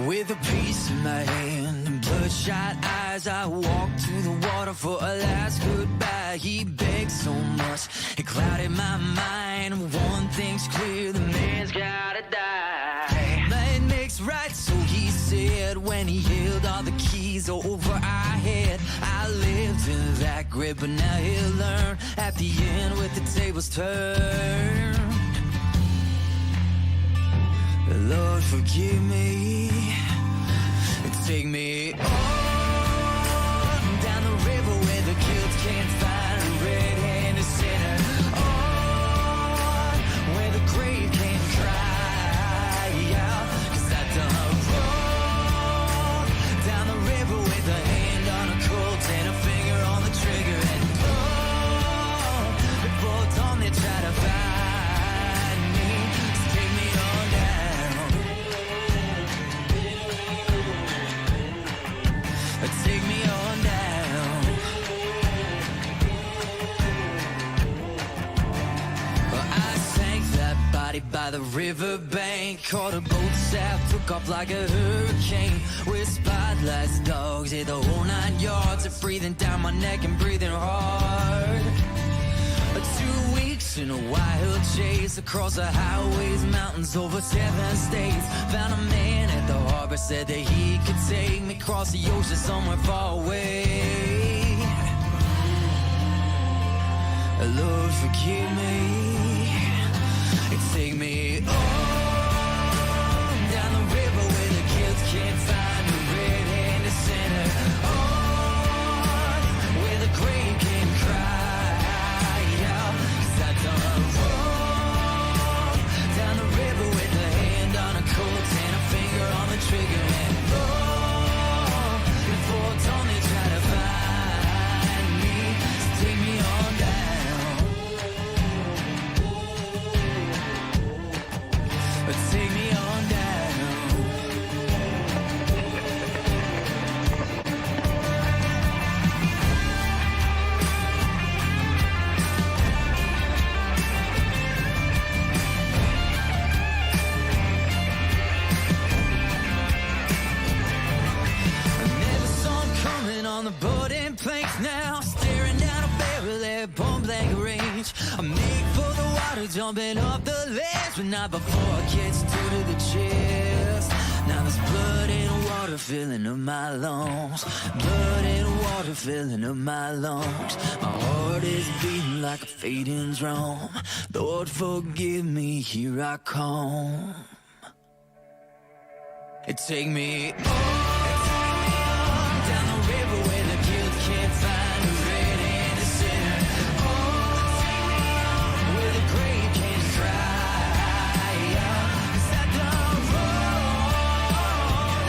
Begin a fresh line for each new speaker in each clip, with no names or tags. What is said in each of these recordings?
With a piece in my hand and bloodshot eyes, I walked to the water for a last goodbye. He begged so much, it clouded my mind. One thing's clear, the man's gotta die. Night makes right, so he said, when he held all the keys over our head. I lived in that grip, but now he'll learn at the end with the tables turned. Lord, forgive me and take me on down the river where the guilt can't find a red-handed sinner. On where the grave can't cry out, 'cause I done wrong. Down the river with a hand on a Colt and a finger on the trigger, and before dawn they try to find me. So take me on down. Take me on down. Well, I sank that body by the riverbank, caught a boat south, took off like a hurricane. With spotlights, dogs, hit the whole 9 yards, of breathing down my neck and breathing hard. 2 weeks in a wild chase across the highways, mountains, over 7 states. Found a man at the harbor, said that he could take me across the ocean somewhere far away. Lord, forgive me and take me on down the river where the guilt can't find a red-handed sinner. On where the grave can cry. Down the river with a hand on a Colt and a finger on the trigger, and before dawn they try to find me. So take me on down. Take me on down. On the boarding planks now, staring down a barrel at point blank range. I make for the water, jumping off the ledge, but not before I get to the chest. Now there's blood and water filling up my lungs, blood and water filling up my lungs. My heart is beating like a fading drum. Lord, forgive me, here I come. It take me on. Can't find a red-handed sinner. Where the grave can't cry out, 'cause I done wrong.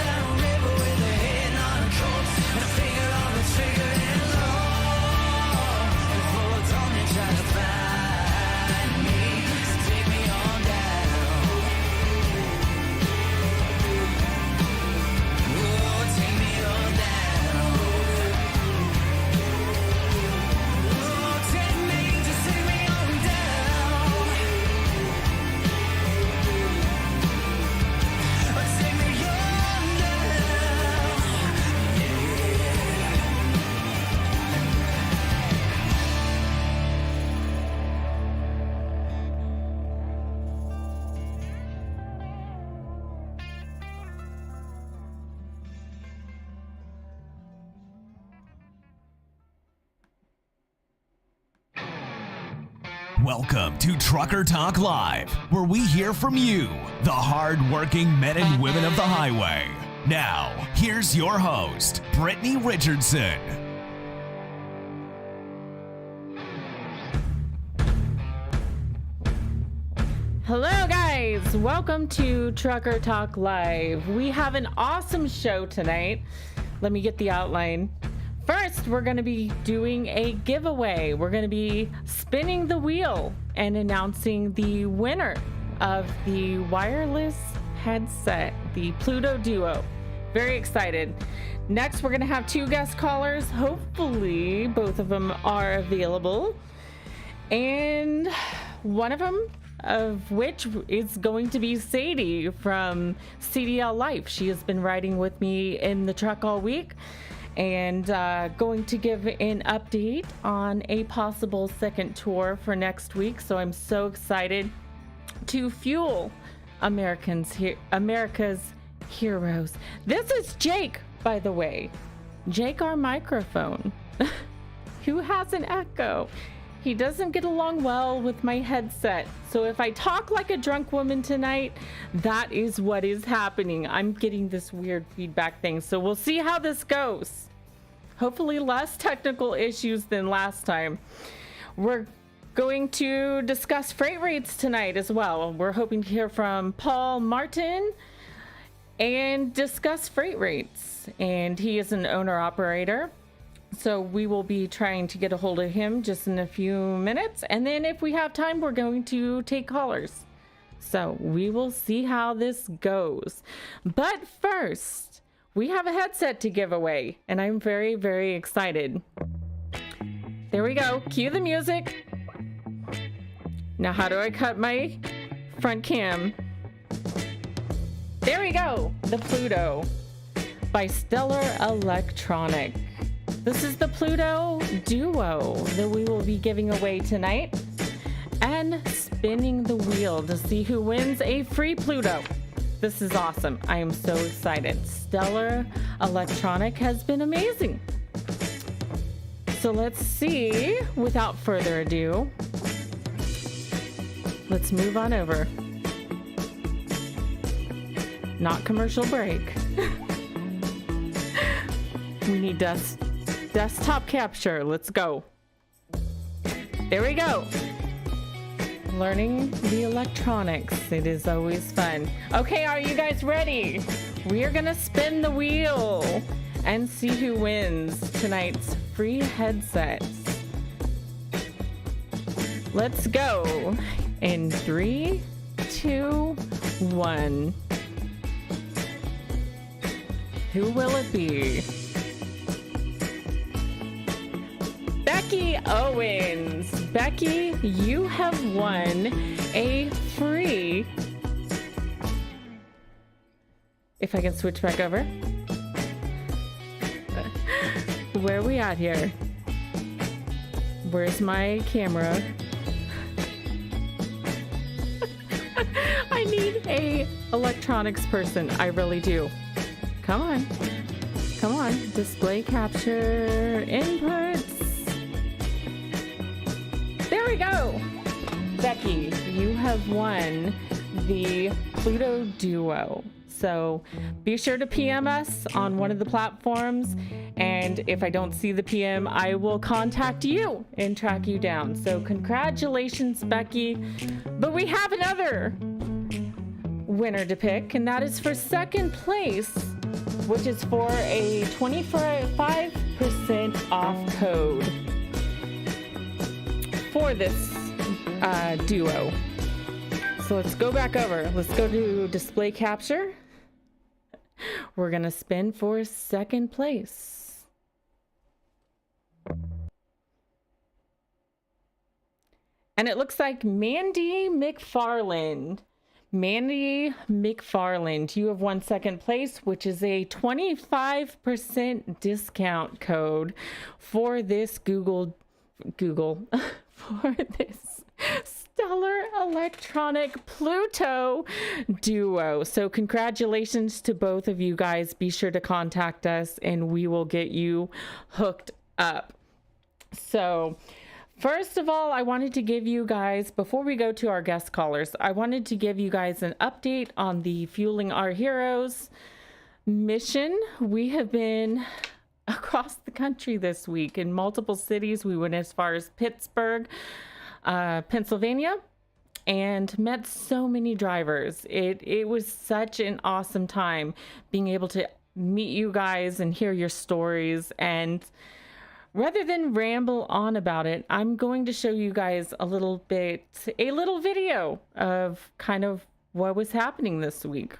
Down a river with a hand on a Colt and a finger on the trigger, and long before dawn they try to find me. So take me on down. Oh, take me on down.
Welcome to Trucker Talk Live, where we hear from you, the hard-working men and women of the highway. Now, here's your host, Brittany Richardson.
Hello guys, welcome to Trucker Talk Live. We have an awesome show tonight. Let me get the outline. First, we're going to be doing a giveaway. We're going to be spinning the wheel and announcing the winner of the wireless headset, the Pluto Duo. Very excited. Next, we're going to have 2 guest callers. Hopefully, both of them are available. And one of them of which is going to be Sadie from CDL Life. She has been riding with me in the truck all week and going to give an update on a possible second tour for next week. So I'm so excited to fuel America's heroes. This is Jake, by the way. Jake, our microphone, who has an echo. He doesn't get along well with my headset. So if I talk like a drunk woman tonight, that is what is happening. I'm getting this weird feedback thing. So we'll see how this goes. Hopefully less technical issues than last time. We're going to discuss freight rates tonight as well. We're hoping to hear from Paul Martin and discuss freight rates. And he is an owner-operator. So we will be trying to get a hold of him just in a few minutes. And then if we have time, we're going to take callers. So we will see how this goes. But first, we have a headset to give away. And I'm very, very excited. There we go. Cue the music. Now, how do I cut my front cam? There we go. The Pluto by Stellar Electronic. This is the Pluto Duo that we will be giving away tonight and spinning the wheel to see who wins a free Pluto. This is awesome. I am so excited. Stellar Electronic has been amazing. So let's see, without further ado, let's move on over. Not commercial break. We need desktop capture. Let's go. There we go. Learning the electronics. It is always fun. Okay, are you guys ready? We are gonna spin the wheel and see who wins tonight's free headsets. Let's go. In 3, 2, 1. Who will it be? Becky Owens. Becky, you have won a free. If I can switch back over. Where are we at here? Where's my camera? I need a electronics person. I really do. Come on. Come on. Display capture inputs. There we go. Becky, you have won the Pluto Duo. So be sure to PM us on one of the platforms. And if I don't see the PM, I will contact you and track you down. So congratulations, Becky. But we have another winner to pick, and that is for second place, which is for a 25% off code for this duo. So let's go back over. Let's go to display capture. We're gonna spin for second place. And it looks like Mandy McFarland. Mandy McFarland, you have won second place, which is a 25% discount code for this for this Stellar Electronic Pluto Duo. So congratulations to both of you guys. Be sure to contact us and we will get you hooked up. So first of all, I wanted to give you guys, before we go to our guest callers, I wanted to give you guys an update on the Fueling Our Heroes mission. We have been across the country this week in multiple cities. We went as far as Pittsburgh, Pennsylvania, and met so many drivers. It was such an awesome time being able to meet you guys and hear your stories. And rather than ramble on about it, I'm going to show you guys a little video of kind of what was happening this week.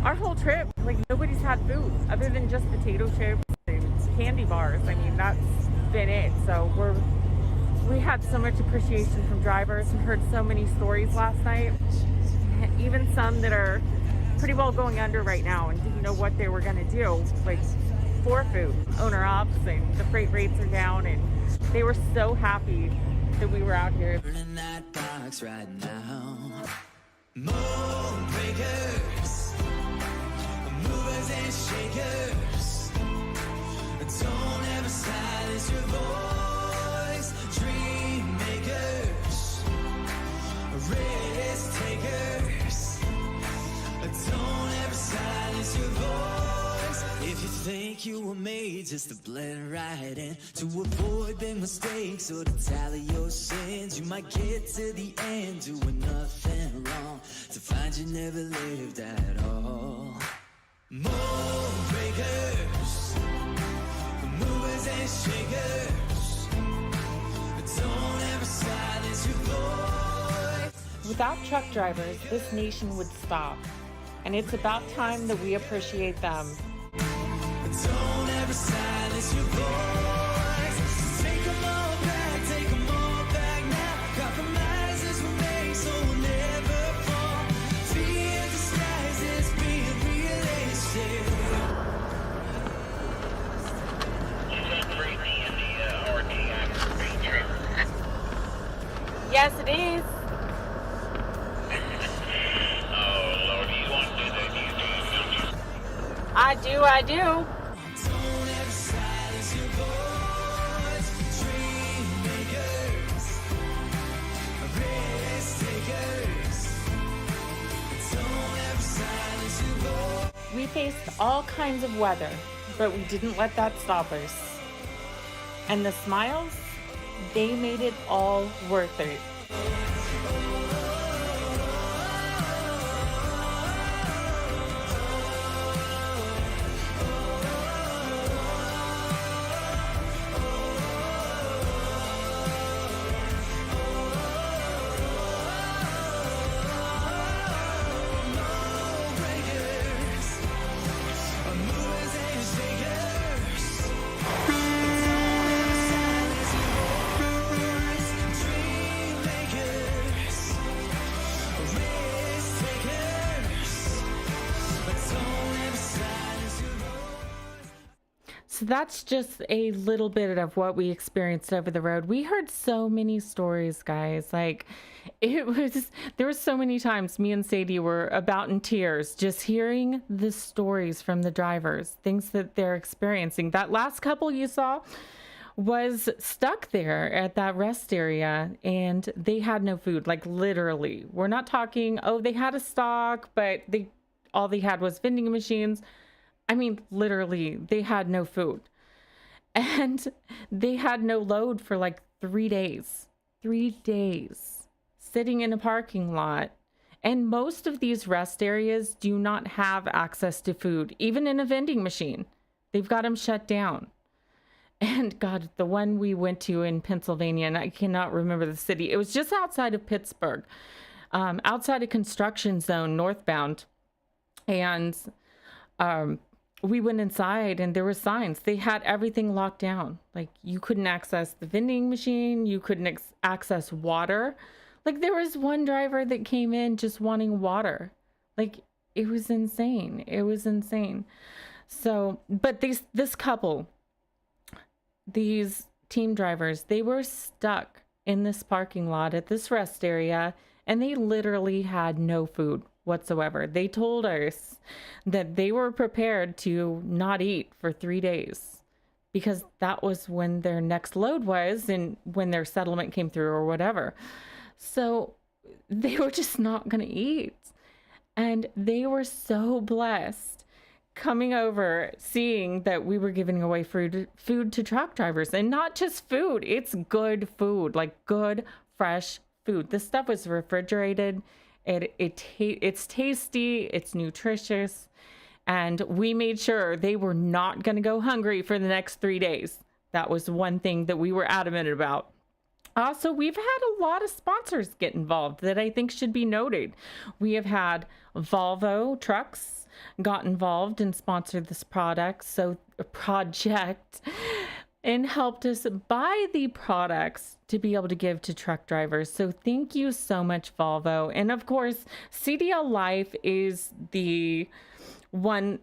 Our whole trip, like, nobody's had food other than just potato chips and candy bars. I mean, that's been it. So we're We had so much appreciation from drivers and heard so many stories last night, even some that are pretty well going under right now and didn't know what they were going to do, like for food, owner ops, and the freight rates are down, and they were so happy that we were out here.
In that box right now. Mold breakers, movers and shakers. Don't ever silence your voice. Dream makers, risk takers. Don't ever silence your voice. If you think you were made just to blend right in, to avoid big mistakes or to tally your sins, you might get to the end doing nothing wrong, to find you never lived at all. Mold breakers, movers and shakers. Don't ever silence your voice.
Without truck drivers, this nation would stop. And it's about time that we appreciate them.
Don't ever silence your voice. Take them all back now. Compromises were made, so we'll never fall. Fear disguises being realistic.
Yes, it is. I do.
Don't ever silence your voice. Dream makers, risk takers. Don't ever silence your voice.
We faced all kinds of weather, but we didn't let that stop us. And the smiles, they made it all worth it. So that's just a little bit of what we experienced over the road. We heard so many stories, guys. Like, there were so many times me and Sadie were about in tears just hearing the stories from the drivers, things that they're experiencing. That last couple you saw was stuck there at that rest area and they had no food, like literally. We're not talking, oh, they had a stock, but all they had was vending machines. I mean, literally, they had no food. And they had no load for like 3 days. 3 days. Sitting in a parking lot. And most of these rest areas do not have access to food, even in a vending machine. They've got them shut down. And God, the one we went to in Pennsylvania, and I cannot remember the city. It was just outside of Pittsburgh, outside a construction zone northbound. And we went inside and there were signs. They had everything locked down. Like, you couldn't access the vending machine. You couldn't access water. Like, there was one driver that came in just wanting water. Like, it was insane. It was insane. So, but this couple, these team drivers, they were stuck in this parking lot at this rest area, and they literally had no food whatsoever. They told us that they were prepared to not eat for 3 days because that was when their next load was and when their settlement came through or whatever. So they were just not going to eat. And they were so blessed coming over, seeing that we were giving away food to truck drivers, and not just food. It's good food, like good, fresh food. This stuff was refrigerated. It's tasty, it's nutritious, and we made sure they were not going to go hungry for the next 3 days. That was one thing that we were adamant about. Also, we've had a lot of sponsors get involved that I think should be noted. We have had Volvo Trucks got involved and sponsored this project. and helped us buy the products to be able to give to truck drivers. So thank you so much, Volvo. And of course, CDL Life is the one,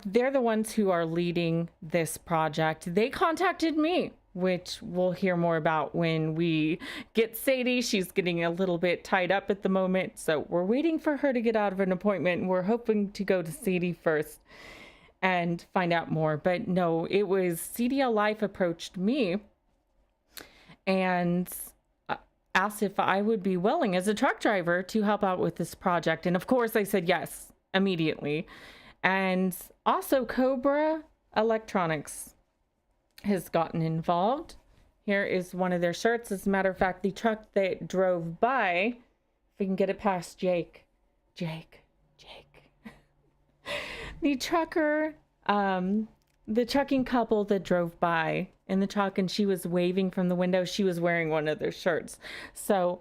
they're the ones who are leading this project. They contacted me, which we'll hear more about when we get Sadie. She's getting a little bit tied up at the moment, so we're waiting for her to get out of an appointment, and we're hoping to go to Sadie first and find out more. But no, it was CDL Life approached me and asked if I would be willing as a truck driver to help out with this project. And of course I said yes immediately. And also Cobra Electronics has gotten involved. Here is one of their shirts. As a matter of fact, the truck that drove by, if we can get it past Jake. The trucker, the trucking couple that drove by in the truck and she was waving from the window, she was wearing one of their shirts. So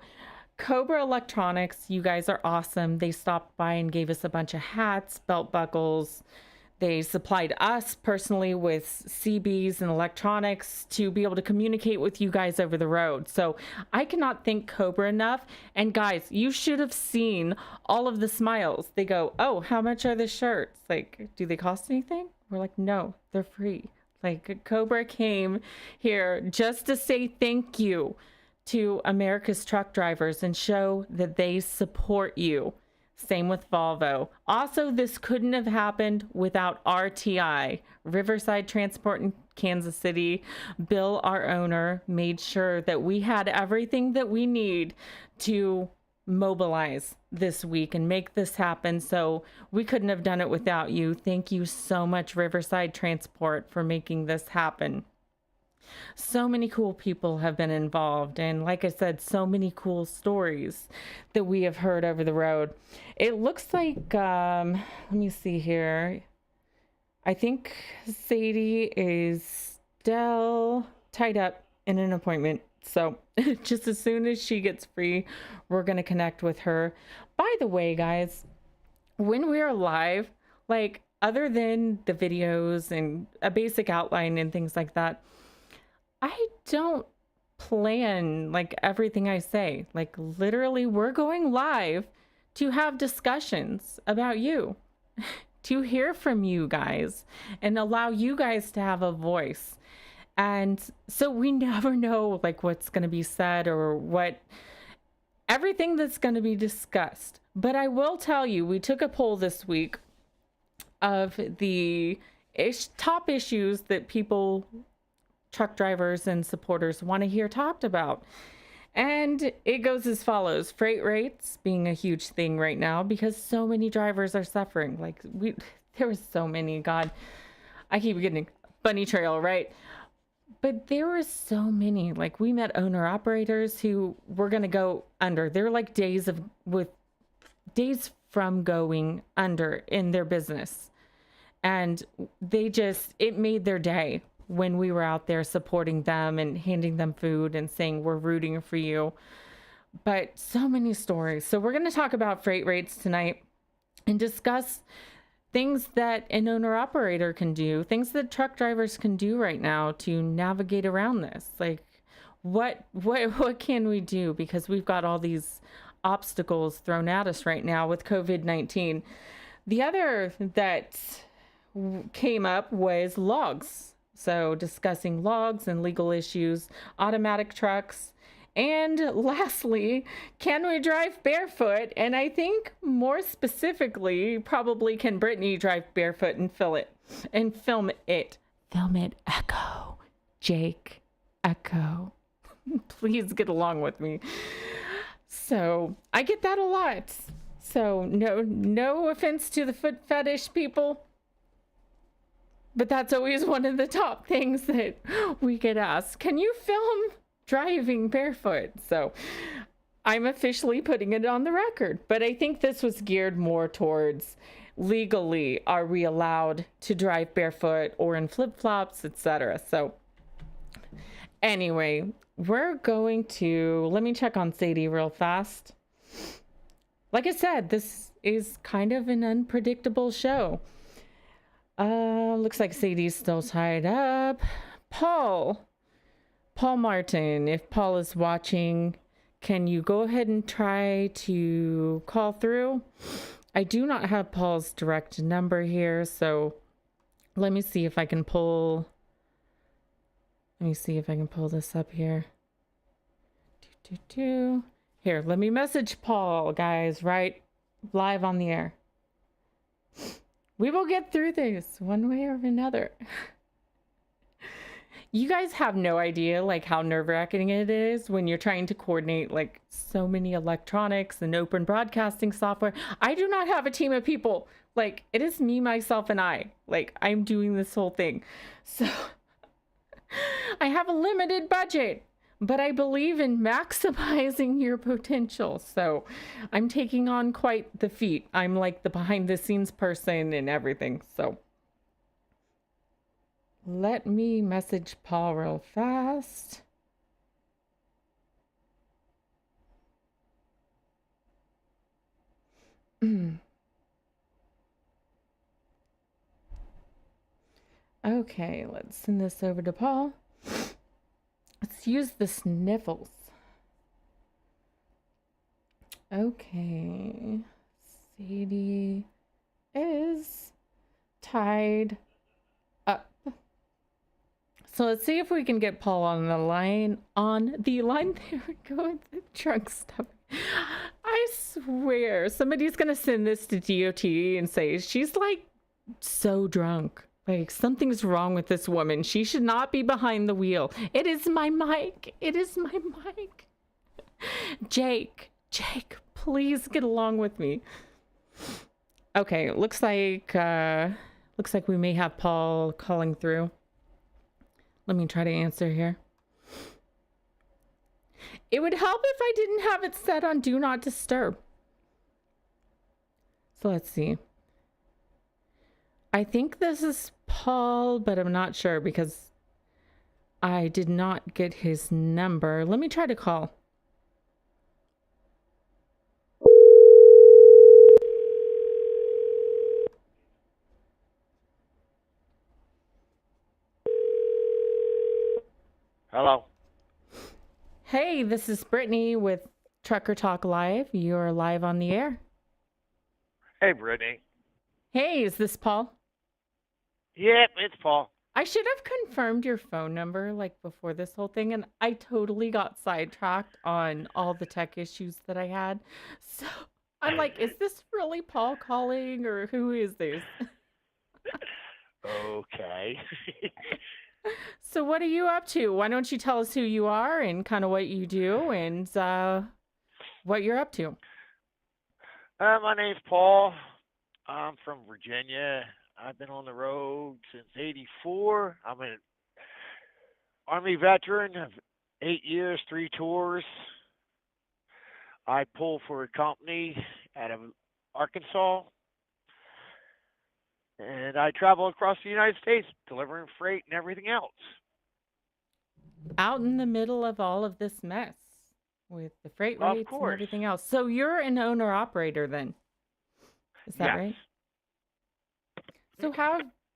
Cobra Electronics, you guys are awesome. They stopped by and gave us a bunch of hats, belt buckles. They supplied us personally with CBs and electronics to be able to communicate with you guys over the road. So I cannot thank Cobra enough. And guys, you should have seen all of the smiles. They go, oh, how much are the shirts? Like, do they cost anything? We're like, no, they're free. Like, Cobra came here just to say thank you to America's truck drivers and show that they support you. Same with Volvo. Also, this couldn't have happened without RTI, Riverside Transport in Kansas City. Bill, our owner, made sure that we had everything that we need to mobilize this week and make this happen. So we couldn't have done it without you. Thank you so much, Riverside Transport, for making this happen. So many cool people have been involved, and like I said, so many cool stories that we have heard over the road. It looks like let me see here, I think Sadie is still tied up in an appointment, so just as soon as she gets free, we're going to connect with her. By the way, guys, when we are live, like, other than the videos and a basic outline and things like that, I don't plan like everything I say. Like, literally, we're going live to have discussions about you, to hear from you guys and allow you guys to have a voice. And so we never know like what's going to be said or what everything that's going to be discussed. But I will tell you, we took a poll this week of the top issues that people, truck drivers and supporters, want to hear talked about. And it goes as follows: freight rates being a huge thing right now because so many drivers are suffering. Like, there was so many, God, I keep getting bunny trail, right? But there were so many, like, we met owner operators who were going to go under. They're like days from going under in their business. And it made their day when we were out there supporting them and handing them food and saying, we're rooting for you. But so many stories. So we're going to talk about freight rates tonight and discuss things that an owner operator can do, things that truck drivers can do right now to navigate around this. Like, what can we do? Because we've got all these obstacles thrown at us right now with COVID-19. The other that came up was logs. So discussing logs and legal issues, automatic trucks, and lastly, can we drive barefoot? And I think more specifically, probably, can Brittany drive barefoot and film it. Film it. Echo. Jake. Echo. Please get along with me. So I get that a lot. So no offense to the foot fetish people, but that's always one of the top things that we get asked. Can you film driving barefoot? So I'm officially putting it on the record. But I think this was geared more towards legally, are we allowed to drive barefoot or in flip-flops, etc. So anyway, we're going to, let me check on Sadie real fast. Like I said, this is kind of an unpredictable show. Looks like Sadie's still tied up. Paul, Paul Martin, if Paul is watching, can you go ahead and try to call through? I do not have Paul's direct number here, so let me see if I can pull. Let me see if I can pull this up here. Here, let me message Paul, guys, right live on the air. We will get through this one way or another. You guys have no idea like how nerve-wracking it is when you're trying to coordinate like so many electronics and open broadcasting software. I do not have a team of people. Like, it is me, myself, and I. Like, I'm doing this whole thing. So I have a limited budget, but I believe in maximizing your potential. So I'm taking on quite the feat. I'm like the behind the scenes person and everything. So let me message Paul real fast. Okay, let's send this over to Paul. Let's use the sniffles. Okay. Sadie is tied up. So let's see if we can get Paul on the line. There we go with the truck stuff. I swear somebody's gonna send this to DOT and say she's like so drunk. Like, something's wrong with this woman. She should not be behind the wheel. It is my mic. It is my mic. Jake, please get along with me. Okay, looks like we may have Paul calling through. Let me try to answer here. It would help if I didn't have it set on Do Not Disturb. So let's see. I think this is Paul, but I'm not sure because I did not get his number. Let me try to call.
Hello.
Hey, this is Brittany with Trucker Talk Live. You're live on the air.
Hey, Brittany.
Hey, is this Paul?
Yep, it's Paul.
I should have confirmed your phone number like before this whole thing, and I totally got sidetracked on all the tech issues that I had. So I'm like, is this really Paul calling or who is this?
Okay.
So what are you up to? Why don't you tell us who you are and kind of what you do and what you're up to?
My name's Paul. I'm from Virginia. I've been on the road since '84. I'm an Army veteran of 8 years, 3 tours. I pull for a company out of Arkansas. And I travel across the United States delivering freight and everything else.
Out in the middle of all of this mess with the freight
Of
rates and
course.
everything else. So you're an owner operator then. Is that
Yes.
right? So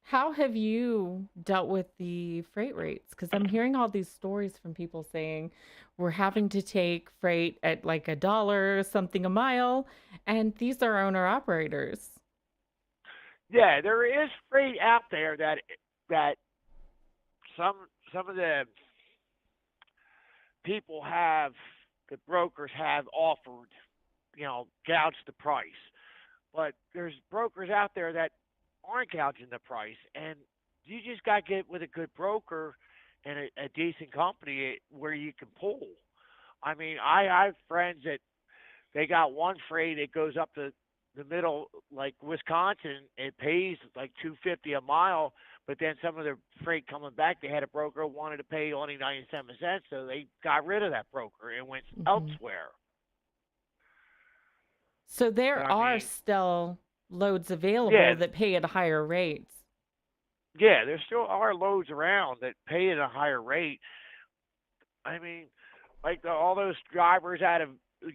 how have you dealt with the freight rates? Because I'm hearing all these stories from people saying we're having to take freight at like $1 something a mile, and these are owner operators.
Yeah, there is freight out there that some of the people have, the brokers have offered, gouge the price. But there's brokers out there that aren't gouging the price, and you just got to get with a good broker and a decent company where you can pull. I mean, I have friends that they got one freight that goes up to the middle, like Wisconsin. It pays like $2.50 a mile, but then some of the freight coming back, they had a broker who wanted to pay only 97 cents, so they got rid of that broker and went elsewhere.
So there are still loads available that pay at higher rates.
Yeah, there still are loads around that pay at a higher rate. I mean, like all those drivers out of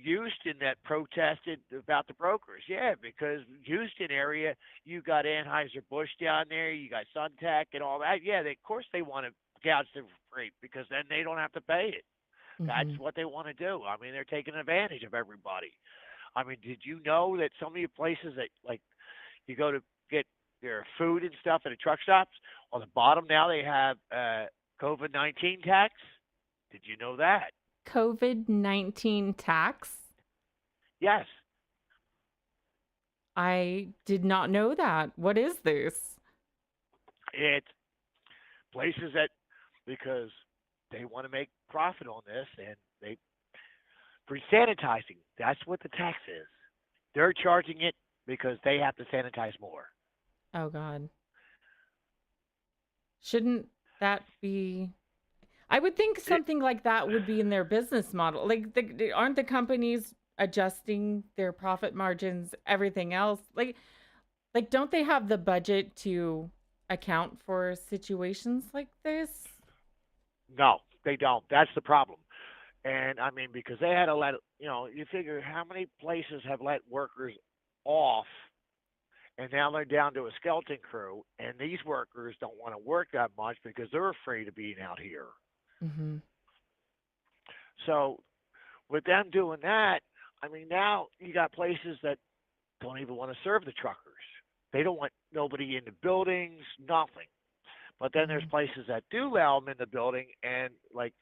Houston that protested about the brokers. Yeah, because Houston area, you got Anheuser-Busch down there, you got Suntech and all that. Yeah, of course they want to gouge the rate because then they don't have to pay it. That's
Hmm.
what they want to do. I mean, they're taking advantage of everybody. I mean, did you know that some of your places that like you go to get their food and stuff at the truck stops on the bottom now they have COVID-19 tax? Did you know that?
COVID-19 tax?
Yes,
I did not know that. What is this?
it's places that because they want to make profit on this and they for sanitizing. That's what the tax is. They're charging it because they have to sanitize more.
Oh God. Shouldn't that be? I would think
It,
something like that would be in their business model. Like, aren't the companies adjusting their profit margins, everything else? Like, don't they have the budget to account for situations like this?
no, they don't. That's the problem. And I mean, because they had to let, you figure how many places have let workers off and now they're down to a skeleton crew and these workers don't want to work that much because they're afraid of being out here.
Hmm.
So with them doing that, I mean, now you got places that don't even want to serve the truckers. They don't want nobody in the buildings, nothing. But then there's
Hmm.
places that do allow them in the building, and like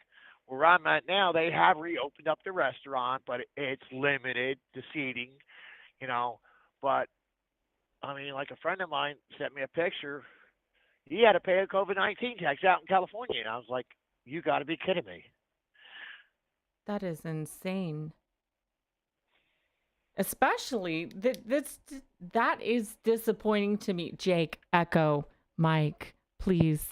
where I'm at now, they have reopened up the restaurant, but it's limited to seating, you know. But I mean, like a friend of mine sent me a picture. He had to pay a COVID-19 tax out in California, and I was like, "You got to be kidding me!"
That is insane. Especially that is disappointing to me. Jake, Echo, Mike, please.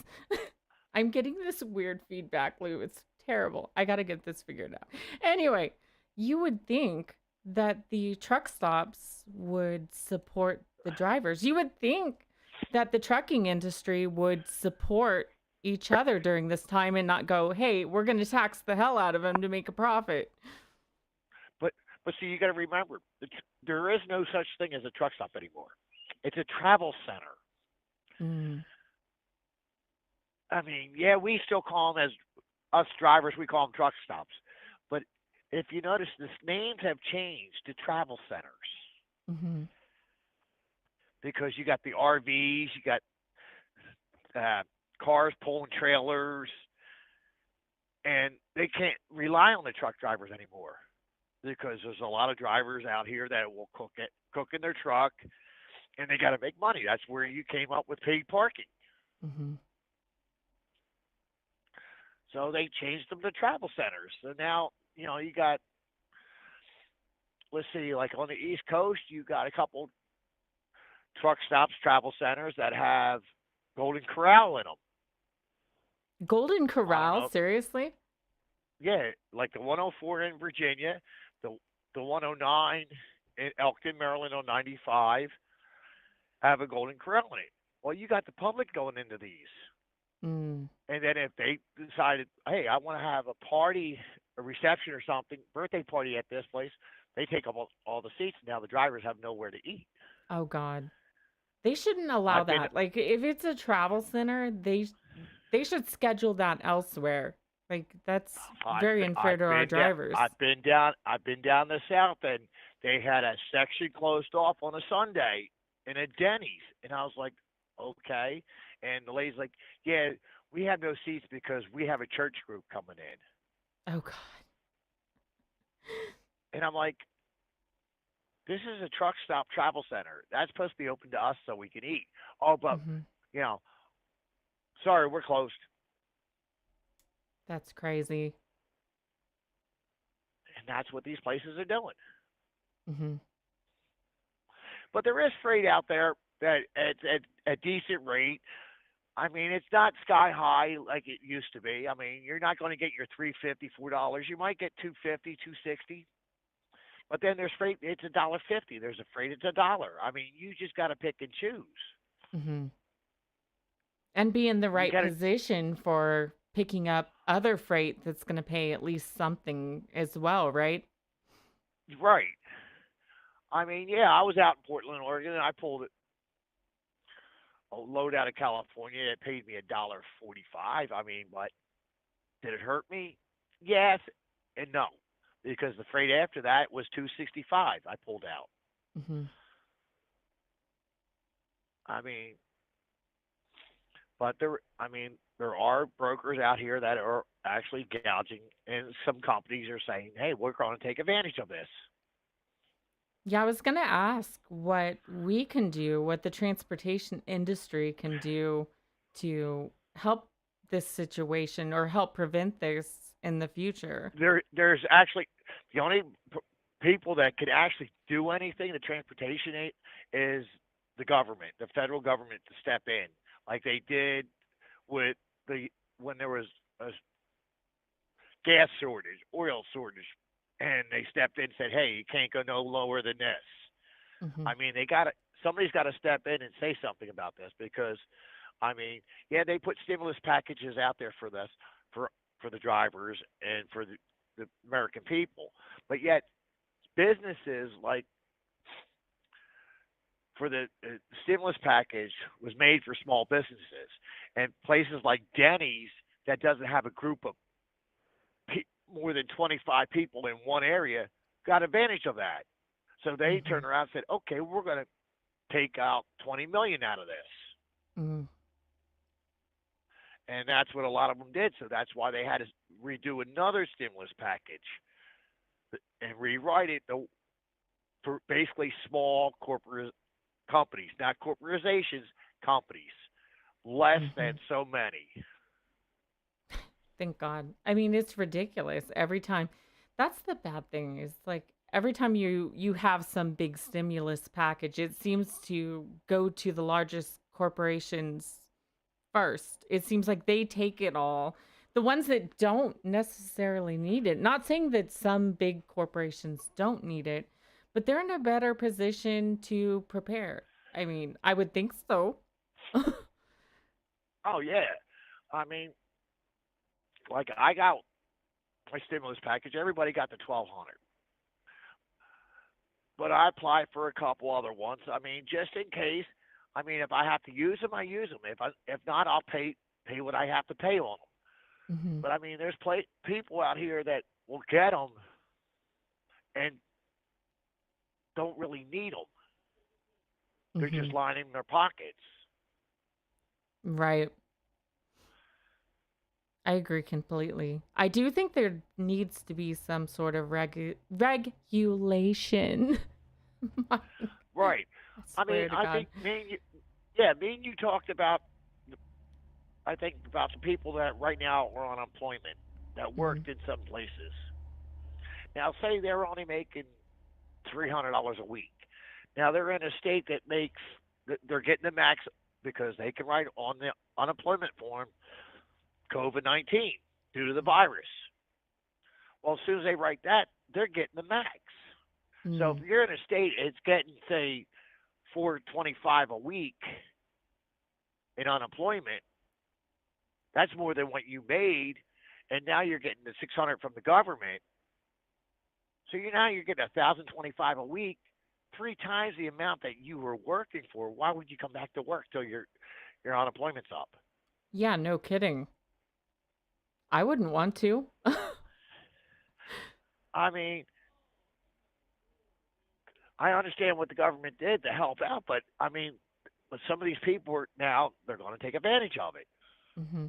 I'm getting this weird feedback loop. It's terrible. I got to get this figured out. Anyway, you would think that the truck stops would support the drivers. You would think that the trucking industry would support each other during this time and not go, hey, we're going to tax the hell out of them to make a profit.
But but see, you got to remember, there is no such thing as a truck stop anymore. It's a travel center.
Mm.
I mean, yeah, we still call them as us drivers, we call them truck stops. But if you notice, the names have changed to travel centers
Hmm.
because you got the RVs, you got uh, cars pulling trailers, and they can't rely on the truck drivers anymore because there's a lot of drivers out here that will cook in their truck, and they got to make money. That's where you came up with paid parking.
Hmm.
So they changed them to travel centers. So now, you got, let's see, like on the East Coast, you got a couple truck stops, travel centers that have Golden Corral in them.
Golden
I don't
Corral,
know.
seriously?
Yeah, like the 104 in Virginia, the 109 in Elkton, Maryland on 95 have a Golden Corral in it. Well, you got the public going into these.
Mm.
And then if they decided, hey, I want to have a party, a reception or something, birthday party at this place, they take up all the seats. Now the drivers have nowhere to eat.
Oh God. They shouldn't allow
I've been,
that. Like if it's a travel center, they should schedule that elsewhere. Like that's very unfair to our drivers.
I've been down the south, and they had a section closed off on a Sunday in a Denny's, and I was like, okay. And the lady's like, yeah, we have no seats because we have a church group coming in.
Oh God.
And I'm like, this is a truck stop travel center. That's supposed to be open to us so we can eat. Oh, but
Hmm.
you know, sorry, we're closed.
That's crazy.
And that's what these places are doing.
Hmm.
But there is freight out there that at a decent rate. I mean, it's not sky high like it used to be. I mean, you're not going to get your $3.50, $4. You might get 2.50, 2.60. But then there's freight. It's $1.50. There's a freight. It's $1. I mean, you just got to pick and choose.
Hmm. And be in the
You
right
got to
position for picking up other freight that's going to pay at least something as well, right?
right. I mean, yeah, I was out in Portland, Oregon, and I pulled a load out of California. It paid me $1.45. I mean, but Did it hurt me? Yes and no, because the freight after that was 265. I pulled out.
Hmm.
I mean, but there are brokers out here that are actually gouging, and some companies are saying, "Hey, we're going to take advantage of this."
Yeah, I was going to ask what we can do, what the transportation industry can do to help this situation or help prevent this in the future.
There's actually the only people that can actually do anything. The transportation is the government, the federal government, to step in, like they did with the when there was a gas shortage, oil shortage, and they stepped in and said, "Hey, you can't go no lower than this."
Hmm.
I mean, they got to somebody's got to step in and say something about this because, I mean, yeah, they put stimulus packages out there for this for for the drivers and for the American people, but yet businesses like for the stimulus package was made for small businesses and places like Denny's that doesn't have a group of more than 25 people in one area got advantage of that. So they
Hmm.
turned around and said, "Okay, we're going to take out 20 million out of this."
Hmm.
And that's what a lot of them did. So that's why they had to redo another stimulus package and rewrite it for basically small corporate companies, not corporations, companies, less than
Hmm.
so many.
Thank God. I mean, it's ridiculous every time. That's the bad thing is like every time you have some big stimulus package, it seems to go to the largest corporations first. It seems like they take it all. The ones that don't necessarily need it. Not saying that some big corporations don't need it, but they're in a better position to prepare. I mean, I would think so.
Oh yeah, I mean, like I got my stimulus package. Everybody got the 1,200, but I applied for a couple other ones. I mean, just in case. I mean, if I have to use them, I use them. If not, I'll pay what I have to pay on them.
Hmm.
But I mean, there's people out here that will get them and don't really need them. They're
Hmm.
just lining their pockets.
Right. I agree completely. I do think there needs to be some sort of regulation. I
Right. I mean,
swear to
I
God.
think yeah, me and you talked about, I think about the people that right now are on unemployment that
Mm-hmm.
worked in some places. Now, say they're only making $300 a week. Now they're in a state that makes they're getting the max because they can write on the unemployment form COVID-19 due to the virus. Well, as soon as they write that, they're getting the max. So if
Mm.
you're in a state, it's getting say 425 a week in unemployment. That's more than what you made, and now you're getting the 600 from the government. So you're getting 1,025 a week, three times the amount that you were working for. Why would you come back to work till your unemployment's up?
Yeah, no kidding. I wouldn't want to.
I mean, I understand what the government did to help out, but I mean, but some of these people are now they're going to take advantage of it,
Hmm.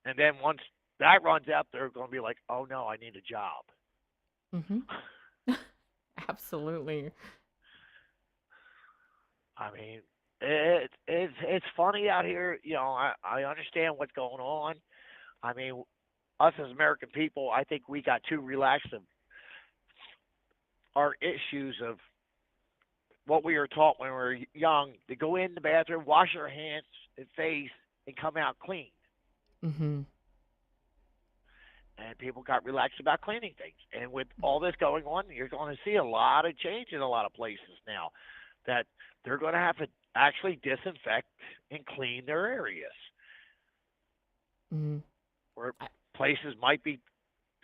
and then once that runs out, they're going to be like, "Oh no, I need a job."
Hmm. Absolutely.
I mean, it's funny out here. I understand what's going on. I mean, us as American people, I think we got too relaxed of our issues of what we were taught when we were young to go in the bathroom, wash our hands and face, and come out clean.
Hmm.
And people got relaxed about cleaning things. And with all this going on, you're going to see a lot of change in a lot of places now that they're going to have to actually disinfect and clean their areas.
Hmm.
Where places might be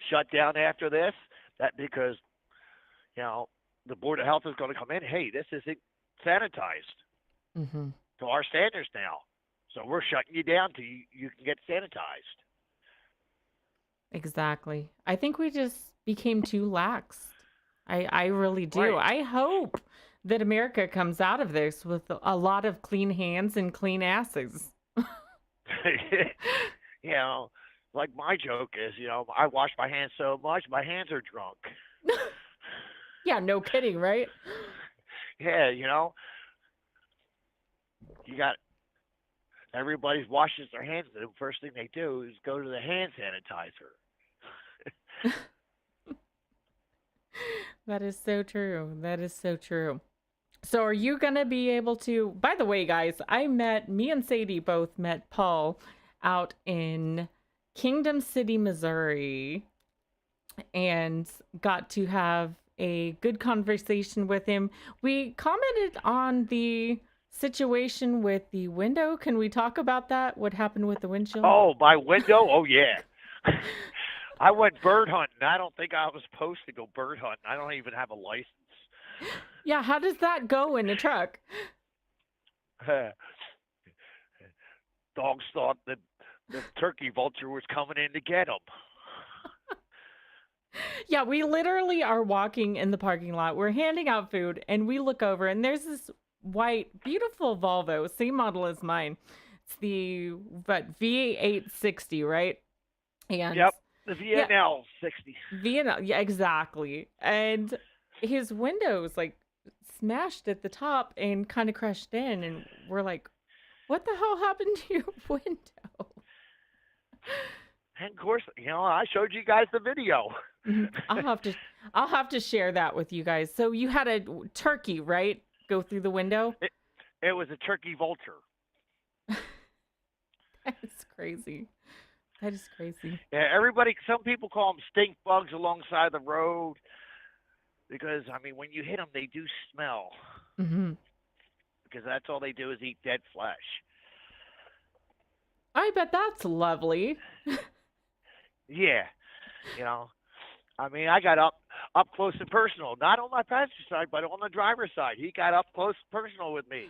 shut down after this, that because you know the board of health is going to come in. Hey, this isn't sanitized
Hmm.
to our standards now, so we're shutting you down till you can get sanitized.
Exactly. I think we just became too lax. I really do.
Right.
I hope that America comes out of this with a lot of clean hands and clean asses.
You know, like my joke is, I wash my hands so much, my hands are drunk.
Yeah, no kidding, right?
Yeah, you got everybody washes their hands. The first thing they do is go to the hand sanitizer.
That is so true. That is so true. So are you going to be able to, by the way, guys, me and Sadie both met Paul out in Kingdom City, Missouri, and got to have a good conversation with him. We commented on the situation with the window. Can we talk about that? What happened with the windshield?
Oh, my window? Oh, yeah. I went bird hunting. I don't think I was supposed to go bird hunting. I don't even have a license.
Yeah, how does that go in a truck?
Dogs thought that the turkey vulture was coming in to get them.
Yeah, we literally are walking in the parking lot. We're handing out food, and we look over, and there's this white, beautiful Volvo, same model as mine. It's the V860, right? And
Yep, the
yeah,
VNL 60.
Vienna, yeah, exactly. And his windows like smashed at the top and kind of crushed in, and we're like, "What the hell happened to your window?"
And of course, I showed you guys the video.
Mhm. I'll have to share that with you guys. So you had a turkey, right? Go through the window?
It was a turkey vulture.
That is crazy. That is crazy.
Yeah, some people call them stink bugs alongside the road because, I mean, when you hit them, they do smell
Hmm.
because that's all they do is eat dead flesh.
I bet that's lovely.
Yeah, I mean, I got up close and personal, not on my passenger side, but on the driver's side. He got up close and personal with me.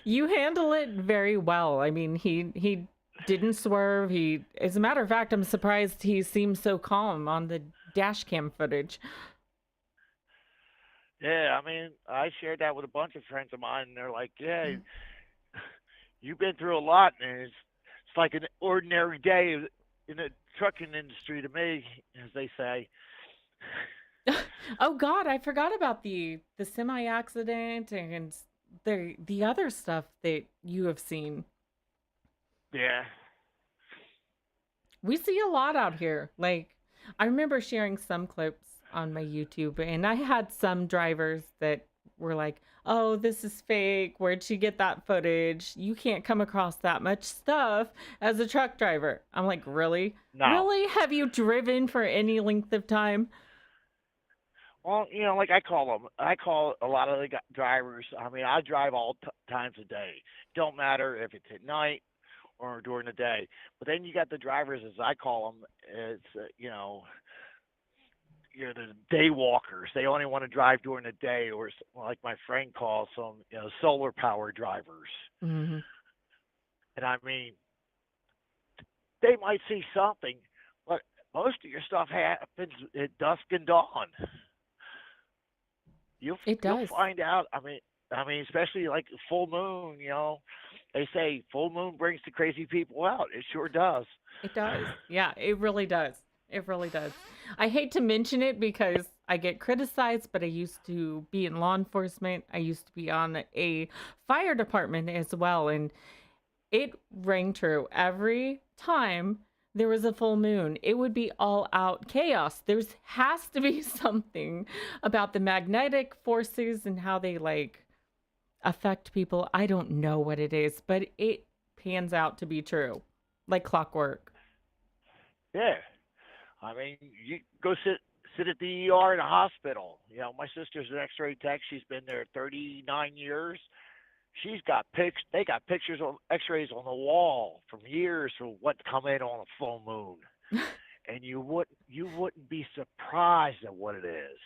You handle it very well. I mean, he didn't swerve. As a matter of fact, I'm surprised he seemed so calm on the dash cam footage.
Yeah, I mean, I shared that with a bunch of friends of mine, and they're like, "Yeah, you've been through a lot, and it's like an ordinary day in the trucking industry to me," as they say.
Oh God, I forgot about the semi accident and the other stuff that you have seen.
Yeah.
We see a lot out here. Like, I remember sharing some clips on my YouTube, and I had some drivers that were like, "Oh, this is fake. Where'd she get that footage? You can't come across that much stuff as a truck driver." I'm like, "Really?
No.
Really? Have you driven for any length of time?"
Well, like I call a lot of the drivers. I mean, I drive all times a day. Don't matter if it's at night or during the day. But then you got the drivers, as I call them. It's you're the day walkers. They only want to drive during the day, or like my friend calls them, solar power drivers.
Hmm.
And I mean, they might see something, but most of your stuff happens at dusk and dawn.
It
You'll
does.
find out. I mean, especially like full moon. They say full moon brings the crazy people out. It sure does.
It does. Yeah, it really does. It really does. I hate to mention it because I get criticized, but I used to be in law enforcement. I used to be on a fire department as well. And it rang true every time there was a full moon. It would be all out chaos. There's has to be something about the magnetic forces and how they like affect people. I don't know what it is, but it pans out to be true, like clockwork.
Yeah. I mean, you go sit at the ER in a hospital. My sister's an X-ray tech. She's been there 39 years. She's got They got pictures of X-rays on the wall from years of what come in on a full moon, and you wouldn't be surprised at what it is.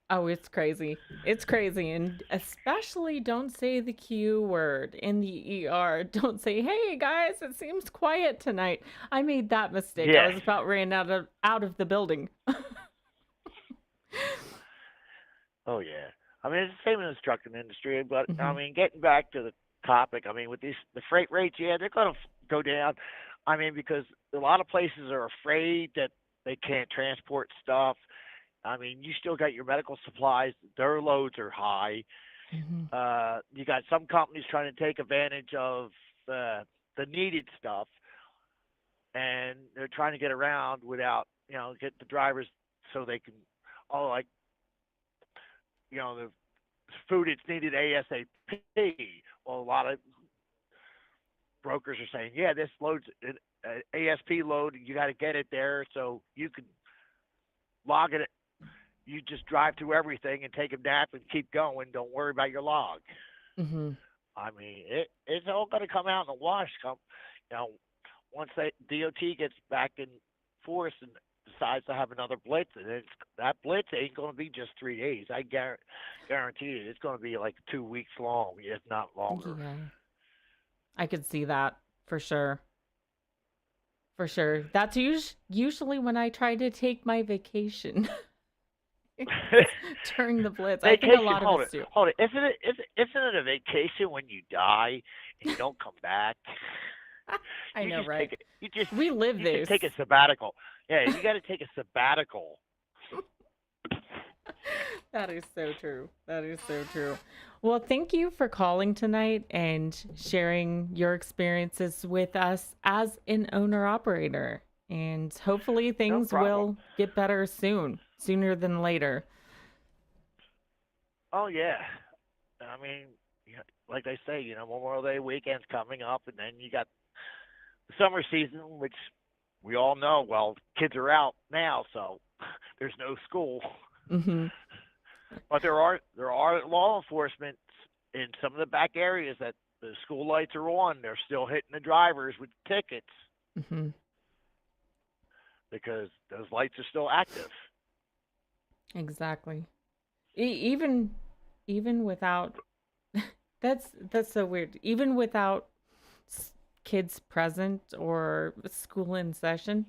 Oh, it's crazy. It's crazy. And especially don't say the Q word in the ER. Don't say, "Hey guys, it seems quiet tonight." I made that mistake. I
Yes.
was about ran out of the building.
Oh yeah. I mean, it's the same in the trucking industry, but I
Hmm.
mean, getting back to the topic, I mean, with the freight rates, yeah, they're going to go down. I mean, because a lot of places are afraid that they can't transport stuff. I mean, you still got your medical supplies; their loads are high.
Hmm.
You got some companies trying to take advantage of the needed stuff, and they're trying to get around without, get the drivers so they can, oh, like, the food it's needed ASAP. Well, a lot of brokers are saying, yeah, this load's an ASP load. You got to get it there so you can log it. You just drive through everything and take a nap and keep going. Don't worry about your log.
Hmm.
I mean, it's all going to come out in the wash. You know, once DOT gets back in force and decides to have another blitz, and that blitz ain't going to be just 3 days. I guarantee you, it's going to be like 2 weeks long, if not longer.
Yeah, I could see that for sure. For sure. That's usually when I try to take my vacation during the blitz. I think a
Vacation,
lot of
hold
us
it,
do.
hold it. Isn't it a vacation when you die and you don't come back?
I
You
know,
just
right?
take it.
We live
You just
this.
take a sabbatical. Yeah, you got to take a sabbatical.
That is so true. That is so true. Well, thank you for calling tonight and sharing your experiences with us as an owner operator. And hopefully
No
things
problem.
will get better soon, sooner than later.
Oh yeah. I mean, like I say, Memorial Day weekend's coming up, and then you got the summer season, which we all know. Well, kids are out now, so there's no school.
Hmm.
But there are law enforcement in some of the back areas that the school lights are on. They're still hitting the drivers with tickets
Hmm.
because those lights are still active.
Exactly. Even without that's so weird. Even without kids present or school in session.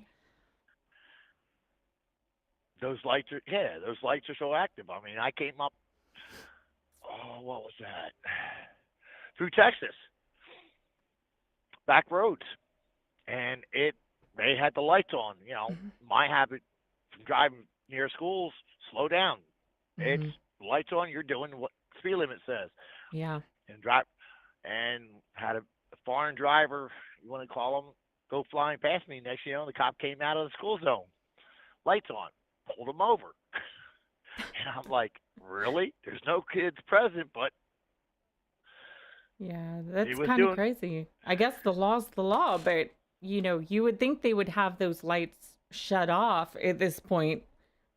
Those lights are so active. I mean, I came up. Oh, what was that? Through Texas, back roads, and they had the lights on. My habit from driving near schools, slow down. It's
Hmm.
lights on. You're doing what speed limit says,
Yeah.
and drive. And had a foreign driver, you want to call him, go flying past me. Next, the cop came out of the school zone, lights on, pulled him over. And I'm like, really? There's no kids present, but
Yeah,
he
that's
was
kind of
doing.
crazy. I guess the law's the law, but you would think they would have those lights shut off at this point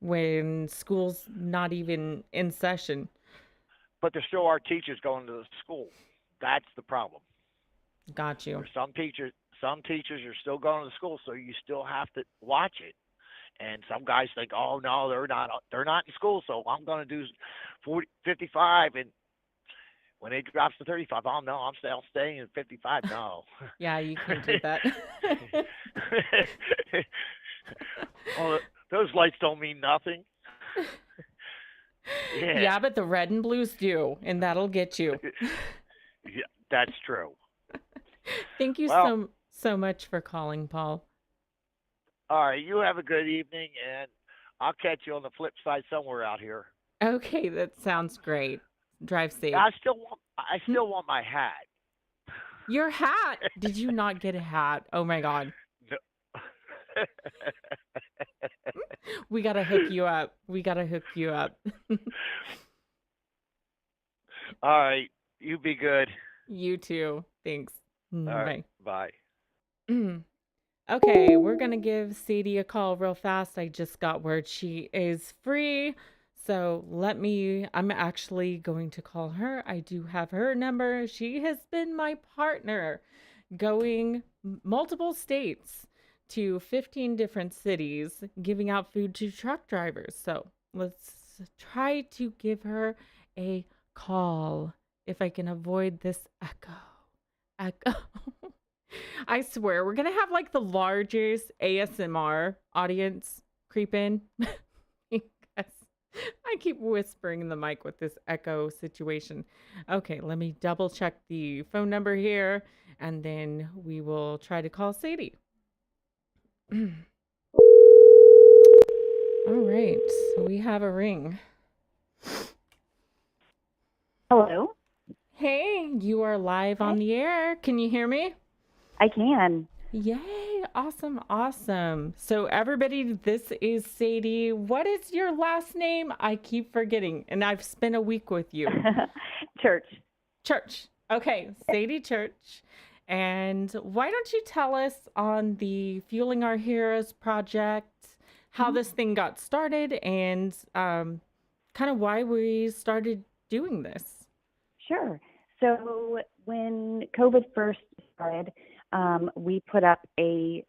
when school's not even in session.
But there still are teachers going to the school. That's the problem.
Got you.
There's some teachers are still going to school, so you still have to watch it. And some guys think, oh no, they're not in school, so I'm going to do 40, 55, and when it drops to 35, oh no, I'm staying at 55. No.
Yeah, you can't do that.
Oh, those lights don't mean nothing. Yeah,
Yeah, but the red and blues do, and that'll get you.
yeah, that's true.
Thank you
Well,
so much for calling, Paul.
all right, you have a good evening, and I'll catch you on the flip side somewhere out here.
Okay, that sounds great. Drive safe.
I
Hmm?
still want my hat.
Your hat. Did you not get a hat? Oh my god.
No.
We got to hook you up. We got to hook you up.
All right, you be good.
You too. Thanks.
All right,
Bye.
bye.
Okay, we're going to give Sadie a call real fast. I just got word she is free. So I'm actually going to call her. I do have her number. She has been my partner going multiple states to 15 different cities, giving out food to truck drivers. So let's try to give her a call if I can avoid this echo. Echo. I swear, we're going to have like the largest ASMR audience creep in because I keep whispering in the mic with this echo situation. Okay, let me double check the phone number here and then we will try to call Sadie. All right, so we have a ring.
Hello?
Hey, you are live on the air. Can you hear me?
I can.
Yay, awesome, awesome. So everybody, this is Sadie. What is your last name? I keep forgetting, and I've spent a week with you.
Church.
Church. Okay, Sadie Church. And why don't you tell us on the Fueling Our Heroes project how this thing got started and kind of why we started doing this?
Sure. So when COVID first started, we put up a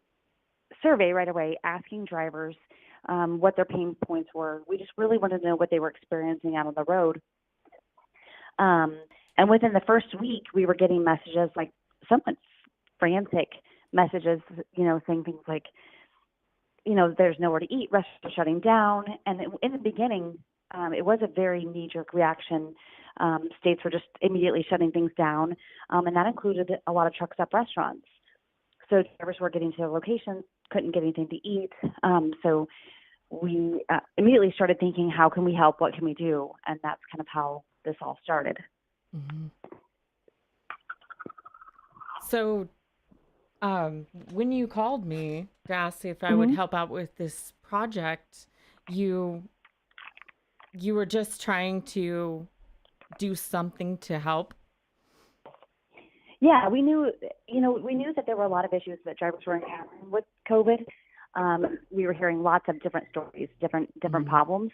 survey right away asking drivers what their pain points were. We just really wanted to know what they were experiencing out on the road. And within the first week, we were getting messages like somewhat frantic messages, saying things like, there's nowhere to eat, restaurants are shutting down. And in the beginning, it was a very knee-jerk reaction. States were just immediately shutting things down, and that included a lot of truck stop restaurants. So drivers were getting to their locations, couldn't get anything to eat. So we immediately started thinking, how can we help? What can we do? And that's kind of how this all started.
Mm-hmm. So when you called me to ask if I would help out with this project, you were just trying to do something to help?
Yeah, we knew that there were a lot of issues that drivers were encountering with COVID. We were hearing lots of different stories, different problems.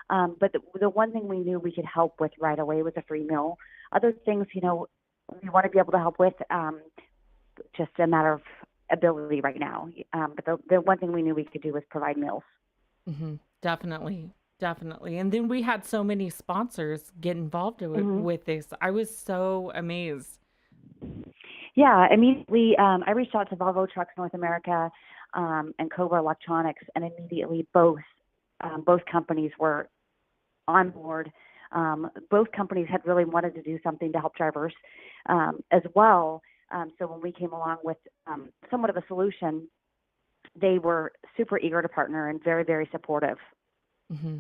But the one thing we knew we could help with right away was a free meal. Other things, we want to be able to help with, just a matter of ability right now. But the one thing we knew we could do was provide meals.
Mm-hmm. Definitely. And then we had so many sponsors get involved with this. I was so amazed.
Yeah, immediately I reached out to Volvo Trucks North America and Cobra Electronics, and immediately both companies were on board. Both companies had really wanted to do something to help drivers as well. So when we came along with somewhat of a solution, they were super eager to partner and very, very supportive.
Mm-hmm.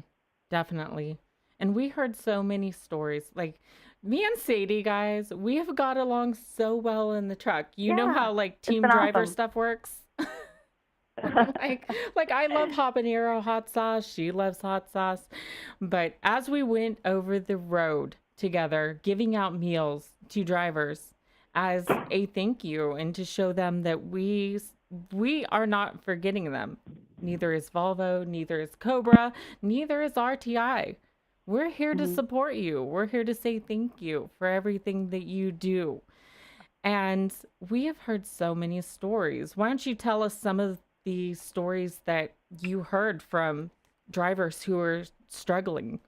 Definitely. And we heard so many stories. Like me and Sadie, guys, we have got along so well in the truck. You know how like team driver stuff works? like I love habanero hot sauce. She loves hot sauce. But as we went over the road together, giving out meals to drivers as a thank you and to show them that we are not forgetting them. Neither is Volvo, neither is Cobra, neither is RTI. We're here to support you. We're here to say thank you for everything that you do. And we have heard so many stories. Why don't you tell us some of the stories that you heard from drivers who are struggling?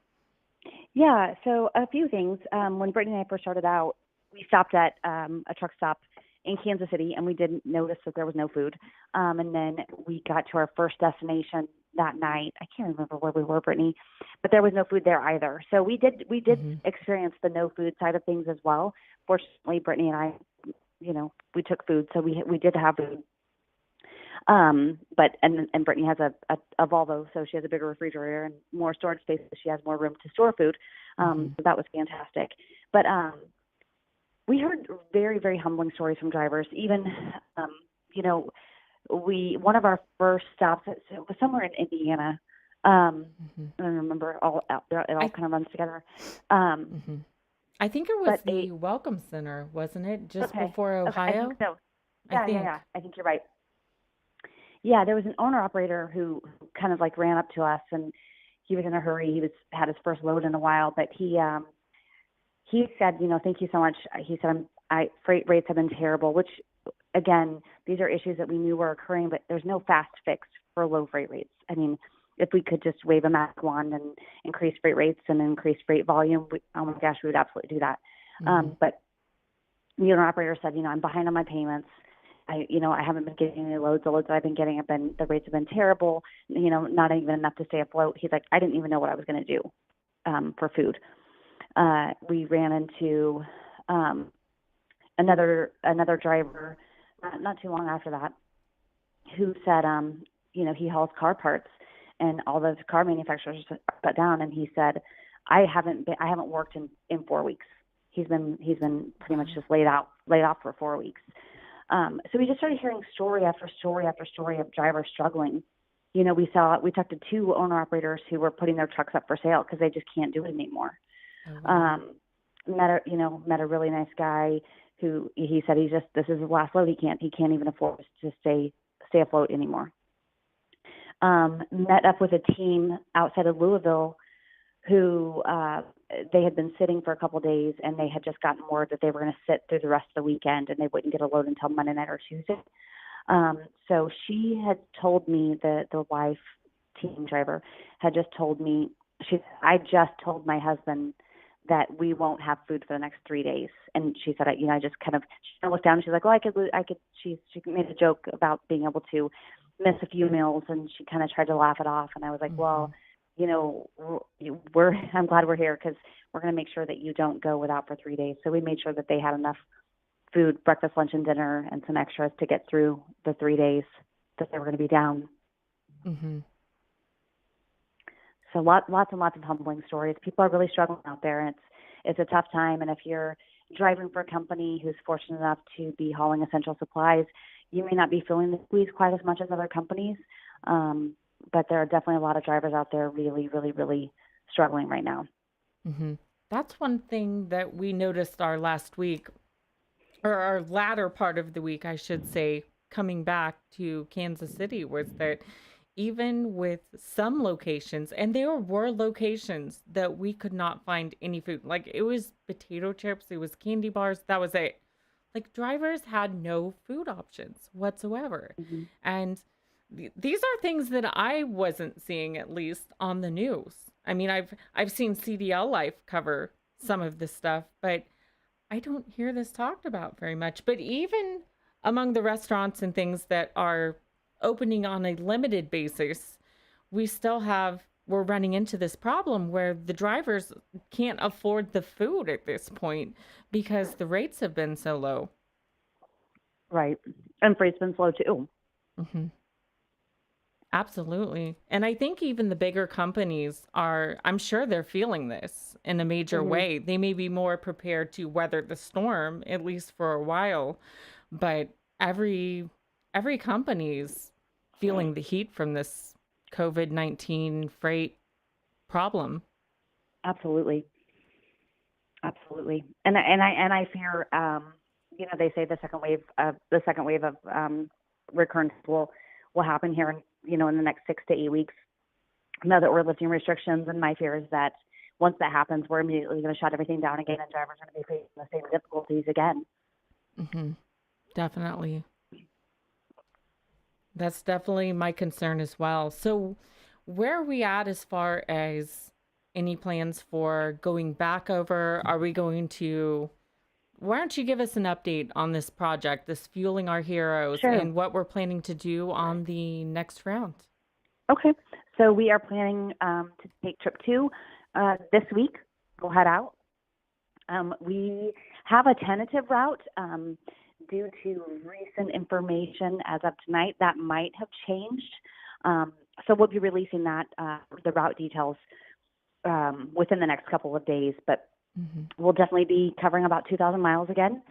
Yeah, so a few things. When Brittany and I first started out, we stopped at a truck stop in Kansas City, and we didn't notice that there was no food. And then we got to our first destination that night. I can't remember where we were, Brittany, but there was no food there either. So we did experience the no food side of things as well. Fortunately, Brittany and I, we took food, so we did have food. But Brittany has a Volvo, so she has a bigger refrigerator and more storage space, so she has more room to store food. So that was fantastic. But we heard very, very humbling stories from drivers. Even, one of our first stops, it was somewhere in Indiana. I don't remember it all kind of runs together.
I think it was the Welcome Center, wasn't it? Just before Ohio?
I think so. Yeah. I think you're right. Yeah, there was an owner-operator who kind of like ran up to us, and he was in a hurry. He had his first load in a while, but he said, thank you so much. He said, freight rates have been terrible, which, again, these are issues that we knew were occurring, but there's no fast fix for low freight rates. I mean, if we could just wave a magic wand and increase freight rates and increase freight volume, oh my gosh, we would absolutely do that. But the owner operator said, I'm behind on my payments. I haven't been getting any loads. The loads that I've been getting the rates have been terrible, not even enough to stay afloat. He's like, I didn't even know what I was going to do for food. We ran into another driver not too long after that who said, he hauls car parts and all the car manufacturers are shut down. And he said, I haven't worked in 4 weeks. He's been pretty much just laid off for 4 weeks. So we just started hearing story after story after story of drivers struggling. We talked to 2 owner operators who were putting their trucks up for sale because they just can't do it anymore. Met a really nice guy who he said this is his last load. He can't even afford to stay afloat anymore. Met up with a team outside of Louisville who they had been sitting for a couple of days, and they had just gotten word that they were going to sit through the rest of the weekend, and they wouldn't get a load until Monday night or Tuesday. So she had told me, the wife team driver had just told me, I just told my husband that we won't have food for the next 3 days. And she said, I just kind of, she looked down and she's like, well, she made a joke about being able to miss a few meals, and she kind of tried to laugh it off. And I was like, well, I'm glad we're here because we're going to make sure that you don't go without for 3 days. So we made sure that they had enough food, breakfast, lunch, and dinner, and some extras to get through the 3 days that they were going to be down. So lots and lots of humbling stories. People are really struggling out there, and it's a tough time. And if you're driving for a company who's fortunate enough to be hauling essential supplies, you may not be feeling the squeeze quite as much as other companies. But there are definitely a lot of drivers out there really, really, really struggling right now.
That's one thing that we noticed our last week, or our latter part of the week, I should say, coming back to Kansas City, was that even with some locations, and there were locations that we could not find any food. Like, it was potato chips, it was candy bars, that was it. Like, drivers had no food options whatsoever. And these are things that I wasn't seeing, at least on the news. I mean, I've seen CDL Life cover some of this stuff, but I don't hear this talked about very much. But even among the restaurants and things that are opening on a limited basis, we're running into this problem where the drivers can't afford the food at this point because the rates have been so low.
Right. And freight's been slow too.
Absolutely. And I think even the bigger companies I'm sure they're feeling this in a major way. They may be more prepared to weather the storm, at least for a while, but every company's feeling the heat from this COVID-19 freight problem. Absolutely.
And I fear, they say the second wave of recurrence will happen here in the next 6 to 8 weeks. Now that we're lifting restrictions, and my fear is that once that happens, we're immediately going to shut everything down again, and drivers are going to be facing the same difficulties again.
Definitely. That's definitely my concern as well. So where are we at as far as any plans for going back over? Why don't you give us an update on this project, this Fueling Our Heroes, and what we're planning to do on the next round?
Okay. So we are planning to take trip 2 this week. We'll head out. We have a tentative route. Due to recent information as of tonight, that might have changed. So we'll be releasing that, the route details, within the next couple of days. But we'll definitely be covering about 2,000 miles again,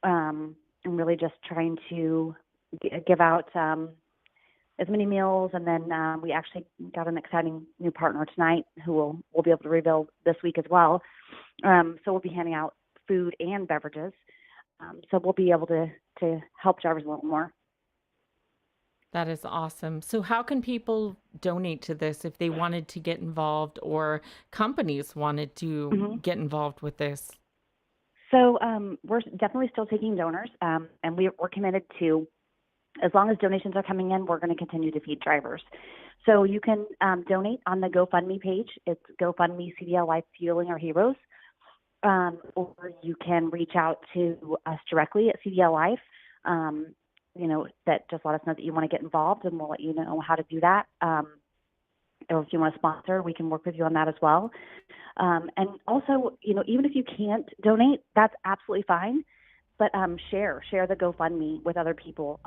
and really just trying to give out as many meals. And then we actually got an exciting new partner tonight who we'll be able to reveal this week as well. So we'll be handing out food and beverages. So we'll be able to help drivers a little more.
That is awesome. So how can people donate to this if they wanted to get involved, or companies wanted to get involved with this?
So we're definitely still taking donors, and we're committed to, as long as donations are coming in, we're going to continue to feed drivers. So you can donate on the GoFundMe page. It's GoFundMe CDL Life Fueling Our Heroes. Or you can reach out to us directly at CDL Life. That just let us know that you want to get involved, and we'll let you know how to do that. Or if you want to sponsor, we can work with you on that as well. And also, even if you can't donate, that's absolutely fine. But share the GoFundMe with other people,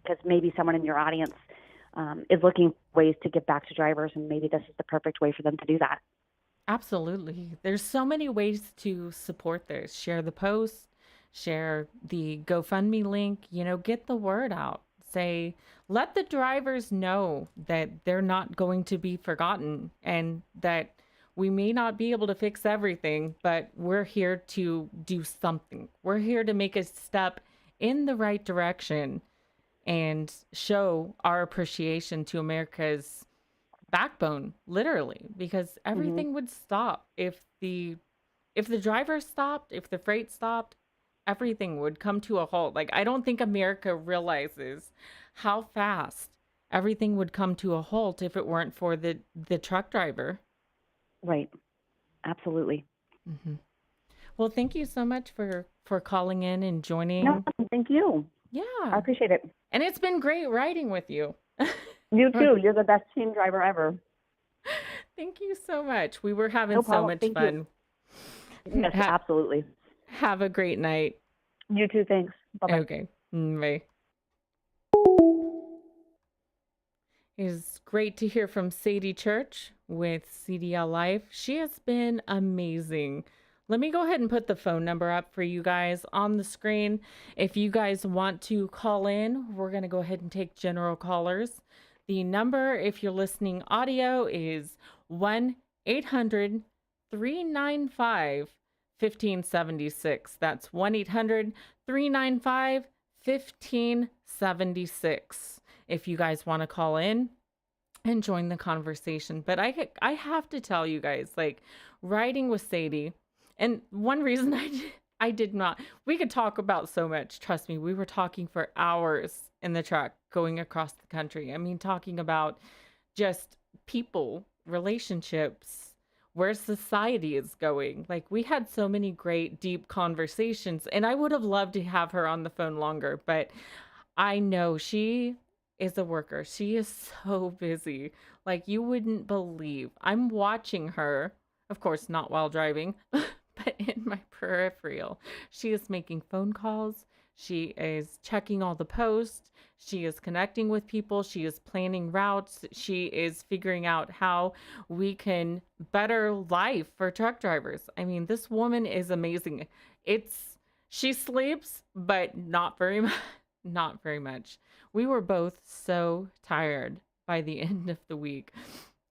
because maybe someone in your audience is looking for ways to give back to drivers, and maybe this is the perfect way for them to do that.
Absolutely. There's so many ways to support this. Share the post, share the GoFundMe link, get the word out. Let the drivers know that they're not going to be forgotten, and that we may not be able to fix everything, but we're here to do something. We're here to make a step in the right direction and show our appreciation to America's backbone, literally, because everything would stop if the driver stopped, if the freight stopped, everything would come to a halt. Like, I don't think America realizes how fast everything would come to a halt if it weren't for the truck driver.
Right. Absolutely.
Well, thank you so much for calling in and joining.
No, thank you.
Yeah.
I appreciate it.
And it's been great riding with you.
You too. You're the best team driver ever.
Thank you so much. We were having so much fun.
Yes, absolutely.
Have a great night.
You too. Thanks. Bye-bye.
Okay. Bye. It's great to hear from Sadie Church with CDL Life. She has been amazing. Let me go ahead and put the phone number up for you guys on the screen. If you guys want to call in, we're going to go ahead and take general callers. The number, if you're listening audio, is 1-800-395-1576. That's 1-800-395-1576. If you guys want to call in and join the conversation. But I have to tell you guys, like, riding with Sadie, and one reason I did not, we could talk about so much. Trust me, we were talking for hours in the truck going across the country. I mean, talking about just people, relationships, where society is going. Like, we had so many great, deep conversations, and I would have loved to have her on the phone longer, but I know she is a worker. She is so busy. Like, you wouldn't believe. I'm watching her, of course, not while driving, but in my peripheral. She is making phone calls. She is checking all the posts. She is connecting with people. She is planning routes. She is figuring out how we can better life for truck drivers. I mean, this woman is amazing. She sleeps, but not very much. Not very much. We were both so tired by the end of the week.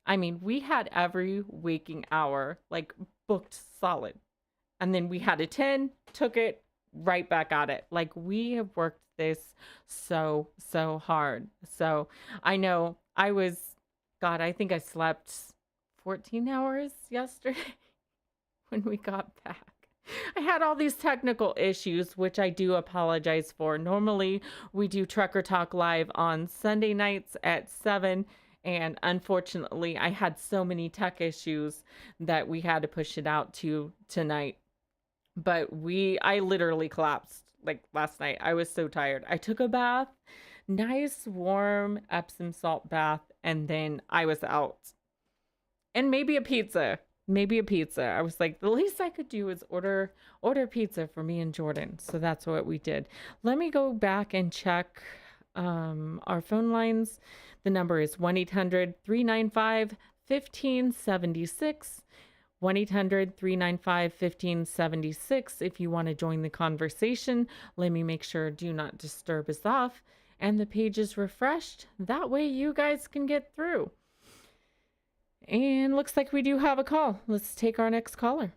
I mean, we had every waking hour like booked solid. And then we had a 10, took it right back at it. Like, we have worked this so hard. So I know I think I slept 14 hours yesterday when we got back. I had all these technical issues, which I do apologize for. Normally, we do Trucker Talk Live on Sunday nights at 7. And unfortunately, I had so many tech issues that we had to push it out to tonight. But I literally collapsed like last night. I was so tired. I took a bath, nice warm Epsom salt bath, and then I was out. And maybe a pizza. I was like, the least I could do is order pizza for me and Jordan. So that's what we did. Let me go back and check our phone lines. The number is 1-800-395-1576. 1-800-395-1576. If you want to join the conversation, let me make sure do not disturb is off and the page is refreshed. That way you guys can get through. And looks like we do have a call. Let's take our next caller.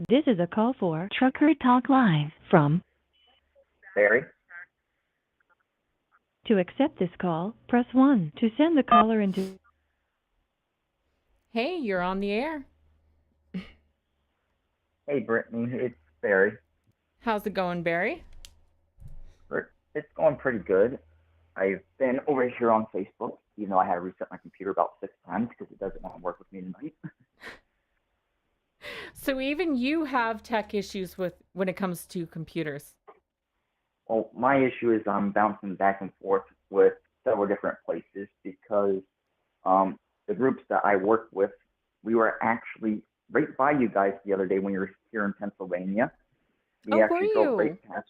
This is a call for Trucker Talk Live from
Barry.
To accept this call, press 1. To send the caller into...
Hey, you're on the air.
Hey, Brittany, it's Barry.
How's it going, Barry?
It's going pretty good. I've been over here on Facebook, even though I had to reset my computer about 6 times because it doesn't want to work with me tonight.
So even you have tech issues with when it comes to computers.
Well, my issue is I'm bouncing back and forth with several different places because the groups that I work with, we were actually right by you guys the other day when you were here in Pennsylvania. We actually drove right past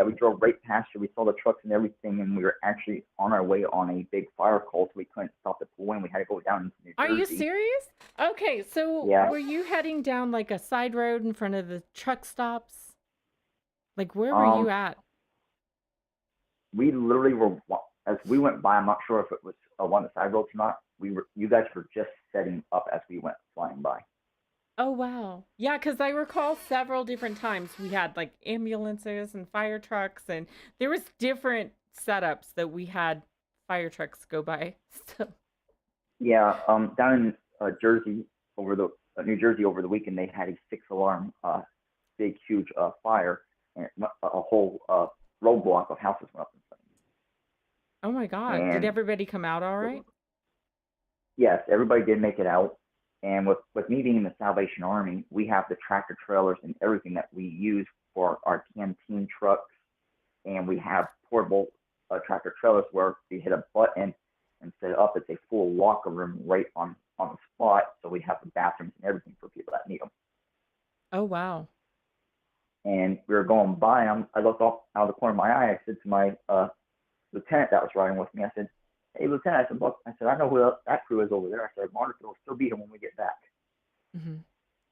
we drove right past you. We saw the trucks and everything, and we were actually on our way on a big fire call, so we couldn't stop the pool, and we had to go down into New Jersey.
Are you serious? Okay, so were you heading down like a side road in front of the truck stops? Like, where were you at?
We literally were, as we went by, I'm not sure if it was one of the side roads or not. You guys were just setting up as we went flying by.
Oh, wow. Yeah, because I recall several different times we had like ambulances and fire trucks, and there was different setups that we had fire trucks go by. So.
Yeah, down in Jersey New Jersey over the weekend, they had a 6-alarm, big, huge fire, and a whole roadblock of houses went up in flames.
Oh my God!
And
did everybody come out all right?
Yes, everybody did make it out. And with me being in the Salvation Army, we have the tractor trailers and everything that we use for our canteen trucks, and we have portable tractor trailers where we hit a button and set it up. It's a full locker room right on the spot, so we have the bathrooms and everything for people that need them.
Oh, wow.
And we were going by, and I looked off out of the corner of my eye. I said to my lieutenant that was riding with me, I said, "Hey, Lieutenant," I said, "Look," I said, "I know who that crew is over there." I said, "Marcus will still beat them when we get back."
Mm-hmm.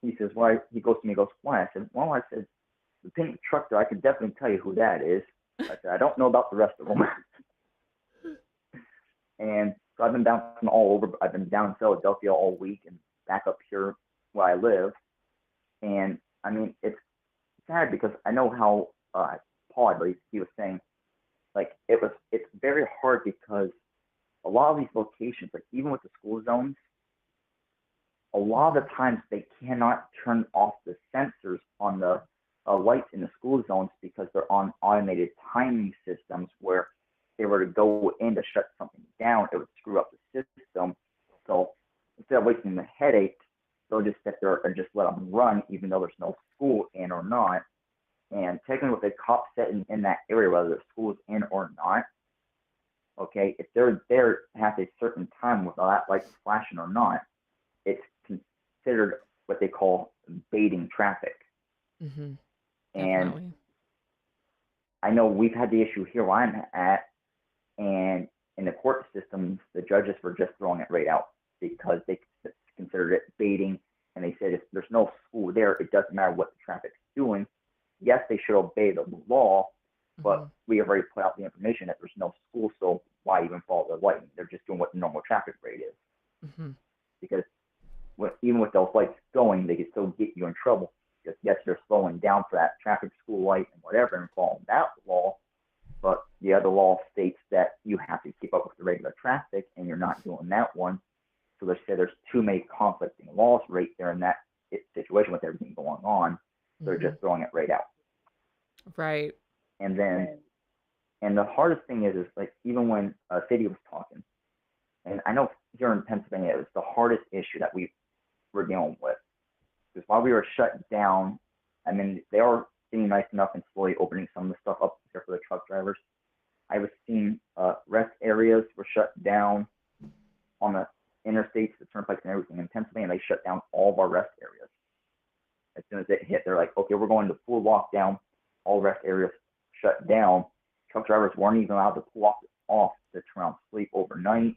He says, "Why?" He goes to me, he goes, "Why?" I said, "Well," I said, "the pink truck there, I can definitely tell you who that is." I said, "I don't know about the rest of them." And so I've been bouncing all over. I've been down in Philadelphia all week and back up here where I live. And I mean, it's sad because I know how Paul, I believe, he was saying, like it's very hard because a lot of these locations, like even with the school zones, a lot of the times they cannot turn off the sensors on the lights in the school zones because they're on automated timing systems where if they were to go in to shut something down, it would screw up the system. So instead of wasting the headache, they'll just sit there and just let them run, even though there's no school in or not. And technically, with the cops sitting in that area, whether the school is in or not, okay, if they're there at a certain time with that light flashing or not, it's considered what they call baiting traffic.
Mm-hmm.
And I know we've had the issue here where I'm at, and in the court systems, the judges were just throwing it right out because they considered it baiting, and they said if there's no school there, it doesn't matter what the traffic's doing. Yes, they should obey the law, but we have already put out the information that there's no school, so why even follow the light? They're just doing what the normal traffic rate is.
Mm-hmm.
Because even with those lights going, they can still get you in trouble. Because yes, you're slowing down for that traffic, school light, and whatever, and following that law, but the other law states that you have to keep up with the regular traffic, and you're not doing that one. So they say there's too many conflicting laws right there in that situation with everything going on. They're just throwing it right out.
Right.
And the hardest thing is like even when Sadie was talking, and I know here in Pennsylvania, it was the hardest issue that we were dealing with. Because while we were shut down, I mean, they are being nice enough and slowly opening some of the stuff up here for the truck drivers. I was seeing rest areas were shut down on the interstates, the turnpikes and everything. In Pennsylvania, they shut down all of our rest areas. As soon as it hit, they're like, okay, we're going to full lockdown. All rest areas shut down. Truck drivers weren't even allowed to pull off to turn on sleep overnight,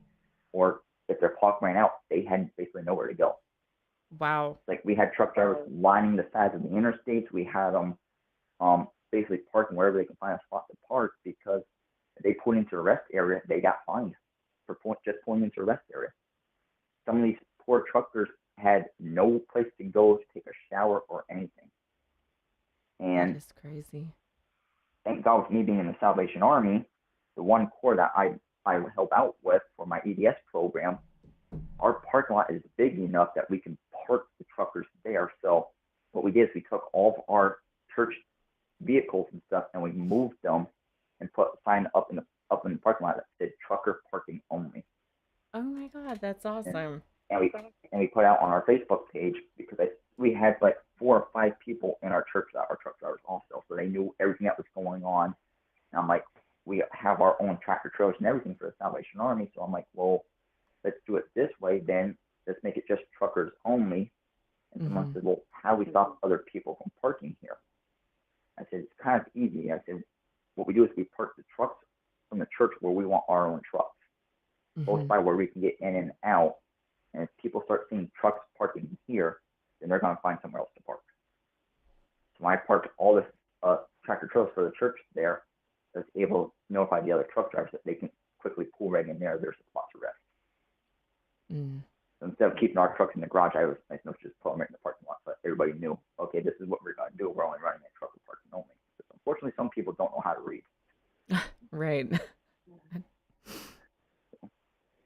or if their clock ran out, they had basically nowhere to go.
Wow.
Like we had truck drivers lining the sides of the interstates. We had them basically parking wherever they can find a spot to park because if they pulled into a rest area, they got fined for just pulling into a rest area. Some of these poor truckers had no place to go to take a shower or anything. And
that is crazy.
Thank God with me being in the Salvation Army, the one corps that I help out with for my EDS program, our parking lot is big enough that we can park the truckers there. So what we did is we took all of our church vehicles and stuff and we moved them and put a sign up in the up in the parking lot that said trucker parking only.
Oh my God, that's awesome.
And we put out on our Facebook page because we had like 4 or 5 people in our church that are truck drivers also, so they knew everything that was going on. And I'm like, we have our own tractor trailers and everything for the Salvation Army, so I'm like, well, let's do it this way then. Let's make it just truckers only. And someone said, well, how do we stop other people from parking here? I said, it's kind of easy. I said, what we do is we park the trucks from the church where we want our own trucks, close by where we can get in and out. And if people start seeing trucks parking here, then they're going to find somewhere else to park. So when I parked all this tractor trailers for the church there, I was able to notify the other truck drivers that they can quickly pull right in there. There's a spot to rest. So instead of keeping our trucks in the garage, I was nice enough to just put them right in the parking lot. But everybody knew, okay, this is what we're going to do. We're only running a trucker parking only. But unfortunately, some people don't know how to read.
Right.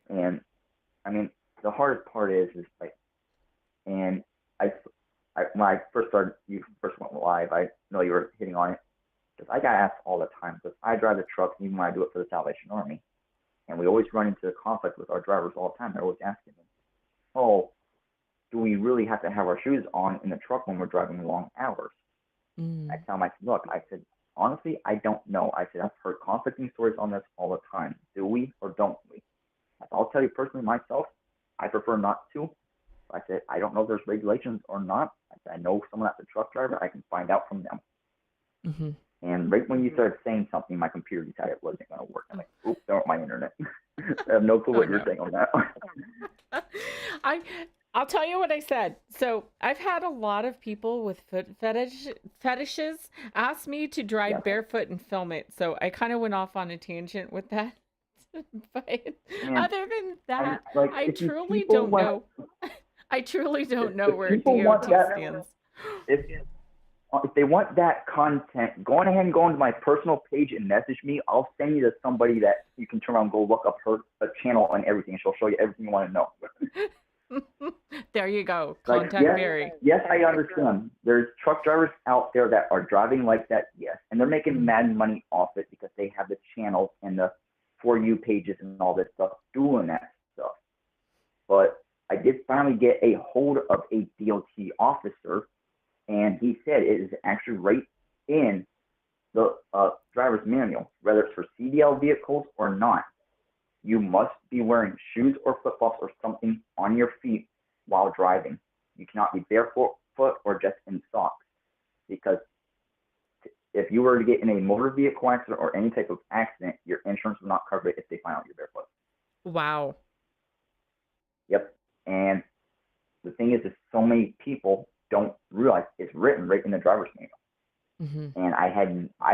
And I mean, the hardest part is like, and I when I first started, you first went live, I know you were hitting on it, because I got asked all the time, because I drive the trucks even when I do it for the Salvation Army, and we always run into conflict with our drivers all the time. They're always asking me, oh, do we really have to have our shoes on in the truck when we're driving long hours? I tell them, I said, look, I said, honestly, I don't know. I said, I've heard conflicting stories on this all the time. Do we or don't we? I'll tell you personally, myself, I prefer not to. I said, I don't know if there's regulations or not. I said, I know someone that's a truck driver. I can find out from them. And right when you started saying something, my computer decided it wasn't going to work. I'm like, oops, there went my internet. I have no clue what you're saying on that.
I'll tell you what I said. So I've had a lot of people with foot fetishes ask me to drive barefoot and film it. So I kind of went off on a tangent with that. But other than that, I truly don't know. I truly don't know where DOT stands.
If they want that content, go on ahead and go onto my personal page and message me. I'll send you to somebody that you can turn around and go look up her channel and everything. She'll show you everything you want to know.
There you go. Contact Barry.
Yes, I understand. There's truck drivers out there that are driving like that, yes. And they're making mad money off it because they have the channels and the For You pages and all this stuff doing that stuff. But I did finally get a hold of a DOT officer, and he said it is actually right in the driver's manual, whether it's for CDL vehicles or not. You must be wearing shoes or flip-flops or something on your feet while driving. You cannot be barefoot or just in socks, because if you were to get in a motor vehicle accident or any type of accident, your insurance will not cover it if they find out you're barefoot.
Wow.
Yep. And the thing is so many people don't realize it's written right in the driver's manual. And I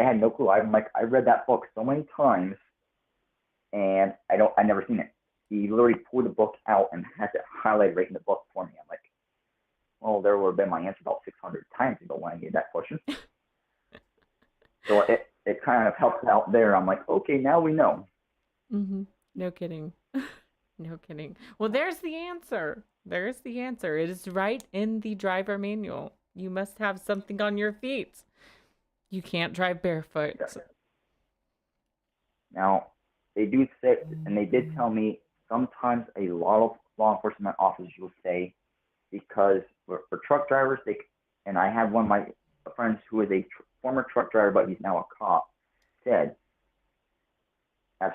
had no clue. I read that book so many times, and I never seen it. He literally pulled the book out and has it highlighted right in the book for me. I'm like, well, there would have been my answer about 600 times ago when I gave that question. So it kind of helped out there. I'm like, okay, now we know.
No kidding. No kidding. Well, there's the answer. There's the answer. It is right in the driver manual. You must have something on your feet. You can't drive barefoot.
Yeah. Now, they do say, and they did tell me, sometimes a lot of law enforcement officers will say, because for truck drivers, and I have one of my friends who is a former truck driver, but he's now a cop, said, as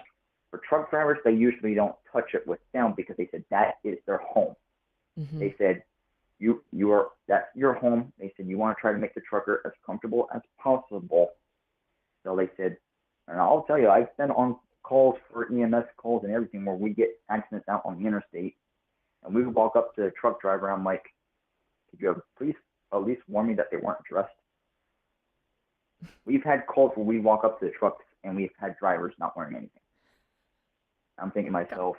for truck drivers, they usually don't touch it with them because they said that is their home. They said, that's your home. They said, you want to try to make the trucker as comfortable as possible. So they said, and I'll tell you, I've been on calls for EMS calls and everything where we get accidents out on the interstate, and we would walk up to the truck driver. I'm like, could you please at least warn me that they weren't dressed? We've had calls where we walk up to the trucks and we've had drivers not wearing anything. I'm thinking to myself,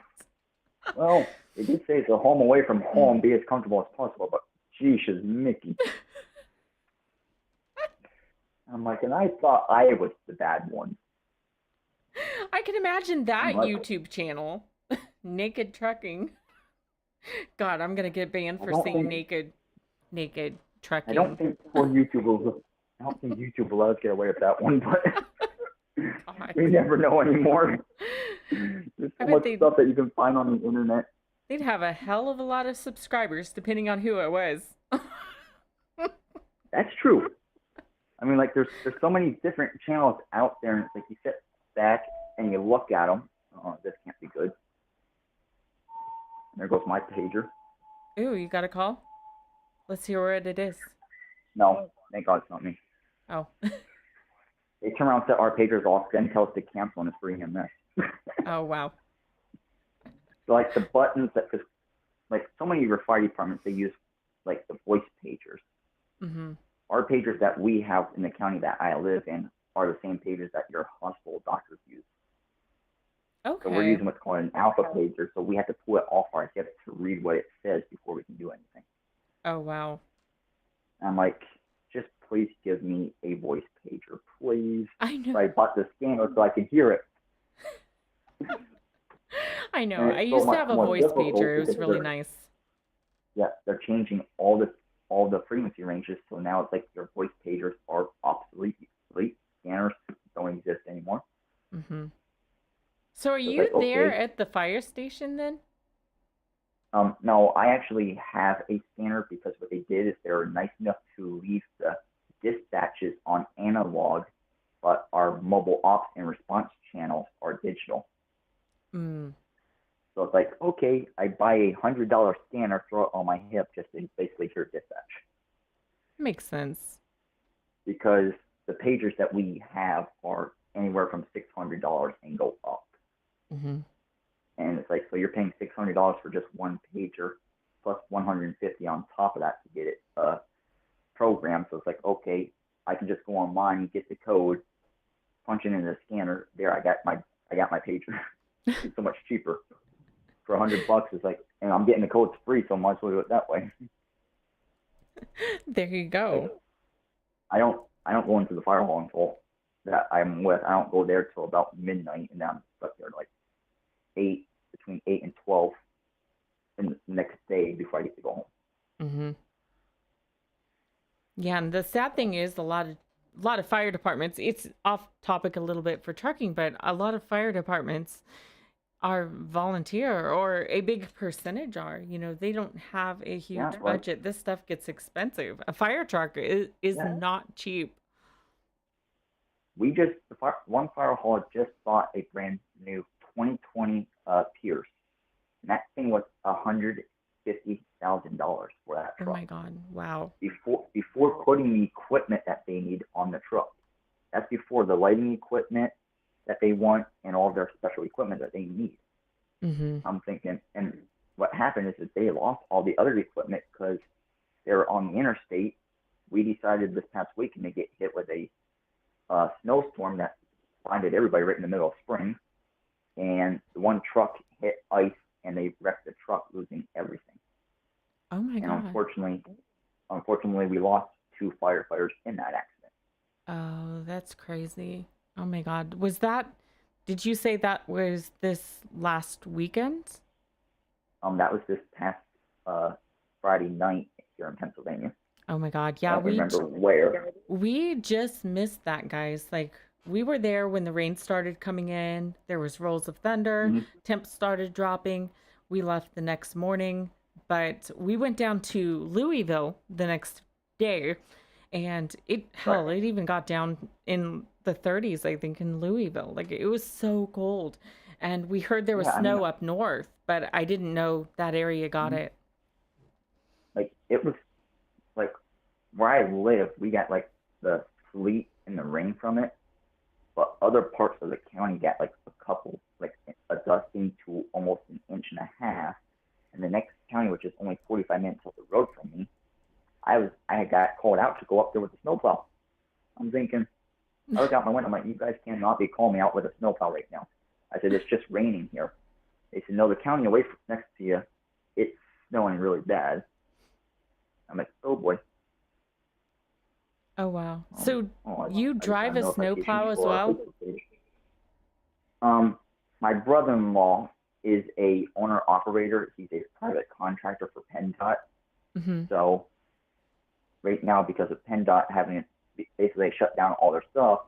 well, they did say it's a home away from home, be as comfortable as possible, but sheesh, Mickey. I'm like, and I thought I was the bad one.
I can imagine that YouTube channel, Naked Trucking. God, I'm gonna get banned for saying naked trucking.
I don't think YouTube will let us get away with that one, but
God.
You never know anymore. There's
I
so
bet
much
they'd,
stuff that you can find on the internet.
they'd have a hell of a lot of subscribers depending on who it was.
That's true. I mean, like, there's so many different channels out there, and it's like you sit back and you look at them. Oh, this can't be good. There goes my pager.
Ooh, you got a call? Let's hear what it is.
No, thank God it's not me.
Oh.
They turn around and set our pagers off, then tell us to cancel, and it's bringing a mess.
Oh, wow.
So, like, the buttons that, because, like, so many of your fire departments, they use, like, the voice pagers.
Mm-hmm.
Our pagers that we have in the county that I live in are the same pagers that your hospital doctors use.
Okay.
So we're using what's called an alpha pager, so we have to pull it off our hips to read what it says before we can do anything.
Oh, wow.
I'm like, just please give me a voice pager, please.
I know.
So I bought the scanner so I could hear it.
I know.
And
I
it's so
used to
much
have a
more
voice
difficult
pager. It was
because
really
they're-
nice.
Yeah, they're changing all the frequency ranges, so now it's like your voice pagers are obsolete. Scanners don't exist anymore.
Mm-hmm. So are
So it's
you
like,
there
okay.
at the fire station then?
No, I actually have a scanner because what they did is they were nice enough to leave the dispatches on analog, but our mobile ops and response channels are digital.
Mm.
So it's like, okay, I buy a $100 scanner, throw it on my hip just to basically hear dispatch.
Makes sense.
Because the pagers that we have are anywhere from $600 and go up.
Mm-hmm.
And it's like, so you're paying $600 for just one pager plus $150 on top of that to get it programmed. So it's like, okay, I can just go online, get the code, punch it in the scanner. There, I got my pager. It's so much cheaper. For $100, it's like, and I'm getting the codes free, so I might as well do it that way.
There you go.
I don't go into the fire hall until that I'm with. I don't go there till about midnight, and then I'm stuck there like between 8 and 12 in the next day before I get to go home.
Mm-hmm. Yeah, and the sad thing is a lot of fire departments, it's off topic a little bit for trucking, but a lot of fire departments are volunteer, or a big percentage are. They don't have a huge budget. This stuff gets expensive. A fire truck is not cheap.
One fire hall just bought a brand new 2020 Pierce, and that thing was $150,000 for that truck.
Oh my God! Wow.
Before putting the equipment that they need on the truck, that's before the lighting equipment that they want and all their special equipment that they need.
Mm-hmm.
I'm thinking, and what happened is that they lost all the other equipment because they were on the interstate. We decided this past weekend to get hit with a snowstorm that blinded everybody right in the middle of spring, and the one truck hit ice and they wrecked the truck, losing everything.
Oh my God.
And unfortunately, we lost 2 firefighters in that accident.
Oh, that's crazy. Oh my God. Did you say that was this last weekend?
That was this past Friday night here in Pennsylvania.
Oh my God.
I
Yeah,
don't remember where.
we just missed that, guys. Like, we were there when the rain started coming in. There was rolls of thunder.
Mm-hmm.
Temps started dropping. We left the next morning, but we went down to Louisville the next day, and it even got down in the 30s, I think, in Louisville. Like, it was so cold, and we heard there was snow up north, but I didn't know that area got it.
Like, it was like where I live, we got like the sleet and the rain from it, but other parts of the county got like a couple, like a dusting to almost an inch and a half. And the next county, which is only 45 minutes up the road from me, I got called out to go up there with a snowplow. I'm thinking, I look out my window, I'm like, you guys cannot be calling me out with a snowplow right now. I said, it's just raining here. They said, no, the county away from next to you, it's snowing really bad. I'm like, oh boy.
Oh wow. So you drive a snowplow as well?
My brother-in-law is a owner-operator. He's a private contractor for PennDOT.
Mm-hmm.
So right now, because of PennDOT having basically shut down all their stuff,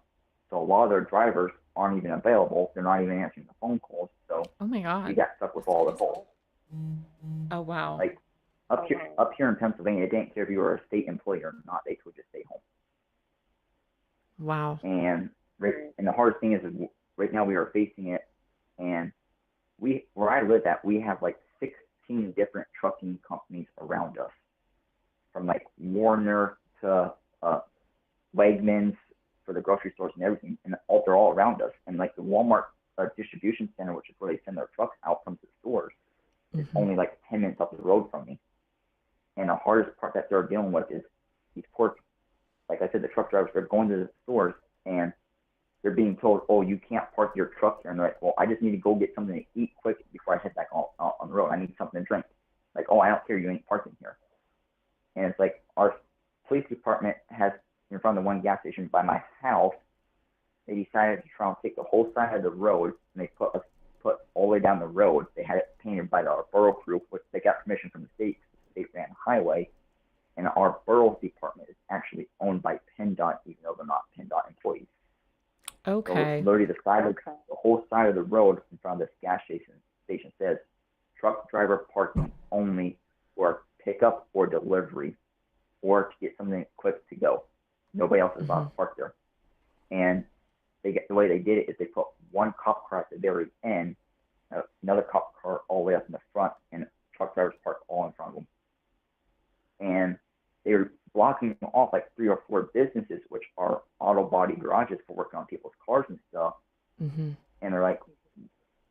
So a lot of their drivers aren't even available. They're not even answering the phone calls. So
Oh my
we
God.
got stuck with all the calls.
Oh wow.
Like up here in Pennsylvania, it didn't care if you were a state employee or not. They told you to stay home.
Wow.
And the hardest thing is right now we are facing it, and where I live at, we have like 16 different trucking companies around us, from like Warner to Wegmans for the grocery stores and everything, and they're all around us. And like the Walmart distribution center, which is where they send their trucks out from the stores, is only like 10 minutes up the road from me. And the hardest part that they're dealing with is these poor, like I said, the truck drivers, they're going to the stores and they're being told, oh, you can't park your truck here. And they're like, well, I just need to go get something to eat quick before I head back on the road. I need something to drink. Like, oh, I don't care, you ain't parking here. And it's like our police department has, in front of the one gas station by my house, they decided to try and take the whole side of the road, and they put all the way down the road. They had it painted by our borough crew, which they got permission from the state. The state ran a highway, and our borough department is actually owned by PennDOT, even though they're not PennDOT employees.
Okay.
So it's literally the whole side of the road in front of this gas station says truck driver parking only for pickup or delivery, or to get something quick to go. Nobody else is allowed to park there. And the way they did it is they put one cop car at the very end, another cop car all the way up in the front, and truck drivers park all in front of them. And they were blocking off like 3 or 4 businesses, which are auto body garages for working on people's cars and stuff. And they're like,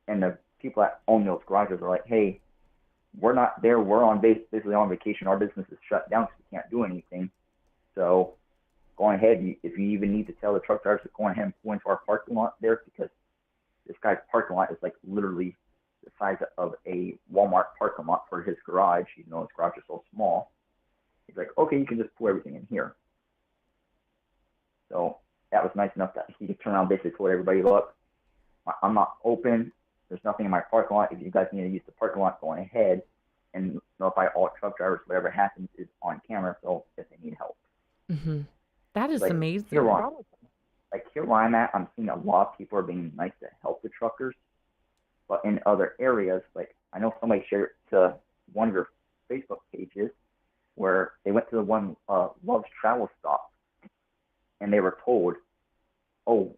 and the people that own those garages are like, hey, we're not there. We're on basically on vacation. Our business is shut down, so we can't do anything. So go ahead. If you even need to tell the truck drivers to go ahead and pull into our parking lot there, because this guy's parking lot is like literally the size of a Walmart parking lot for his garage, even though his garage is so small. He's like, okay, you can just pull everything in here. So that was nice enough that he could turn around and basically told everybody, look, I'm not open. There's nothing in my parking lot. If you guys need to use the parking lot, go ahead and notify all truck drivers. Whatever happens is on camera, so if they need help.
That is amazing.
Here where I'm at, I'm seeing a lot of people are being nice to help the truckers. But in other areas, like I know somebody shared it to one of your Facebook pages where they went to the one Love's Travel Stop, and they were told, oh,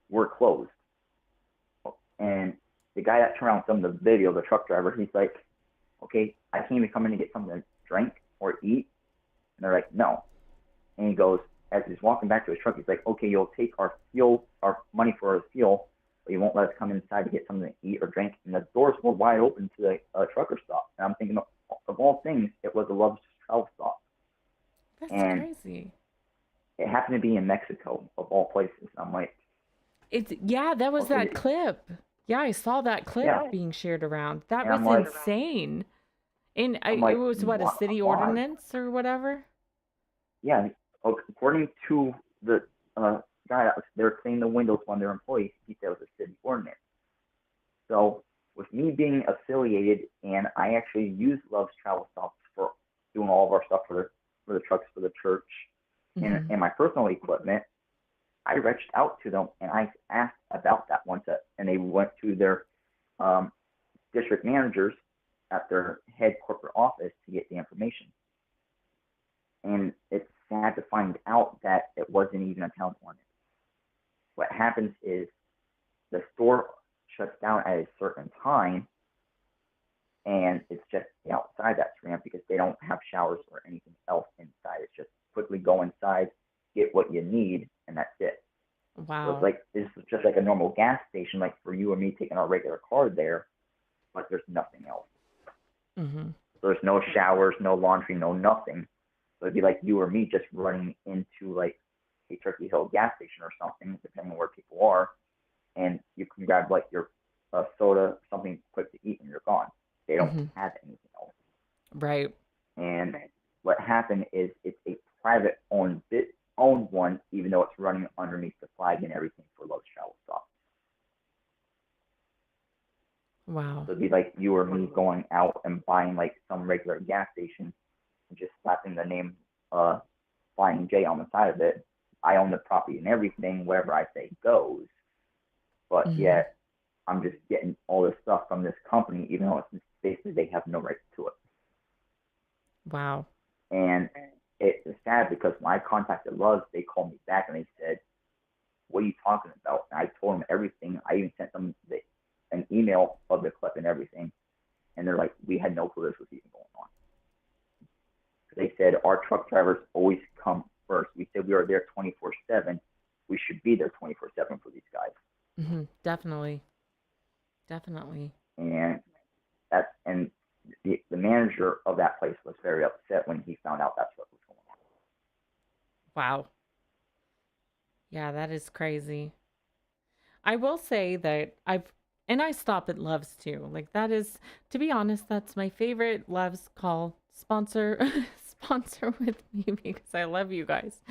we're closed. And the guy that turned around filmed the video, the truck driver, he's like, okay, I can't even come in to get something to drink or eat. And they're like, no. And he goes, as he's walking back to his truck, he's like, okay, you'll take our fuel, our money for our fuel, but you won't let us come inside to get something to eat or drink. And the doors were wide open to the trucker stop. And I'm thinking, of all things, it was a Love's Travel Stop.
That's crazy.
It happened to be in Mexico, of all places. I'm like,
that was
okay.
that clip. Yeah, I saw that clip being shared around. That was
like,
insane. And
like,
it was what, a city ordinance or whatever?
Yeah, according to the guy that was there cleaning the windows on their employees, he said it was a city ordinance. So with me being affiliated, and I actually use Love's Travel Stops for doing all of our stuff for the trucks for the church and my personal equipment, I reached out to them and I asked about that once, and they went to their district managers at their head corporate office to get the information. And it's sad to find out that it wasn't even a town ordinance. What happens is the store shuts down at a certain time, and it's just the outside that's ramped because they don't have showers or anything else inside. It's just quickly go inside, get what you need, and that's it.
Wow.
So it's like, this is just like a normal gas station, like for you or me taking our regular car there, but there's nothing else. So there's no showers, no laundry, no nothing. So it'd be like you or me just running into like a Turkey Hill gas station or something, depending on where people are, and you can grab like your soda, something quick to eat, and you're gone. They don't have anything else.
Right.
And what happened is it's a private owned one, even though it's running underneath the flag and everything for Love's Travel Stop.
Wow.
So it'd be like you or me going out and buying like some regular gas station and just slapping the name Flying J on the side of it. I own the property and everything. Whatever I say goes. But yet, I'm just getting all this stuff from this company, even though it's basically they have no right to it.
Wow.
And it's sad because when I contacted Loves, they called me back and they said, "What are you talking about?" And I told them everything. I even sent them an email of the clip and everything. And they're like, "We had no clue this was even going on." They said, "Our truck drivers always come first." We said we are there 24/7. We should be there 24/7 for these guys.
Definitely.
And the manager of that place was very upset when he found out that's what was going on.
Wow. Yeah, that is crazy. I will say that I stop at Love's too. Like that is, to be honest, that's my favorite Love's call. Sponsor with me because I love you guys.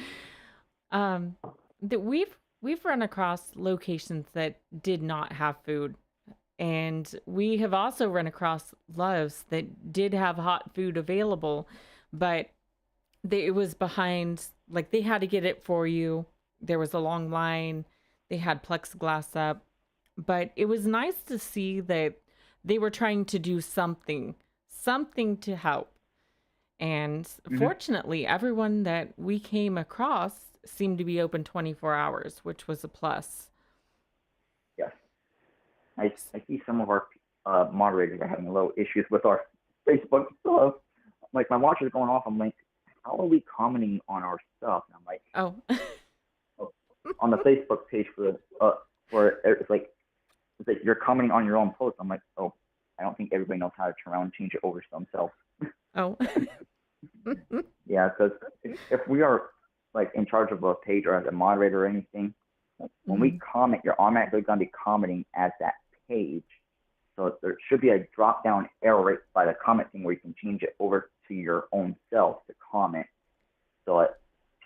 That we've run across locations that did not have food. And we have also run across Loves that did have hot food available, but it was behind, like they had to get it for you. There was a long line. They had plexiglass up, but it was nice to see that they were trying to do something to help. And fortunately, everyone that we came across seemed to be open 24 hours, which was a plus.
Yes. I see some of our moderators are having a little issues with our Facebook stuff. Like my watch is going off. I'm like, how are we commenting on our stuff? And I'm like, on the Facebook page for it's like you're commenting on your own post. I'm like, oh, I don't think everybody knows how to turn around and change it over to themselves.
Oh.
Yeah, because if we are like in charge of a page or as a moderator or anything, when we comment, you're automatically going to be commenting as that page. So there should be a drop down arrow right by the comment thing where you can change it over to your own self to comment. So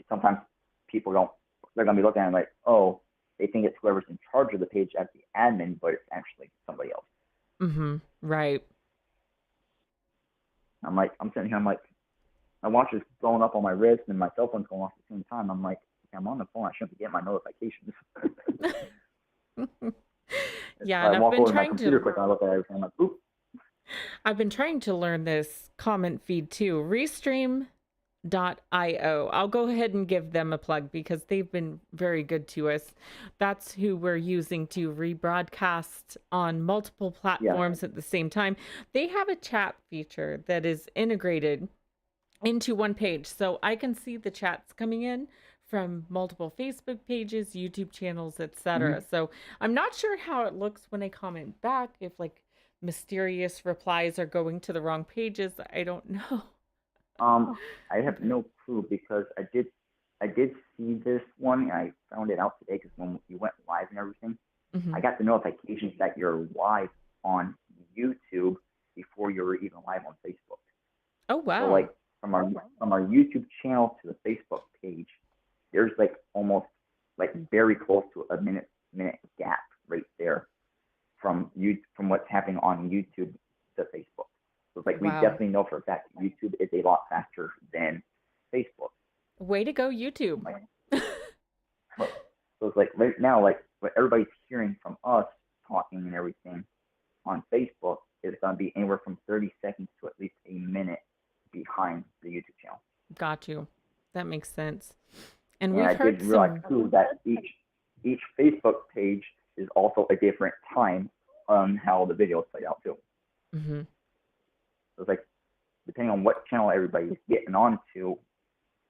sometimes people they're going to be looking at it like, oh, they think it's whoever's in charge of the page as the admin, but it's actually somebody else.
Right.
I'm sitting here, I'm like, my watch is going up on my wrist and my cell phone's going off at the same time. I'm like, I'm on the phone. I shouldn't be getting my notifications.
Yeah, and
I walk over to my computer quick and I look at everything. I'm like, oop.
I've been trying to learn this comment feed too. Restream.io. I'll go ahead and give them a plug because they've been very good to us. That's who we're using to rebroadcast on multiple platforms at the same time. They have a chat feature that is integrated into one page, so I can see the chats coming in from multiple Facebook pages, YouTube channels, etc. So I'm not sure how it looks when I comment back, if like mysterious replies are going to the wrong pages. I don't know.
I have no clue because I did see this one and I found it out today because when you went live and everything, I got the notifications that you're live on YouTube before you were even live on Facebook.
Oh wow!
So like from our YouTube channel to the Facebook page, there's like almost like very close to a minute gap right there from what's happening on YouTube to Facebook. So it's like we definitely know for a fact that YouTube is a lot faster than Facebook.
Way to go, YouTube.
So it's like right now, like what everybody's hearing from us talking and everything on Facebook is going to be anywhere from 30 seconds to at least a minute behind the YouTube channel.
Got you. That makes sense. And
I didn't realize too that each Facebook page is also a different time on how the video is played out too. So it's like depending on what channel everybody's getting onto,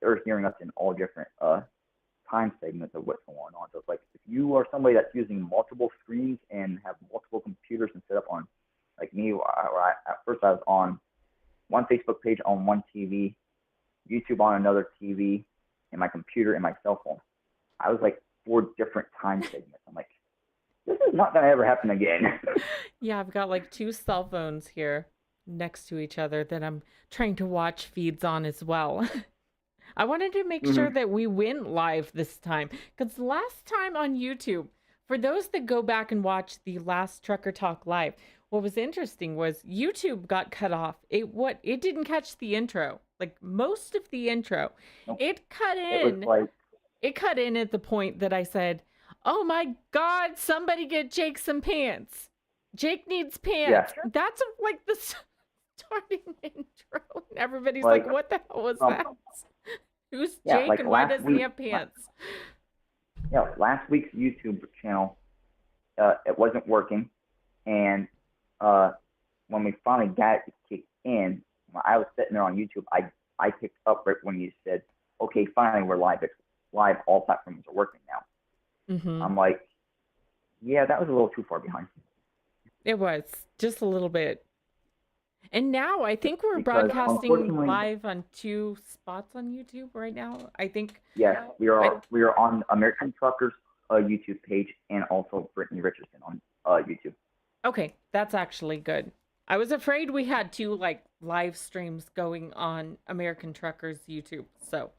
they're hearing us in all different time segments of what's going on. So it's like if you are somebody that's using multiple screens and have multiple computers and set up on, like me, at first I was on one Facebook page on one TV, YouTube on another TV, and my computer and my cell phone. I was like 4 different time segments. I'm like, this is not going to ever happen again.
Yeah, I've got like 2 cell phones here next to each other that I'm trying to watch feeds on as well. I wanted to make sure that we went live this time because last time on YouTube, for those that go back and watch the last Trucker Talk Live, what was interesting was YouTube got cut off. It didn't catch the intro, like most of the intro. It cut in.
It was like
it cut in at the point that I said, "Oh my God, somebody get Jake some pants. Jake needs pants."
Yeah.
That's like the starting intro. And everybody's
Like,
like, "What the hell was
um,
that? Who's
yeah,
Jake
like
and why
last
doesn't he
week,
have pants?"
last week's YouTube channel, it wasn't working, and when we finally got it to kick in, when I was sitting there on YouTube, I picked up right when you said, "Okay, finally we're live. It's live. All platforms are working now."
Mm-hmm.
I'm like, yeah, that was a little too far behind.
It was just a little bit. And now I think we're
Because
broadcasting
unfortunately,
live on 2 spots on YouTube right now. I think.
yes, we are on American Truckers YouTube page and also Brittany Richardson on YouTube.
Okay, that's actually good. I was afraid we had 2 like live streams going on American Truckers YouTube. So.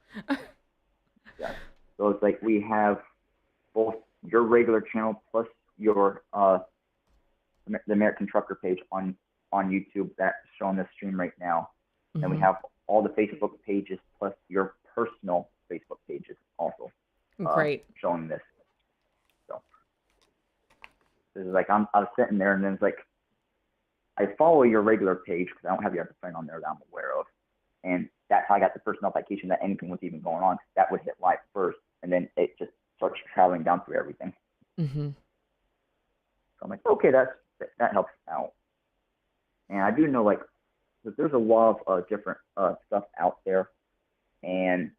Yeah. So it's like we have both your regular channel plus your the American Trucker page on YouTube that's showing this stream right now.
Mm-hmm.
And we have all the Facebook pages plus your personal Facebook pages also
Great.
showing this. So this is like I was sitting there and then it's like I follow your regular page because I don't have your other friend on there that I'm aware of. And that's how I got the first notification that anything was even going on. That would hit live first, and then it just starts traveling down through everything.
Mm-hmm.
So I'm like, okay, that helps out. And I do know like that there's a lot of different stuff out there, and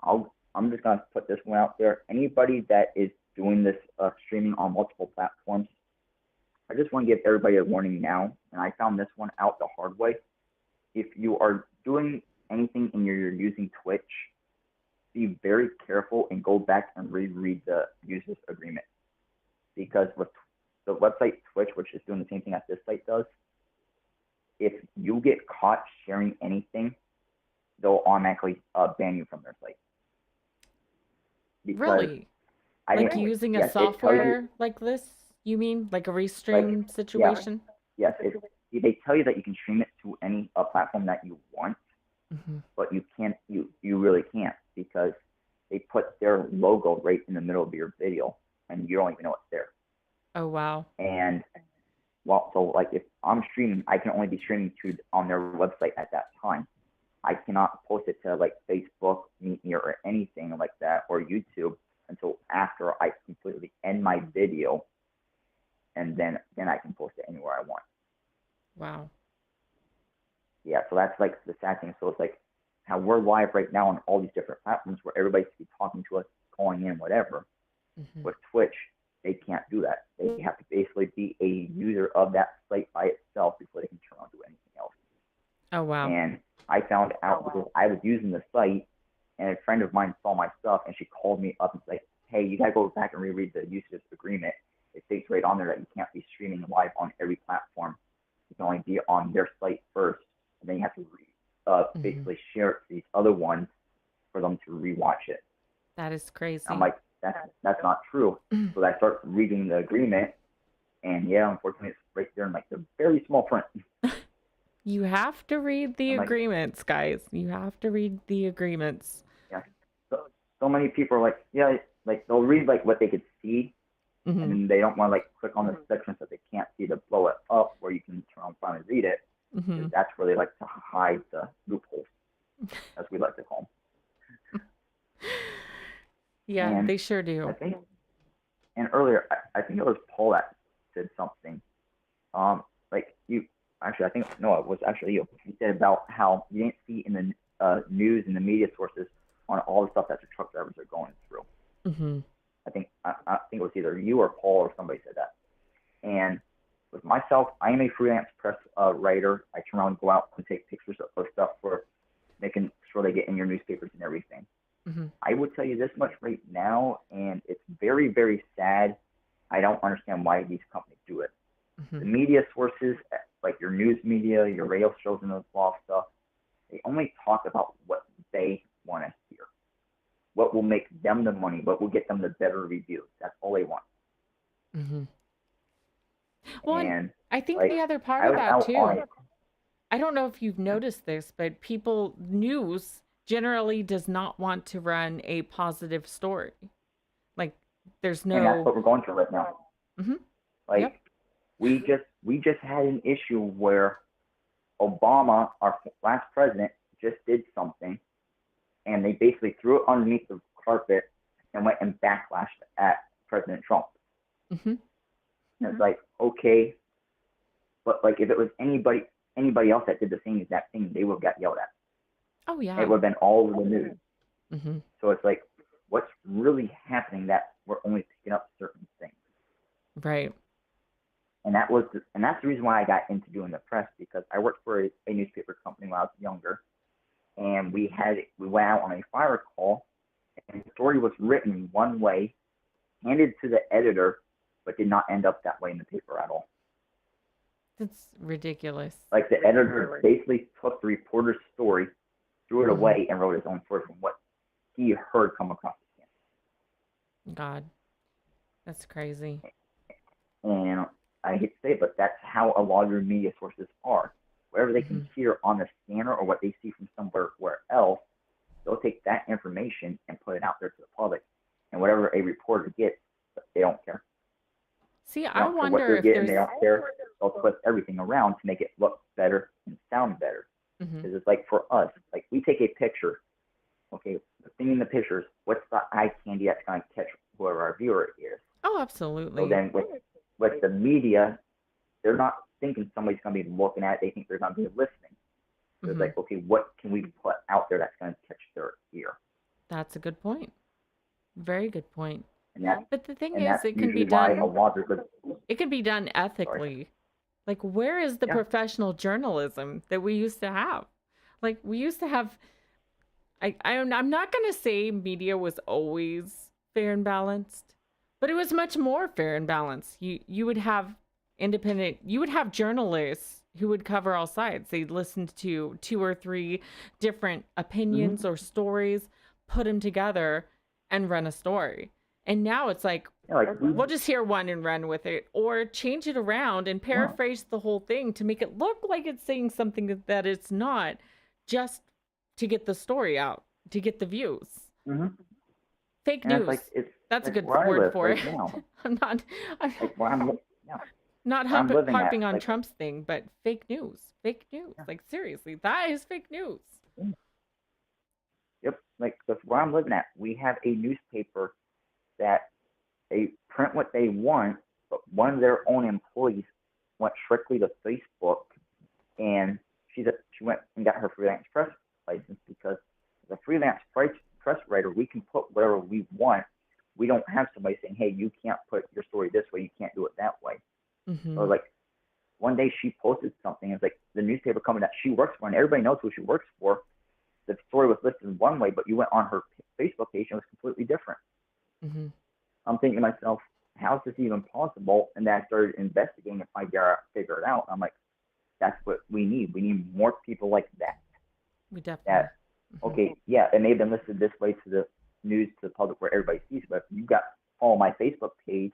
I'm just gonna put this one out there. Anybody that is doing this streaming on multiple platforms, I just want to give everybody a warning now. And I found this one out the hard way. If you are doing anything and you're using Twitch, be very careful and go back and reread the users agreement. Because with the website Twitch, which is doing the same thing that this site does, if you get caught sharing anything, they'll automatically ban you from their site. Because
Really? Like using a software like this? You mean like a restream situation?
Yes. They tell you that you can stream it to any platform that you want,
mm-hmm.
but you can't. You really can't because they put their logo right in the middle of your video, and you don't even know it's there.
Oh wow!
And so like if I'm streaming, I can only be streaming on their website at that time. I cannot post it to like Facebook, Meet Me, or anything like that, or YouTube until after I completely end my video, and then I can post it anywhere I want.
Wow.
Yeah, so that's like the sad thing. So it's like how we're live right now on all these different platforms where everybody can be talking to us, calling in, whatever.
Mm-hmm.
With Twitch, they can't do that. They have to basically be a user of that site by itself before they can turn on to anything else.
Oh wow.
And I found out because I was using the site and a friend of mine saw my stuff and she called me up and said, "Hey, you gotta go back and reread the usage agreement. It states right on there that you can't be streaming live on every platform. You can only be on their site first, and then you have to basically share it to these other ones for them to rewatch it."
That is crazy.
I'm like, that's not true. So I start reading the agreement, and yeah, unfortunately, it's right there in like the very small print.
You have to read the agreements, guys. You have to read the agreements.
Yeah. So many people are like, yeah, like they'll read like what they could see,
mm-hmm.
and they don't want to like click on the sections that they can't see to blow it up where you can turn on and read it.
Mm-hmm.
That's where they like to hide the loopholes, as we like to call them.
Yeah,
and
they sure do.
And earlier, I think it was Paul that said something. Like you, actually, I think no, it was actually you. He said about how you didn't see in the news and the media sources on all the stuff that the truck drivers are going through.
Mm-hmm.
I think it was either you or Paul or somebody said that. And with myself, I am a freelance press writer. I turn around and go out and take pictures of stuff for making sure they get in your newspapers and everything.
Mm-hmm.
I would tell you this much right now, and it's very, very sad. I don't understand why these companies do it.
Mm-hmm.
The media sources, like your news media, your radio shows and those law stuff, they only talk about what they want to hear. What will make them the money, what will get them the better reviews. That's all they want.
Mm-hmm. Well,
and
I think the other part of that too,
on,
I don't know if you've noticed this, but news generally does not want to run a positive story. Like, there's no.
And that's what we're going through right now.
Mm-hmm.
Like,
Yep.
we just had an issue where Obama, our last president, just did something, and they basically threw it underneath the carpet and went and backlashed at President Trump.
Mm-hmm.
And it's like, okay, but like if it was anybody else that did the same exact thing, they would have got yelled at.
Oh yeah.
It would have been all over the news.
Mm-hmm.
So it's like, what's really happening that we're only picking up certain things?
Right.
And that's the reason why I got into doing the press, because I worked for a newspaper company when I was younger, and we went out on a fire call, and the story was written one way, handed to the editor, but did not end up that way in the paper at all.
That's ridiculous.
Like the editor basically took the reporter's story, threw it away, and wrote his own story from what he heard come across his hand.
God, that's crazy.
And I hate to say it, but that's how a lot of your media sources are. Whatever they can hear on the scanner or what they see from somewhere else, they'll take that information and put it out there to the public. And whatever a reporter gets, they don't care.
See,
They
I
don't care what
wonder
they're
if
getting. They
there's.
don't care. They'll twist everything around to make it look better and sound better. Because it's like for us, like we take a picture. Okay, the thing in the pictures, what's the eye candy that's going to catch whoever our viewer is?
Oh, absolutely.
So then with the media, they're not thinking somebody's going to be looking at it. They think they're going to be listening. So it's like, okay, what can we put out there that's going to catch their ear?
That's a good point. Very good point.
And
but the thing
and
is,
that's
it can be
usually why
done.
a lot of
It can be done ethically. Like, where is the professional journalism that we used to have? Like, we used to have. I'm not gonna say media was always fair and balanced, but it was much more fair and balanced. You would have independent. You would have journalists who would cover all sides. They'd listen to 2 or 3 different opinions or stories, put them together, and run a story. And now it's like, we'll just hear one and run with it, or change it around and paraphrase the whole thing to make it look like it's saying something that it's not, just to get the story out, to get the views. Fake news. That's a good word for it. I'm not harping on Trump's thing, but fake news. Fake news. Like, seriously, that is fake news.
Yep. Like, that's where I'm living at. We have a newspaper that they print what they want, but one of their own employees went strictly to Facebook, and she went and got her freelance press license, because as a freelance press writer, we can put whatever we want. We don't have somebody saying, hey, you can't put your story this way, you can't do it that way. So like one day she posted something, it's like the newspaper company that she works for, and everybody knows who she works for. The story was listed one way, but you went on her Facebook page and it was completely different. I'm thinking to myself, how is this even possible? And then I started investigating and figure it out. I'm like, that's what we need. We need more people like that.
We definitely.
Okay, yeah, it may have been listed this way to the news, to the public, where everybody sees it, but if you follow my Facebook page,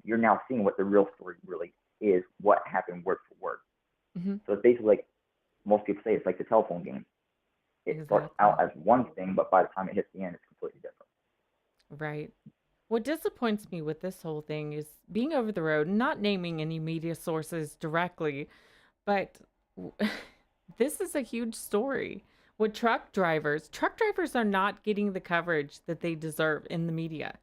you're now seeing what the real story really is, what happened word for word. So it's basically like most people say, it's like the telephone game. It starts out as one thing, but by the time it hits the end, it's completely different.
Right. What disappoints me with this whole thing is being over the road, not naming any media sources directly, but this is a huge story. With truck drivers are not getting the coverage that they deserve in the media.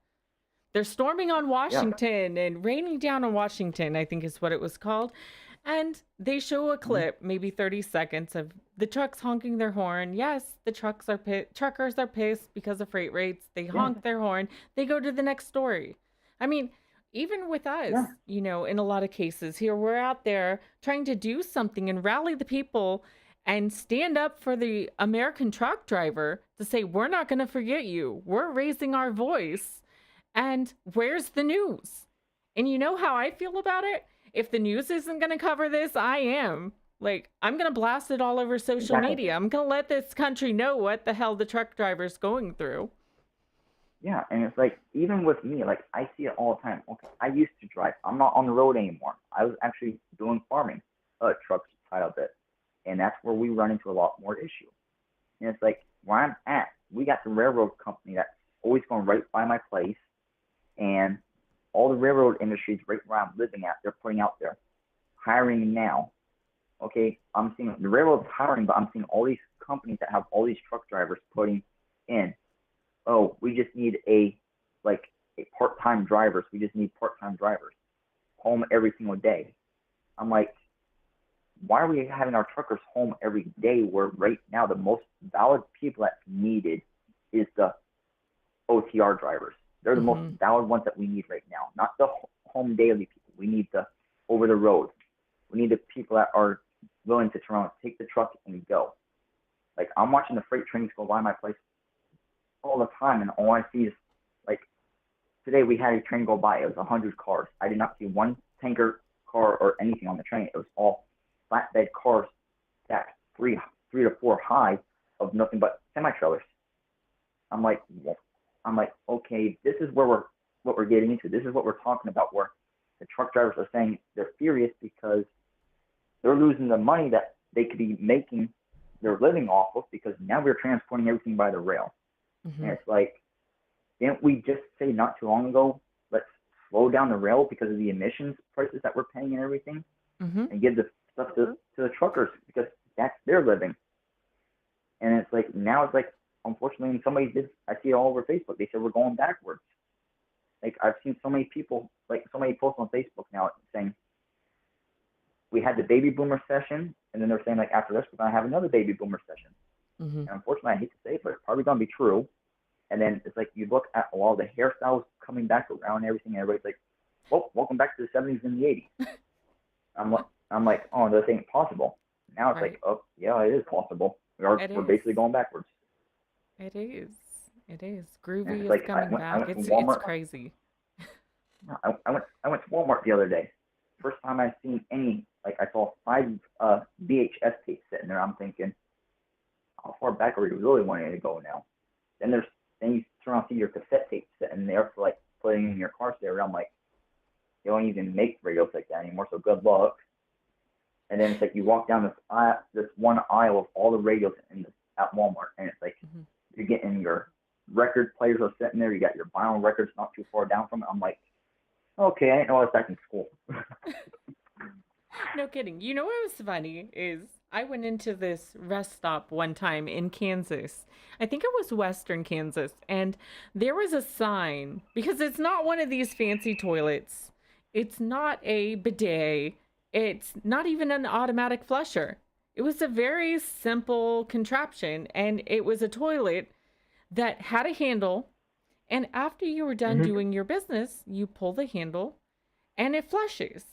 They're storming on Washington and raining down on Washington, I think is what it was called. And they show a clip, maybe 30 seconds, of the trucks honking their horn. Yes, the truckers are pissed because of freight rates. They honk their horn. They go to the next story. I mean, even with us, you know, in a lot of cases here, we're out there trying to do something and rally the people and stand up for the American truck driver to say, we're not going to forget you. We're raising our voice. And where's the news? And you know how I feel about it? If the news isn't going to cover this, I am. Like, I'm going to blast it all over social media. I'm going to let this country know what the hell the truck driver's going through.
Yeah, and it's like, even with me, like, I see it all the time. Okay, I used to drive. I'm not on the road anymore. I was actually doing farming, trucks, title bit. And that's where we run into a lot more issue. And it's like, where I'm at, we got the railroad company that's always going right by my place, and all the railroad industries right where I'm living at, they're putting out there, hiring now. Okay, I'm seeing the railroad's hiring, but I'm seeing all these companies that have all these truck drivers putting in, oh, we just need a part-time drivers. We just need part-time drivers home every single day. I'm like, why are we having our truckers home every day where right now the most valid people that's needed is the OTR drivers? They're the most valid ones that we need right now, not the home daily people. We need the over the road. We need the people that are willing to turn around, take the truck and go. Like, I'm watching the freight trains go by my place all the time, and all I see is, like, today we had a train go by. It was 100 cars. I did not see one tanker car or anything on the train. It was all flatbed cars stacked three to four high of nothing but semi-trailers. I'm like, okay, this is what we're getting into. This is what we're talking about, where the truck drivers are saying they're furious because they're losing the money that they could be making their living off of, because now we're transporting everything by the rail. And it's like, didn't we just say not too long ago, let's slow down the rail because of the emissions prices that we're paying and everything, and give the stuff to the truckers because that's their living? And it's like, now it's like, unfortunately, I see it all over Facebook. They said we're going backwards. Like, I've seen so many people, like, so many posts on Facebook now saying, we had the baby boomer session, and then they're saying, like, after this, we're going to have another baby boomer session. And unfortunately, I hate to say it, but it's probably going to be true. And then it's like, you look at a lot of the hairstyles coming back around and everything, and everybody's like, well, welcome back to the 70s and the 80s. I'm like, oh, this ain't possible. Now it's like, oh, yeah, it is possible. We're basically going backwards.
It is. Groovy is
like,
coming back. It's crazy.
I went to Walmart the other day. First time I've seen any, like, I saw 5 VHS tapes sitting there. I'm thinking, how far back are we really wanting to go now? Then you turn on, see your cassette tapes sitting there for, like, putting in your car stereo. I'm like, they don't even make radios like that anymore, so good luck. And then it's like, you walk down this one aisle of all the radios at Walmart, and it's like, you're getting your record players are sitting there. You got your vinyl records not too far down from it. I'm like, okay, I didn't know I was back in school.
No kidding. You know what was funny is I went into this rest stop one time in Kansas. I think it was Western Kansas. And there was a sign, because it's not one of these fancy toilets. It's not a bidet. It's not even an automatic flusher. It was a very simple contraption, and it was a toilet that had a handle, and after you were done doing your business, you pull the handle and it flushes.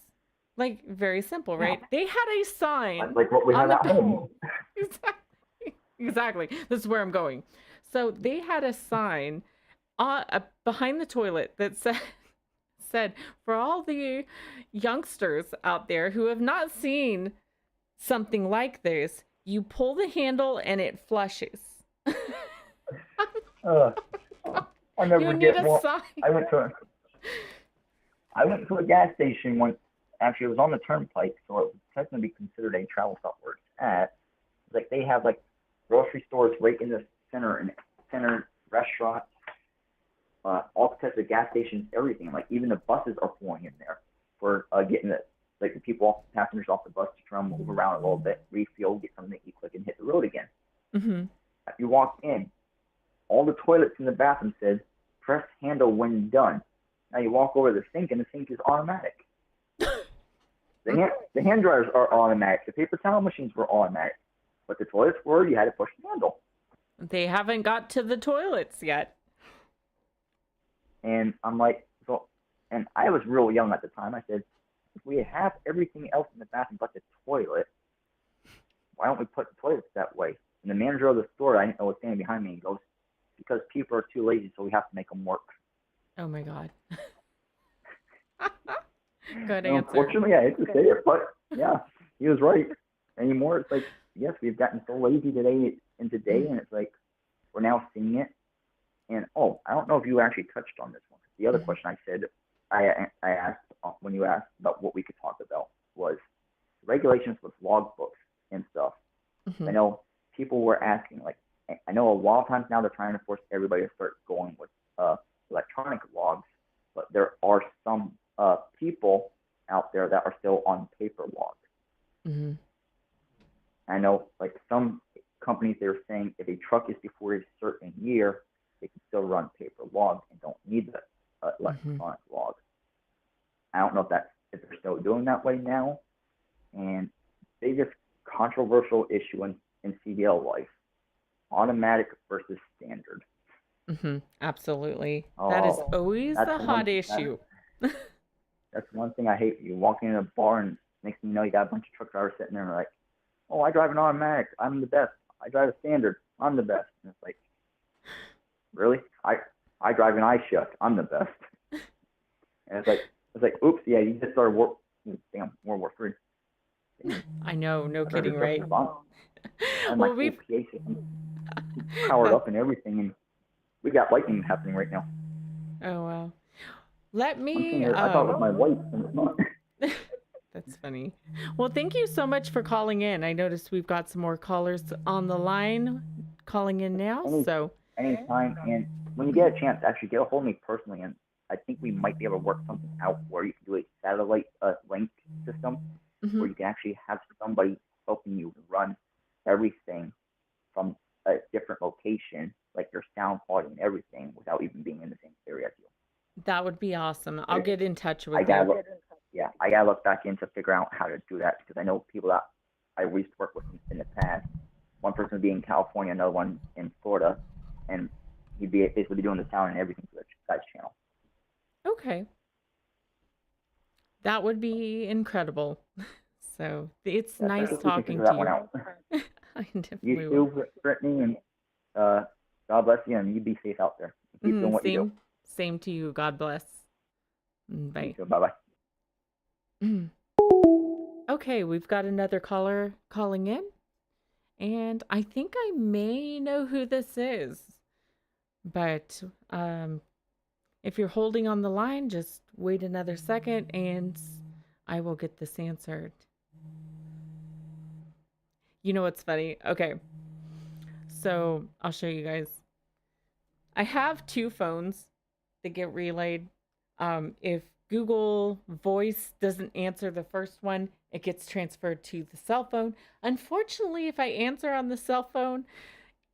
Like, very simple, right? Yeah. They had a sign.
Like what we have at home.
Exactly. This is where I'm going. So they had a sign behind the toilet that said, for all the youngsters out there who have not seen something like this, you pull the handle and it flushes.
I'll never forget one. I went to a gas station once. Actually, it was on the turnpike, so it would technically be considered a travel stop where it's at. Like, they have, like, grocery stores right in the center, and restaurants, all types of gas stations, everything. Like, even the buses are pulling in there for getting the people, passengers off the bus to try and move around a little bit, refuel, get something to eat quick, and hit the road again. You walk in, all the toilets in the bathroom said, press handle when done. Now you walk over to the sink, and the sink is automatic. The hand dryers are automatic. The paper towel machines were automatic. But the toilets were, you had to push the handle.
They haven't got to the toilets yet.
And I'm like, and I was real young at the time. I said, if we have everything else in the bathroom but the toilet, why don't we put the toilets that way? And the manager of the store, I didn't know, was standing behind me and goes, because people are too lazy, so we have to make them work.
Oh my God. Good answer.
Unfortunately, I hate to say it, but yeah, he was right. Anymore, it's like, yes, we've gotten so lazy today, and it's like, we're now seeing it. And, I don't know if you actually touched on this one. The other question I said, I asked when you asked about what we could talk about was regulations with logbooks and stuff. I know people were asking, like, I know a lot of times now they're trying to force everybody to start going with electronic logs, but there are some people out there that are still on paper logs.
Mm-hmm.
I know, like, some companies, they were saying if a truck is before a certain year, they can still run paper logs and don't need the electronic log. I don't know if they're still doing that way now. And biggest controversial issue in CDL Life: automatic versus standard.
Mm-hmm. Absolutely. That is always the hot issue.
That's one thing I hate. You walk in a bar and next thing you know, you got a bunch of truck drivers sitting there and like, oh, I drive an automatic, I'm the best. I drive a standard, I'm the best. And it's like, really? I drive an iShift, I'm the best. And it's like, oops, yeah, you just started World War III.
I know, no kidding, right?
And my whole PA system powered up and everything, and we got lightning happening right now.
Oh wow! Let me.
I thought it was my wife, and it's not.
That's funny. Well, thank you so much for calling in. I noticed we've got some more callers on the line calling in now.
Anytime, and when you get a chance, actually get a hold of me personally, and I think we might be able to work something out where you can do a satellite link system, where you can actually have somebody helping you run everything from a different location, like your sound quality and everything, without even being in the same area as you.
That would be awesome. I'll get in touch with you.
I gotta look back in to figure out how to do that, because I know people that I used to work with in the past. One person would be in California, another one in Florida, and he'd be basically doing the sound and everything for the guy's channel.
Okay. That would be incredible. So it's nice talking to you. I definitely
you too, Brittany, and God bless you, and you be safe out there. Keep doing what you do.
Same to you. God bless. Bye.
Bye-bye.
Okay, we've got another caller calling in, and I think I may know who this is, but if you're holding on the line, just wait another second and I will get this answered. You know what's funny? Okay, so I'll show you guys. I have two phones that get relayed. If Google Voice doesn't answer the first one, it gets transferred to the cell phone. Unfortunately, if I answer on the cell phone,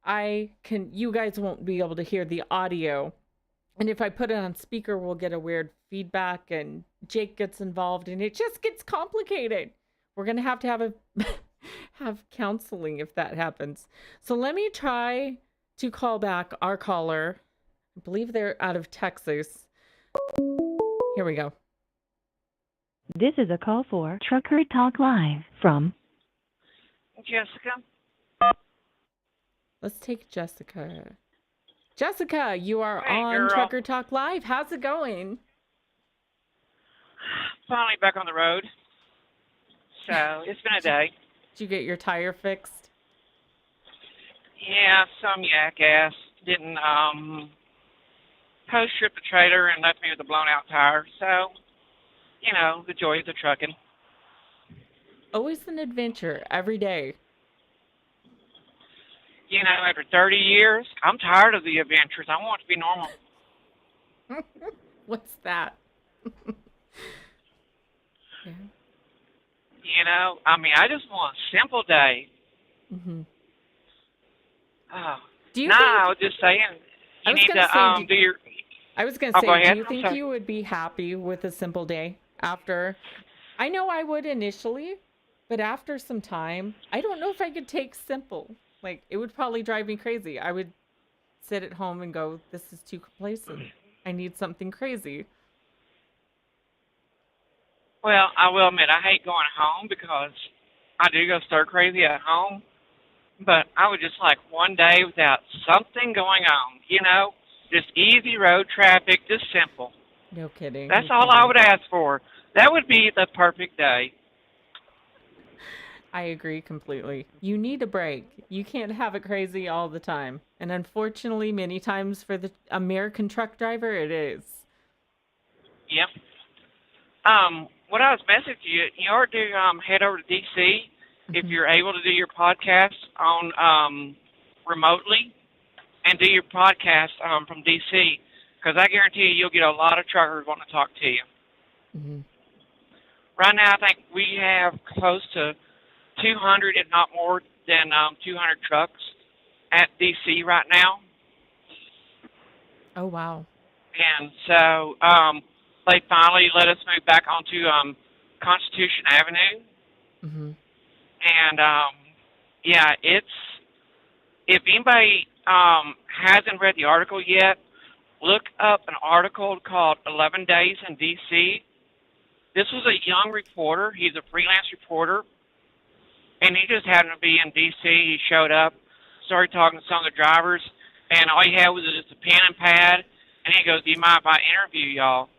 you guys won't be able to hear the audio. And if I put it on speaker, we'll get a weird feedback and Jake gets involved and it just gets complicated. We're going to have have counseling if that happens. So let me try to call back our caller. I believe they're out of Texas. Here we go.
This is a call for Trucker Talk Live from
Jessica.
Let's take Jessica. Jessica, you are on
girl.
Trucker Talk Live. How's it going?
Finally back on the road. So it's been a day.
Did you get your tire fixed?
Yeah, some yak ass didn't post-trip the trailer and left me with a blown-out tire. So, you know, the joys of trucking.
Always an adventure, every day.
You know, after 30 years, I'm tired of the adventures. I want it to be normal.
What's that? Yeah.
You know, I mean, I just want a simple day.
Mm-hmm.
Oh.
Do you
I was just saying, you need to do your...
I was going to say,
do
you think you would be happy with a simple day after? I know I would initially, but after some time, I don't know if I could take simple. Like, it would probably drive me crazy. I would sit at home and go, this is too complacent. I need something crazy.
Well, I will admit, I hate going home because I do go stir crazy at home. But I would just like one day without something going on, you know? Just easy road traffic, just simple.
No kidding.
That's all I would ask for. That would be the perfect day.
I agree completely. You need a break. You can't have it crazy all the time. And unfortunately, many times for the American truck driver, it is.
Yep. What I was messaging you, you ought to head over to D.C. if you're able to do your podcast on remotely. and do your podcast from DC, because I guarantee you'll get a lot of truckers wanting to talk to you.
Mm-hmm.
Right now, I think we have close to 200, if not more than 200 trucks at DC right now.
Oh, wow.
And so they finally let us move back onto Constitution Avenue.
Mm-hmm.
And, yeah, if anybody hasn't read the article yet, look up an article called 11 Days in D.C. This was a young reporter. He's a freelance reporter. And he just happened to be in D.C. He showed up, started talking to some of the drivers, and all he had was just a pen and pad. And he goes, do you mind if I interview y'all,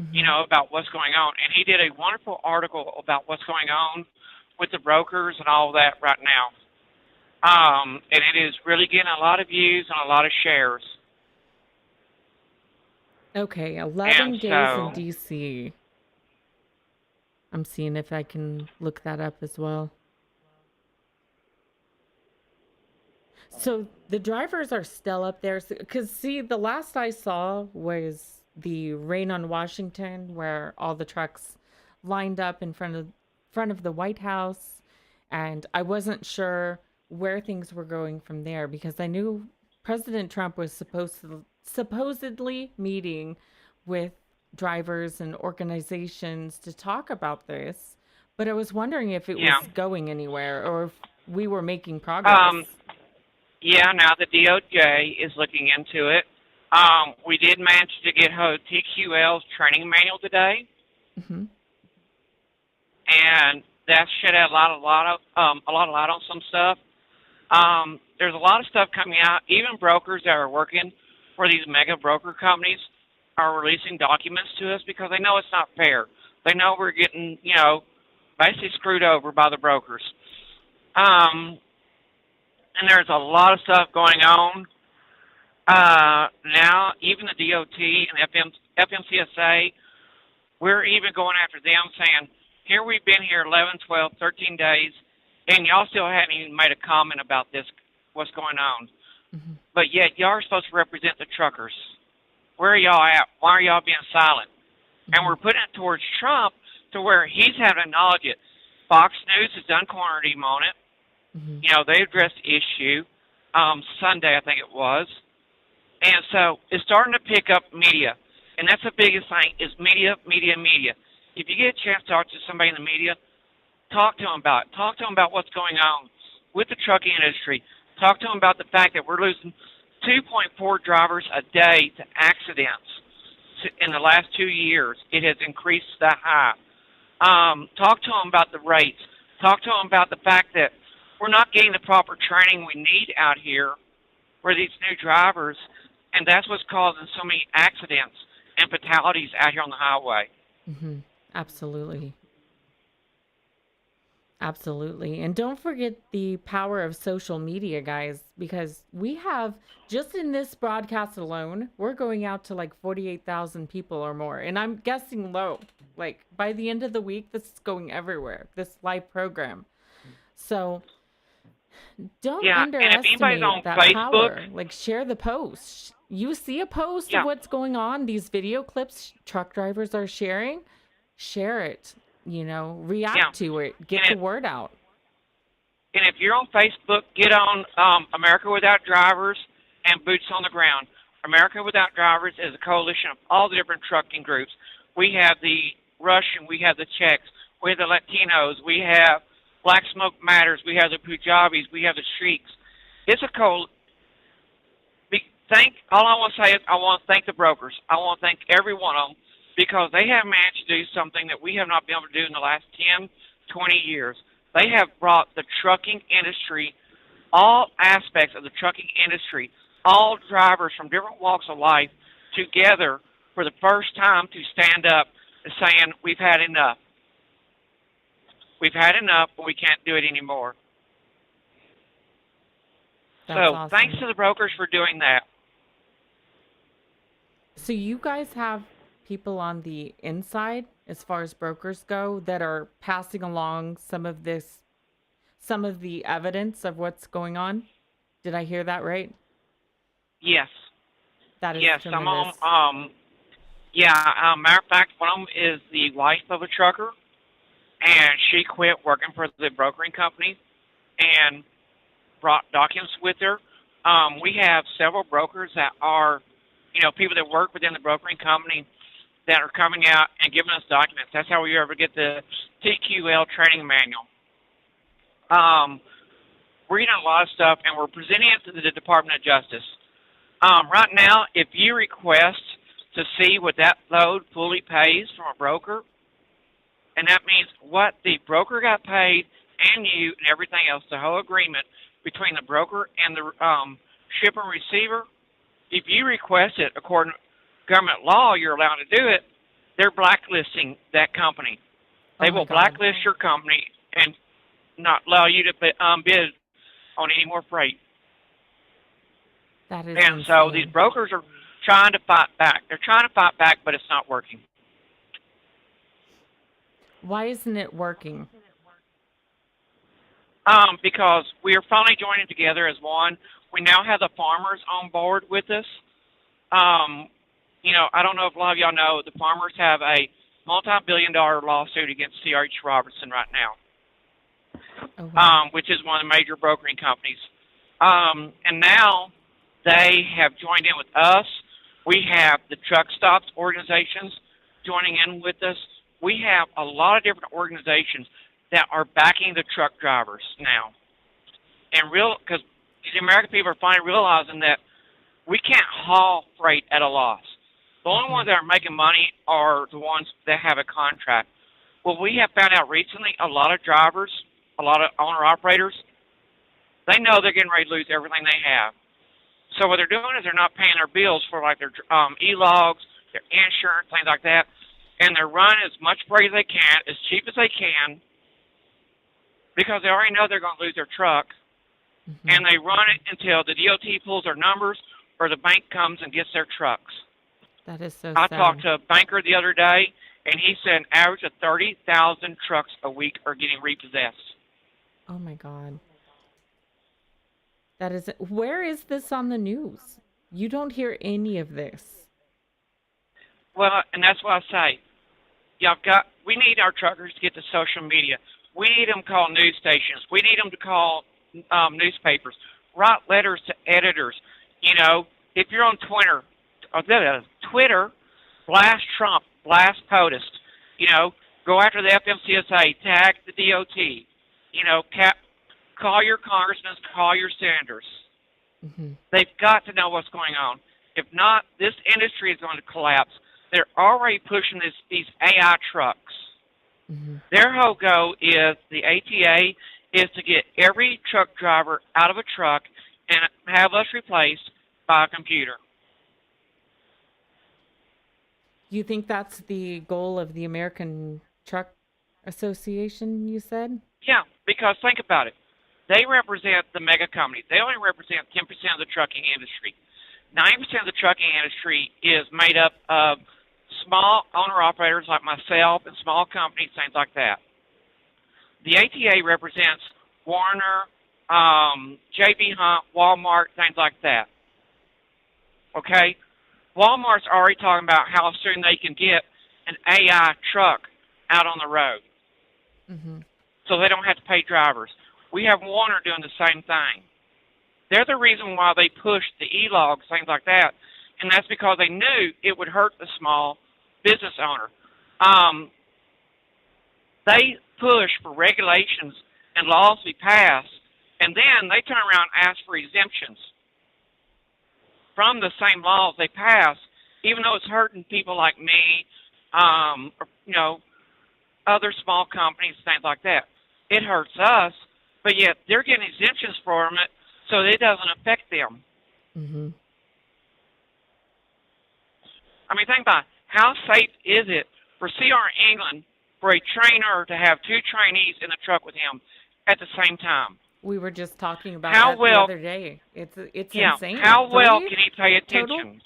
Mm-hmm.
about what's going on? And he did a wonderful article about what's going on with the brokers and all that right now. And it is really getting a lot of views and a lot of shares.
Okay, 11
And
days
so-
in DC. I'm seeing if I can look that up as well. So the drivers are still up there. Because, see, the last I saw was the rain on Washington, where all the trucks lined up in front of the White House. And I wasn't sure where things were going from there, because I knew President Trump was supposedly meeting with drivers and organizations to talk about this. But I was wondering if it
Yeah.
was going anywhere or if we were making progress.
Yeah, now the DOJ is looking into it. We did manage to get TQL's training manual today,
Mm-hmm.
and that shed a lot of light on some stuff. There's a lot of stuff coming out. Even brokers that are working for these mega broker companies are releasing documents to us because they know it's not fair. They know we're getting, basically screwed over by the brokers. And there's a lot of stuff going on. Now, even the DOT and FMCSA, we're even going after them saying, here we've been here 11, 12, 13 days, and y'all still haven't even made a comment about this, what's going on.
Mm-hmm.
But yet, y'all are supposed to represent the truckers. Where are y'all at? Why are y'all being silent?
Mm-hmm.
And we're putting it towards Trump to where he's having to acknowledge it. Fox News has done cornered him on it.
Mm-hmm.
They addressed the issue Sunday, I think it was. And so it's starting to pick up media. And that's the biggest thing is media. If you get a chance to talk to somebody in the media, talk to them about it. Talk to them about what's going on with the trucking industry. Talk to them about the fact that we're losing 2.4 drivers a day to accidents in the last 2 years. It has increased that high. Talk to them about the rates. Talk to them about the fact that we're not getting the proper training we need out here for these new drivers, and that's what's causing so many accidents and fatalities out here on the highway.
Mm-hmm. Absolutely. Absolutely. And don't forget the power of social media, guys, because we have, just in this broadcast alone, we're going out to like 48,000 people or more. And I'm guessing low. Like by the end of the week, this is going everywhere, this live program. So don't
And if anybody's
underestimate
on
that
Facebook,
power. Like share the post. You see a post
Yeah.
of what's going on, these video clips truck drivers are sharing, share it. React
Yeah.
to it, get
And
the
if-
word out.
And if you're on Facebook, get on America Without Drivers and Boots on the Ground. America Without Drivers is a coalition of all the different trucking groups. We have the Russian, we have the Czechs, we have the Latinos, we have Black Smoke Matters, we have the Punjabis, we have the Sheiks. It's a all I want to say is I want to thank the brokers. I want to thank every one of them because they have managed to do something that we have not been able to do in the last 10, 20 years. They have brought the trucking industry, all aspects of the trucking industry, all drivers from different walks of life together for the first time to stand up and saying, we've had enough. We've had enough, but we can't do it anymore.
That's
So
awesome.
thanks to the brokers for doing that.
So you guys have people on the inside, as far as brokers go, that are passing along some of the evidence of what's going on? Did I hear that right?
Yes.
That is
Yes,
tremendous.
matter of fact, one of them is the wife of a trucker, and she quit working for the brokering company and brought documents with her. We have several brokers that are, people that work within the brokering company that are coming out and giving us documents. That's how we ever get the TQL training manual. We're getting a lot of stuff, and we're presenting it to the Department of Justice. Right now, if you request to see what that load fully pays from a broker, and that means what the broker got paid and you and everything else, the whole agreement between the broker and the shipper and receiver, if you request it according to government law, you're allowed to do it, they're blacklisting that company. They will blacklist your company and not allow you to bid on any more freight.
That is
and
insane.
So these brokers are trying to fight back. They're trying to fight back, but it's not working.
Why isn't it working?
Because we are finally joining together as one. We now have the farmers on board with us. I don't know if a lot of y'all know, the farmers have a multi-billion-dollar lawsuit against C.R.H. Robertson right now,
Oh, wow.
which is one of the major brokering companies. And now they have joined in with us. We have the truck stops organizations joining in with us. We have a lot of different organizations that are backing the truck drivers now. And because the American people are finally realizing that we can't haul freight at a loss. The only ones that are making money are the ones that have a contract. Well, we have found out recently a lot of drivers, a lot of owner-operators, they know they're getting ready to lose everything they have. So what they're doing is they're not paying their bills for like their e-logs, their insurance, things like that, and they're running as much freight as they can, as cheap as they can, because they already know they're going to lose their truck, and they run it until the DOT pulls their numbers or the bank comes and gets their trucks.
That is so
I
sad.
talked to a banker the other day, and he said an average of 30,000 trucks a week are getting repossessed.
Oh, my God. That is... Where is this on the news? You don't hear any of this.
Well, and that's what I say. We need our truckers to get to social media. We need them to call news stations. We need them to call newspapers. Write letters to editors. If you're on Twitter, blast Trump, blast POTUS. Go after the FMCSA, tag the DOT. Call your congressmen, call your senators. They've got to know what's going on. If not, this industry is going to collapse. They're already pushing these AI trucks. Their whole goal is, the ATA, is to get every truck driver out of a truck and have us replaced by a computer.
You think that's the goal of the American Truck Association, you said?
Yeah, because think about it. They represent the mega companies. They only represent 10% of the trucking industry. 90% of the trucking industry is made up of small owner-operators like myself and small companies, things like that. The ATA represents Warner, J.B. Hunt, Walmart, things like that. Okay? Walmart's already talking about how soon they can get an AI truck out on the road. So they don't have to pay drivers. We have Warner doing the same thing. They're the reason why they pushed the e-logs, things like that, and that's because they knew it would hurt the small business owner. They push for regulations and laws to be passed, and then they turn around and ask for exemptions from the same laws they pass, even though it's hurting people like me, other small companies, things like that. It hurts us, but yet they're getting exemptions from it, so it doesn't affect them. I mean, think about it. How safe is it for C.R. England, for a trainer to have two trainees in the truck with him at the same time?
We were just talking about that the other day. It's insane.
How well can he pay attention?
Total?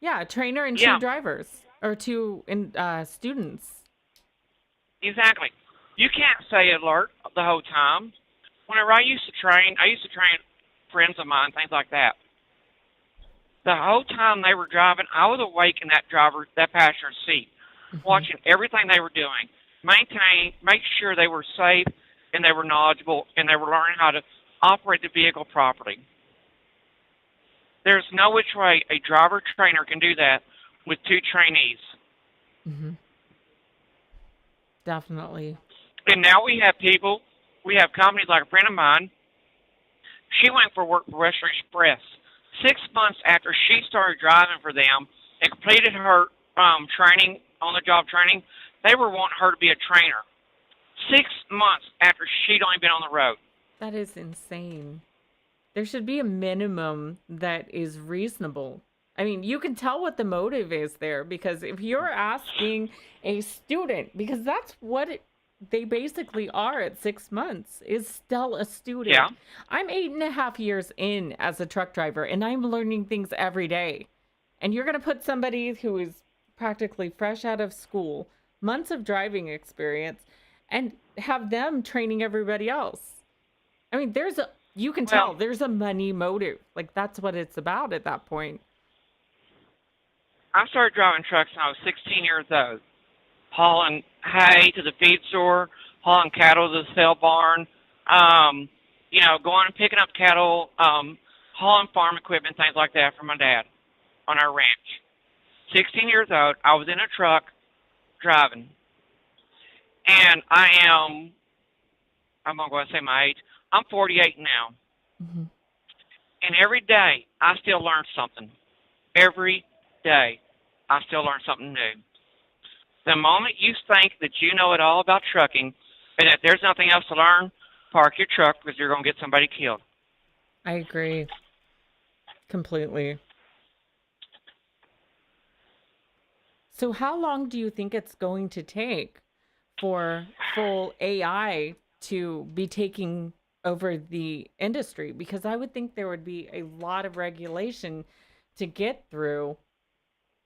Yeah, a trainer and two drivers, or two students.
Exactly. You can't stay alert the whole time. Whenever I used to train friends of mine, things like that. The whole time they were driving, I was awake in that passenger's seat, watching everything they were doing, make sure they were safe and they were knowledgeable and they were learning how to operate the vehicle properly. There's no which way a driver trainer can do that with 2 trainees.
Mm-hmm. Definitely.
And now we have companies like a friend of mine. She went for work for Western Express. 6 months after she started driving for them and completed her training, on-the-job training, they were wanting her to be a trainer. 6 months after she'd only been on the road.
That is insane. There should be a minimum that is reasonable. I mean, you can tell what the motive is there, because if you're asking a student, because that's what they basically are at 6 months, is still a student.
Yeah.
I'm 8.5 years in as a truck driver, and I'm learning things every day. And you're going to put somebody who is practically fresh out of school, months of driving experience, and have them training everybody else. I mean, you can tell there's a money motive. Like, that's what it's about at that point.
I started driving trucks when I was 16 years old, hauling hay to the feed store, hauling cattle to the sale barn, going and picking up cattle, hauling farm equipment, things like that for my dad on our ranch. 16 years old, I was in a truck driving. And I'm not going to say my age, I'm 48 now.
Mm-hmm.
And every day, I still learn something. Every day, I still learn something new. The moment you think that you know it all about trucking and that there's nothing else to learn, park your truck, because you're going to get somebody killed.
I agree. Completely. So how long do you think it's going to take for full AI to be taking over the industry? Because I would think there would be a lot of regulation to get through.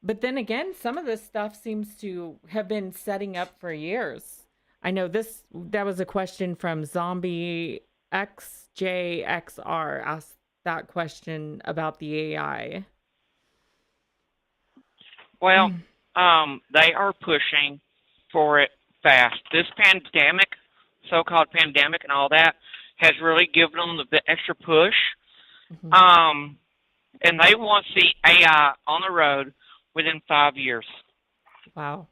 But then again, some of this stuff seems to have been setting up for years. I know that was a question from Zombie XJXR asked that question about the AI.
Well, they are pushing for it fast. This pandemic, so-called pandemic and all that, has really given them the extra push.
Mm-hmm.
And they want to see AI on the road within 5 years.
Wow.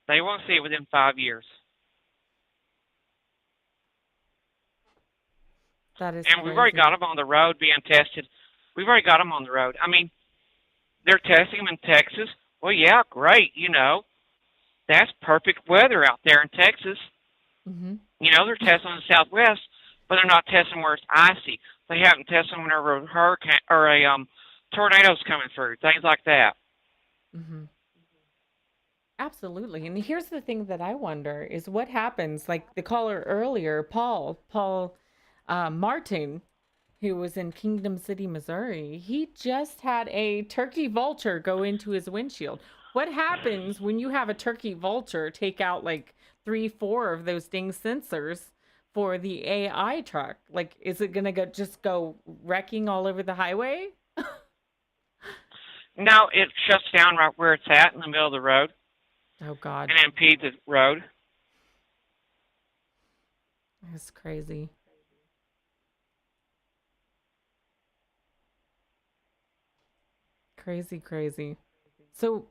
They want to see it within 5 years.
That is
And we've already got them on the road being tested. We've already got them on the road. I mean, they're testing them in Texas. Well, yeah, great. That's perfect weather out there in Texas.
Mm-hmm.
They're testing in the Southwest, but they're not testing where it's icy. They haven't tested whenever a hurricane or a tornado's coming through, things like that.
Mm-hmm. Absolutely. And here's the thing that I wonder is what happens, like the caller earlier, Paul Martin, who was in Kingdom City, Missouri. He just had a turkey vulture go into his windshield. What happens when you have a turkey vulture take out like 3-4 of those dang sensors for the AI truck? Like, is it going to just go wrecking all over the highway?
No, it shuts down right where it's at in the middle of the road.
Oh, God.
And impedes the road.
That's crazy. Crazy. So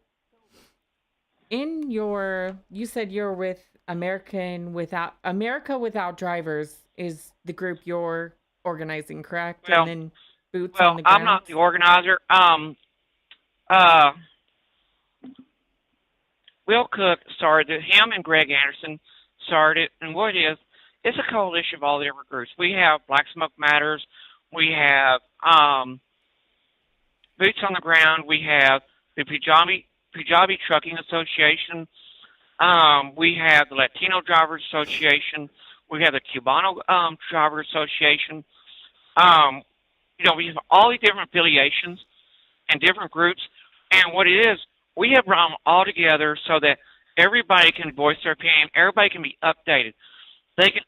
you said you're with America Without Drivers is the group you're organizing, correct?
Well,
and then boots on the ground.
I'm not the organizer. Will Cook started it. Him and Greg Anderson started it. And what it is, it's a coalition of all the different groups. We have Black Smoke Matters. We have Boots on the Ground. We have the Punjabi Trucking Association. We have the Latino Drivers Association. We have the Cubano Drivers Association. We have all these different affiliations and different groups. And what it is, we have brought them all together so that everybody can voice their opinion. Everybody can be updated.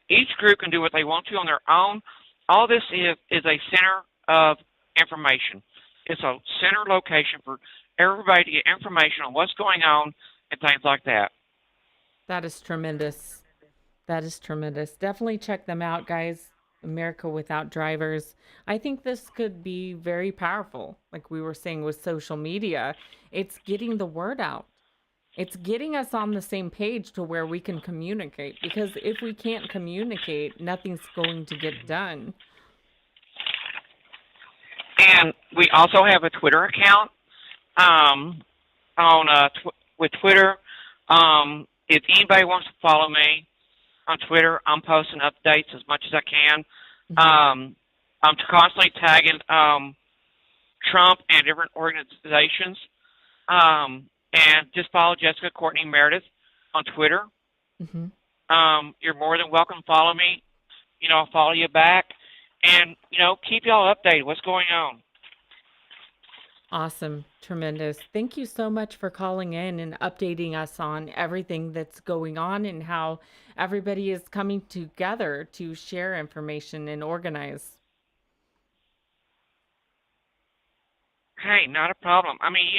Each group can do what they want to on their own, all this is a center of information. It's a center location for everybody to get information on what's going on and things like that.
That is tremendous. That is tremendous. Definitely check them out, guys. America Without Drivers. I think this could be very powerful. Like we were saying with social media, it's getting the word out. It's getting us on the same page to where we can communicate. Because if we can't communicate, nothing's going to get done.
And we also have a Twitter account with Twitter. If anybody wants to follow me on Twitter, I'm posting updates as much as I can. I'm constantly tagging Trump and different organizations. And just follow Jessica Courtney Meredith on Twitter. You're more than welcome to follow me. I'll follow you back. And, keep y'all updated. What's going on?
Awesome. Tremendous. Thank you so much for calling in and updating us on everything that's going on and how everybody is coming together to share information and organize.
Hey, not a problem. I mean,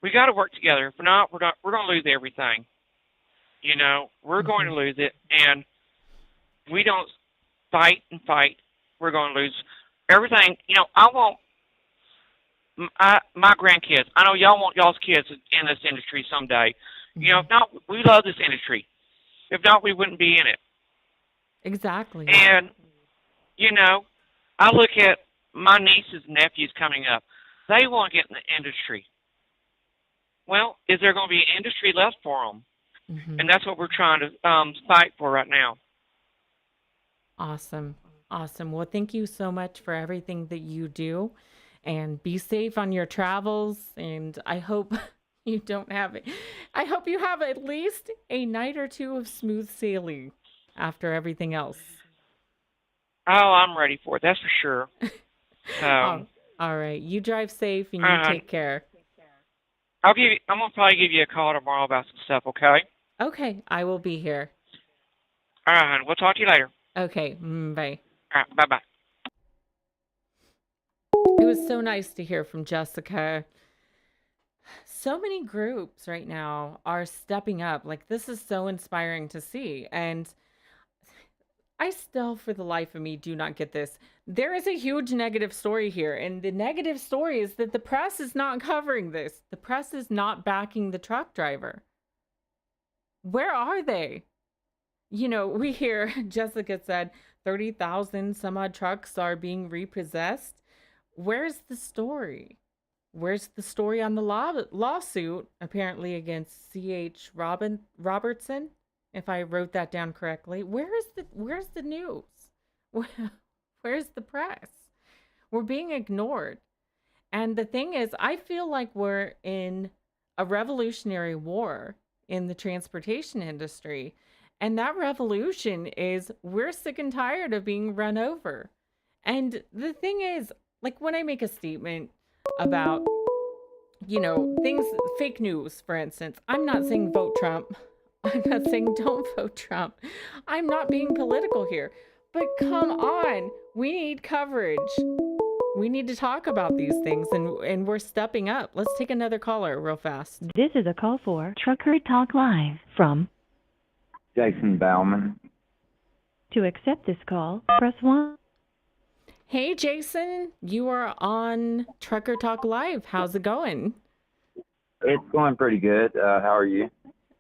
we got to work together. If not, we're going to lose everything. We're going to lose it. And we don't fight and fight, we're going to lose everything. I want my grandkids. I know y'all want y'all's kids in this industry someday. If not, we love this industry. If not, we wouldn't be in it.
Exactly.
And, I look at my nieces and nephews coming up. They want to get in the industry. Well, is there going to be an industry left for them? And that's what we're trying to fight for right now.
Awesome. Awesome. Well, thank you so much for everything that you do, and be safe on your travels. And I hope you don't have it. I hope you have at least a night or two of smooth sailing after everything else.
Oh, I'm ready for it. That's for sure.
All right. You drive safe and you take care.
I'm gonna probably give you a call tomorrow about some stuff. Okay.
Okay. I will be here.
All right, hon. We'll talk to you later.
Okay. Bye.
All right. Bye-bye.
It was so nice to hear from Jessica. So many groups right now are stepping up. Like, this is so inspiring to see. And I still, for the life of me, do not get this. There is a huge negative story here. And the negative story is that the press is not covering this. The press is not backing the truck driver. Where are they? We hear, Jessica said, 30,000 some odd trucks are being repossessed. Where's the story? Where's the story on the lawsuit, apparently against C.H. Robertson, if I wrote that down correctly? Where's the news? Where's the press? We're being ignored. And the thing is, I feel like we're in a revolutionary war in the transportation industry. And that revolution is we're sick and tired of being run over. And the thing is, like, when I make a statement about, things, fake news, for instance, I'm not saying vote Trump. I'm not saying don't vote Trump. I'm not being political here. But come on, we need coverage. We need to talk about these things, and we're stepping up. Let's take another caller real fast.
This is a call for Trucker Talk Live from
Jason Bauman.
To accept this call, press 1.
Hey, Jason, you are on Trucker Talk Live. How's it going?
It's going pretty good. How are you?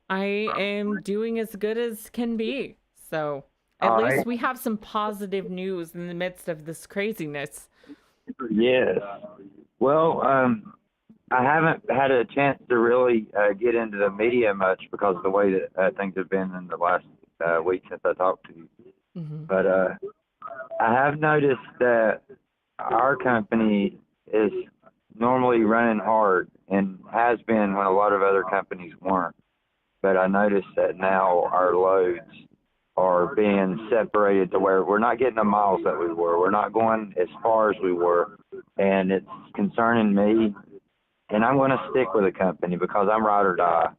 I am doing as good as can be. So at least we have some positive news in the midst of this craziness.
Yes. Well, I haven't had a chance to really get into the media much because of the way that things have been in the last week since I talked to you. But I have noticed that our company is normally running hard and has been when a lot of other companies weren't. But I noticed that now our loads are being separated to where we're not getting the miles that we were. We're not going as far as we were. And it's concerning me. And I'm going to stick with the company because I'm ride or die.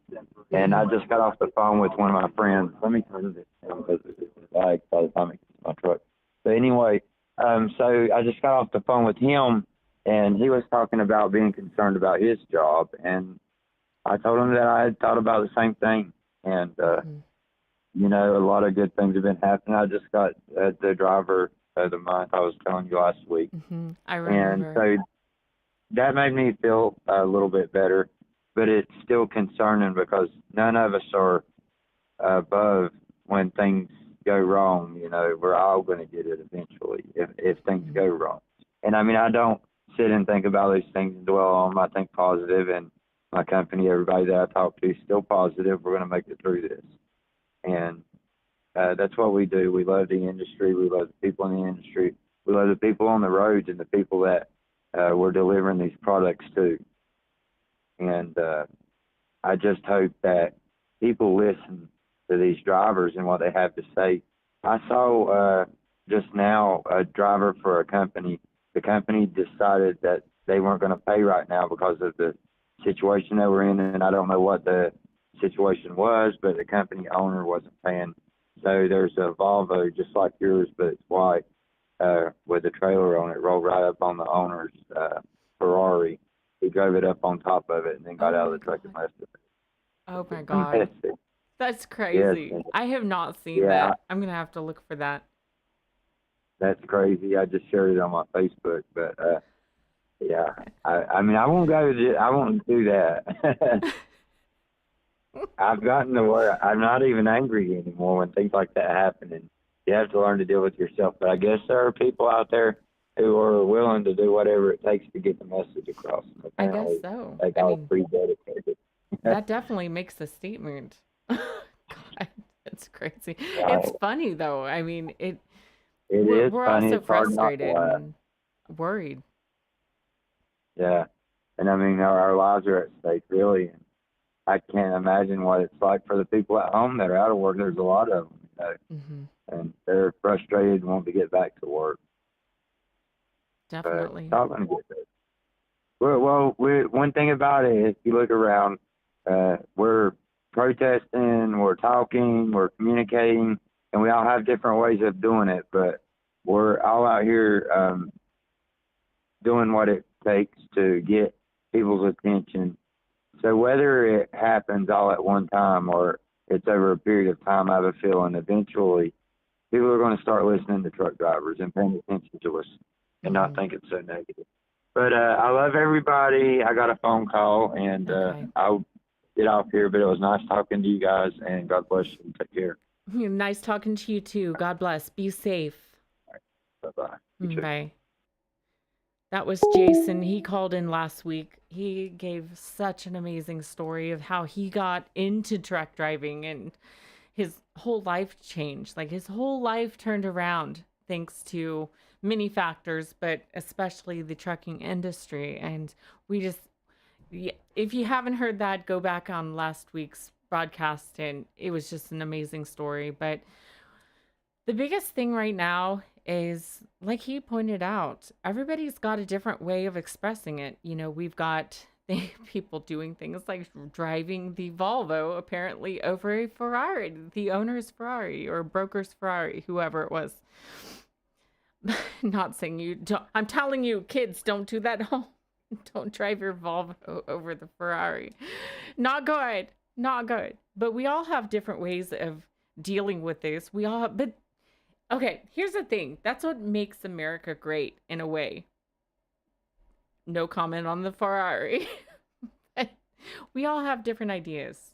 And I just got off the phone with one of my friends. Let me turn this down because it's lag by the time it gets to my truck. But anyway, So I just got off the phone with him, and he was talking about being concerned about his job, and I told him that I had thought about the same thing, and you know, a lot of good things have been happening. I just got the driver of the month I was telling you last week,
I remember.
and so that made me feel a little bit better, but it's still concerning because none of us are above when things go wrong. You know, we're all going to get it eventually if things go wrong. And I mean, I don't sit and think about these things and dwell on them. I think positive, and my company, everybody that I talk to, is still positive. We're going to make it through this. And that's what we do. We love the industry. We love the people in the industry. We love the people on the roads and the people that we're delivering these products to. And I just hope that people listen to these drivers and what they have to say. I saw just now a driver for a company. The company decided that they weren't going to pay right now because of the situation they were in, and I don't know what the situation was, but the company owner wasn't paying. So there's a Volvo just like yours, but it's white with a trailer on it, rolled right up on the owner's Ferrari. He drove it up on top of it and then got out of the truck and left it.
Oh my God. That's crazy.
Yes.
I have not seen that. I'm going to have to look for that.
That's crazy. I just shared it on my Facebook, but yeah, I mean, I won't do that. I've gotten to where I'm not even angry anymore when things like that happen, and you have to learn to deal with yourself. But I guess there are people out there who are willing to do whatever it takes to get the message across.
I guess so.
They got pretty dedicated.
That definitely makes a statement. God, it's crazy.
Right.
It's funny though. I mean,
we're
also frustrated and worried.
Yeah, and I mean, our lives are at stake, really. And I can't imagine what it's like for the people at home that are out of work. There's a lot of them, you know, and they're frustrated and want to get back to work.
Definitely.
But it's not going to get better. Well, one thing about it, if you look around, we're protesting, we're talking, we're communicating, and we all have different ways of doing it, but we're all out here doing what it takes to get people's attention. So whether it happens all at one time or it's over a period of time, I have a feeling eventually people are going to start listening to truck drivers and paying attention to us and not think it's so negative. But I love everybody. I got a phone call, and I'll get off here, but it was nice talking to you guys, and God bless you. Take care.
Nice talking to you too. God bless. Be safe.
All right. Bye-bye.
Bye. That was Jason. He called in last week. He gave such an amazing story of how he got into truck driving and his whole life changed. Like his whole life turned around thanks to many factors, but especially the trucking industry. And if you haven't heard that, go back on last week's broadcast, and it was just an amazing story. But the biggest thing right now is, like he pointed out, everybody's got a different way of expressing it. You know, we've got people doing things like driving the Volvo apparently over a Ferrari, the owner's Ferrari or broker's Ferrari, whoever it was. Not saying you don't, I'm telling you, kids, don't do that at home. Don't drive your Volvo over the Ferrari. Not good. Not good. But we all have different ways of dealing with this. But okay, here's the thing. That's what makes America great in a way. No comment on the Ferrari. We all have different ideas.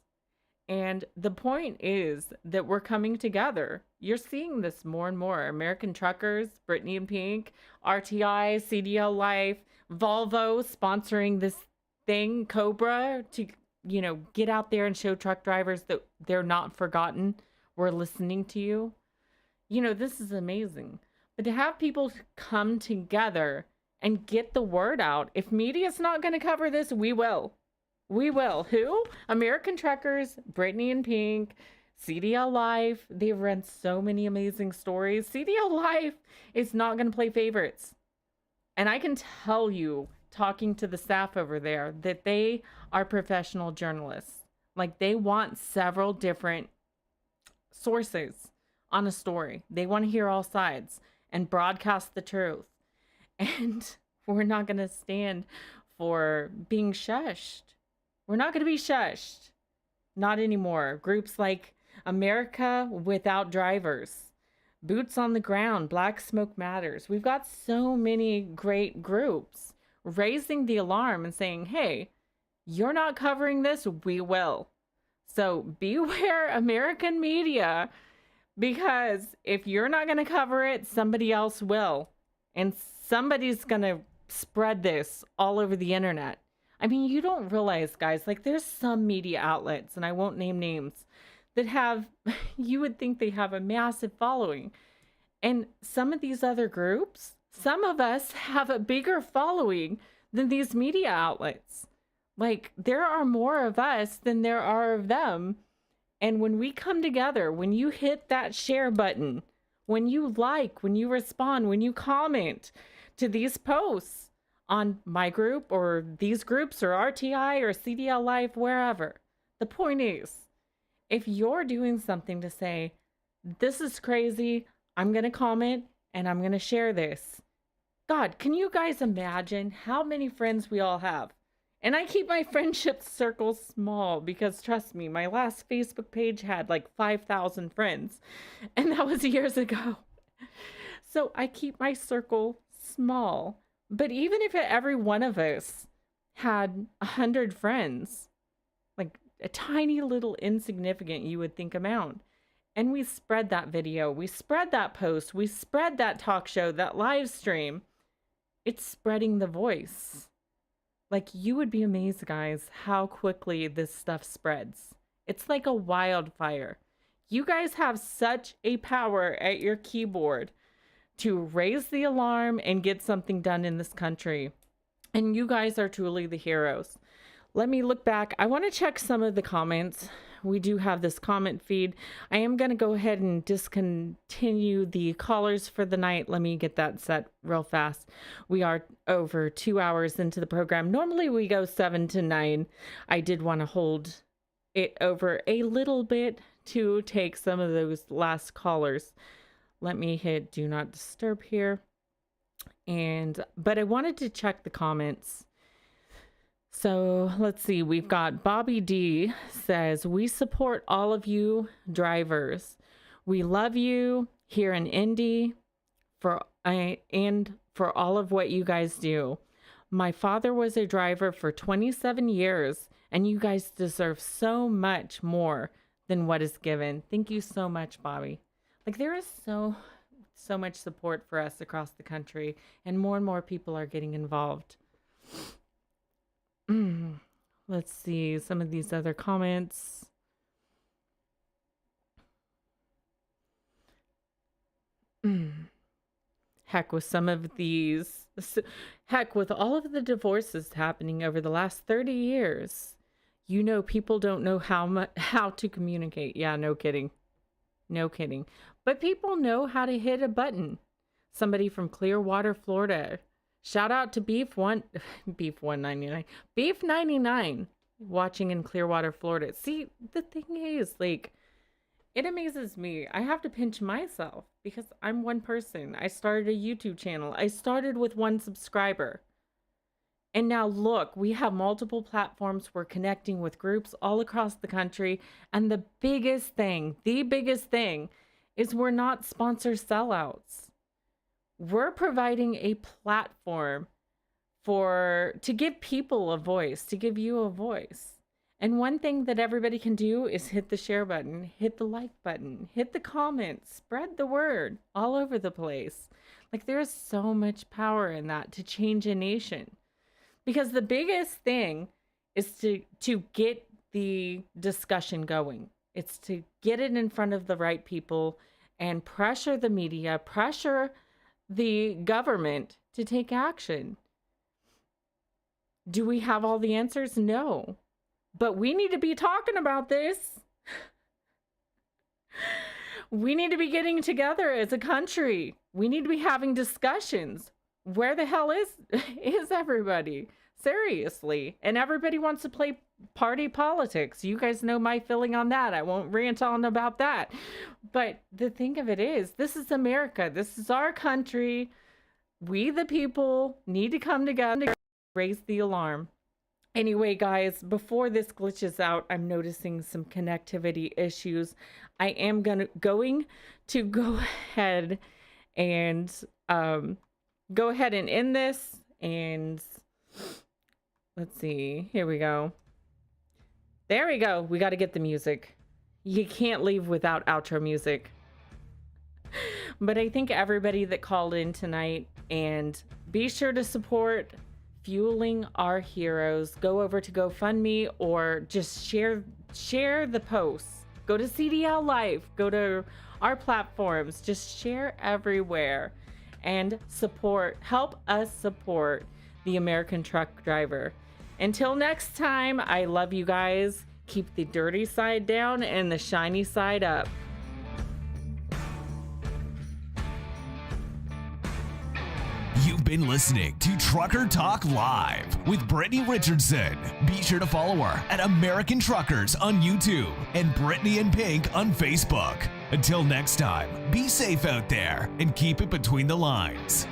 And the point is that we're coming together. You're seeing this more and more. American Truckers, Brittany and Pink, RTI, CDL Life, Volvo sponsoring this thing, Cobra, to, you know, get out there and show truck drivers that they're not forgotten. We're listening to you. You know, this is amazing. But to have people come together and get the word out, if media's not going to cover this, we will. We will. Who? American Truckers, Brittany and Pink, CDL Life. They've run so many amazing stories. CDL Life is not going to play favorites. And I can tell you, talking to the staff over there, that they are professional journalists. Like, they want several different sources on a story. They want to hear all sides. and broadcast the truth. And we're not going to stand for being shushed. We're not going to be shushed. Not anymore. Groups like America Without Drivers, Boots on the Ground, Black Smoke Matters. We've got so many great groups raising the alarm and saying, hey, you're not covering this, we will. So beware, American media, because if you're not going to cover it, somebody else will. And somebody's going to spread this all over the internet. I mean, you don't realize, guys, like there's some media outlets, and I won't name names, that have, you would think they have a massive following. And some of these other groups, some of us have a bigger following than these media outlets. Like, there are more of us than there are of them. And when we come together, when you hit that share button, when you like, when you respond, when you comment to these posts on my group or these groups or RTI or CDL Life, wherever, the point is, if you're doing something to say, this is crazy, I'm going to comment and I'm going to share this. God, can you guys imagine how many friends we all have? And I keep my friendship circle small because, trust me, my last Facebook page had like 5,000 friends. And that was years ago. So I keep my circle small. But even if every one of us had 100 friends, like a tiny little insignificant, you would think, amount, and we spread that video, we spread that post, we spread that talk show, that live stream, it's spreading the voice. Like, you would be amazed, guys, how quickly this stuff spreads. It's like a wildfire. You guys have such a power at your keyboard to raise the alarm and get something done in this country. And you guys are truly the heroes. Let me look back. I want to check some of the comments. We do have this comment feed. I am going to go ahead and discontinue the callers for the night. Let me get that set real fast. We are over 2 hours into the program. Normally we go 7 to 9. I did want to hold it over a little bit to take some of those last callers. Let me hit do not disturb here. But I wanted to check the comments. So let's see, we've got Bobby D says, we support all of you drivers. We love you here in Indy and for all of what you guys do. My father was a driver for 27 years and you guys deserve so much more than what is given. Thank you so much, Bobby. Like, there is so much support for us across the country and more people are getting involved. Let's see some of these other comments. Heck, with some of these, heck, with all of the divorces happening over the last 30 years, you know, people don't know how to communicate. Yeah, no kidding. No kidding. But people know how to hit a button. Somebody from Clearwater, Florida. Shout out to Beef 99 watching in Clearwater, Florida. See, the thing is, like, it amazes me. I have to pinch myself because I'm one person. I started a YouTube channel. I started with 1 subscriber. And now look, we have multiple platforms. We're connecting with groups all across the country. And the biggest thing is we're not sponsor sellouts. We're providing a platform to give people a voice, to give you a voice. And one thing that everybody can do is hit the share button, hit the like button, hit the comments, spread the word all over the place. Like, there's so much power in that to change a nation. Because the biggest thing is to get the discussion going. It's to get it in front of the right people and pressure the media, pressure the government to take action. Do we have all the answers? No. But we need to be talking about this. We need to be getting together as a country. We need to be having discussions. Where the hell is everybody? Seriously. And everybody wants to play party politics. You guys know my feeling on that. I won't rant on about that. But the thing of it is, this is America. This is our country. We, the people, need to come together, raise the alarm. Anyway, guys, before this glitches out, I'm noticing some connectivity issues. I am going to go ahead and end this. And let's see. Here we go. There we go. We got to get the music. You can't leave without outro music. But I thank everybody that called in tonight, and be sure to support Fueling Our Heroes. Go over to GoFundMe or just share the posts. Go to CDL Life. Go to our platforms. Just share everywhere and help us support the American truck driver. Until next time, I love you guys. Keep the dirty side down and the shiny side up.
You've been listening to Trucker Talk Live with Brittany Richardson. Be sure to follow her at American Truckers on YouTube and Brittany and Pink on Facebook. Until next time, be safe out there and keep it between the lines.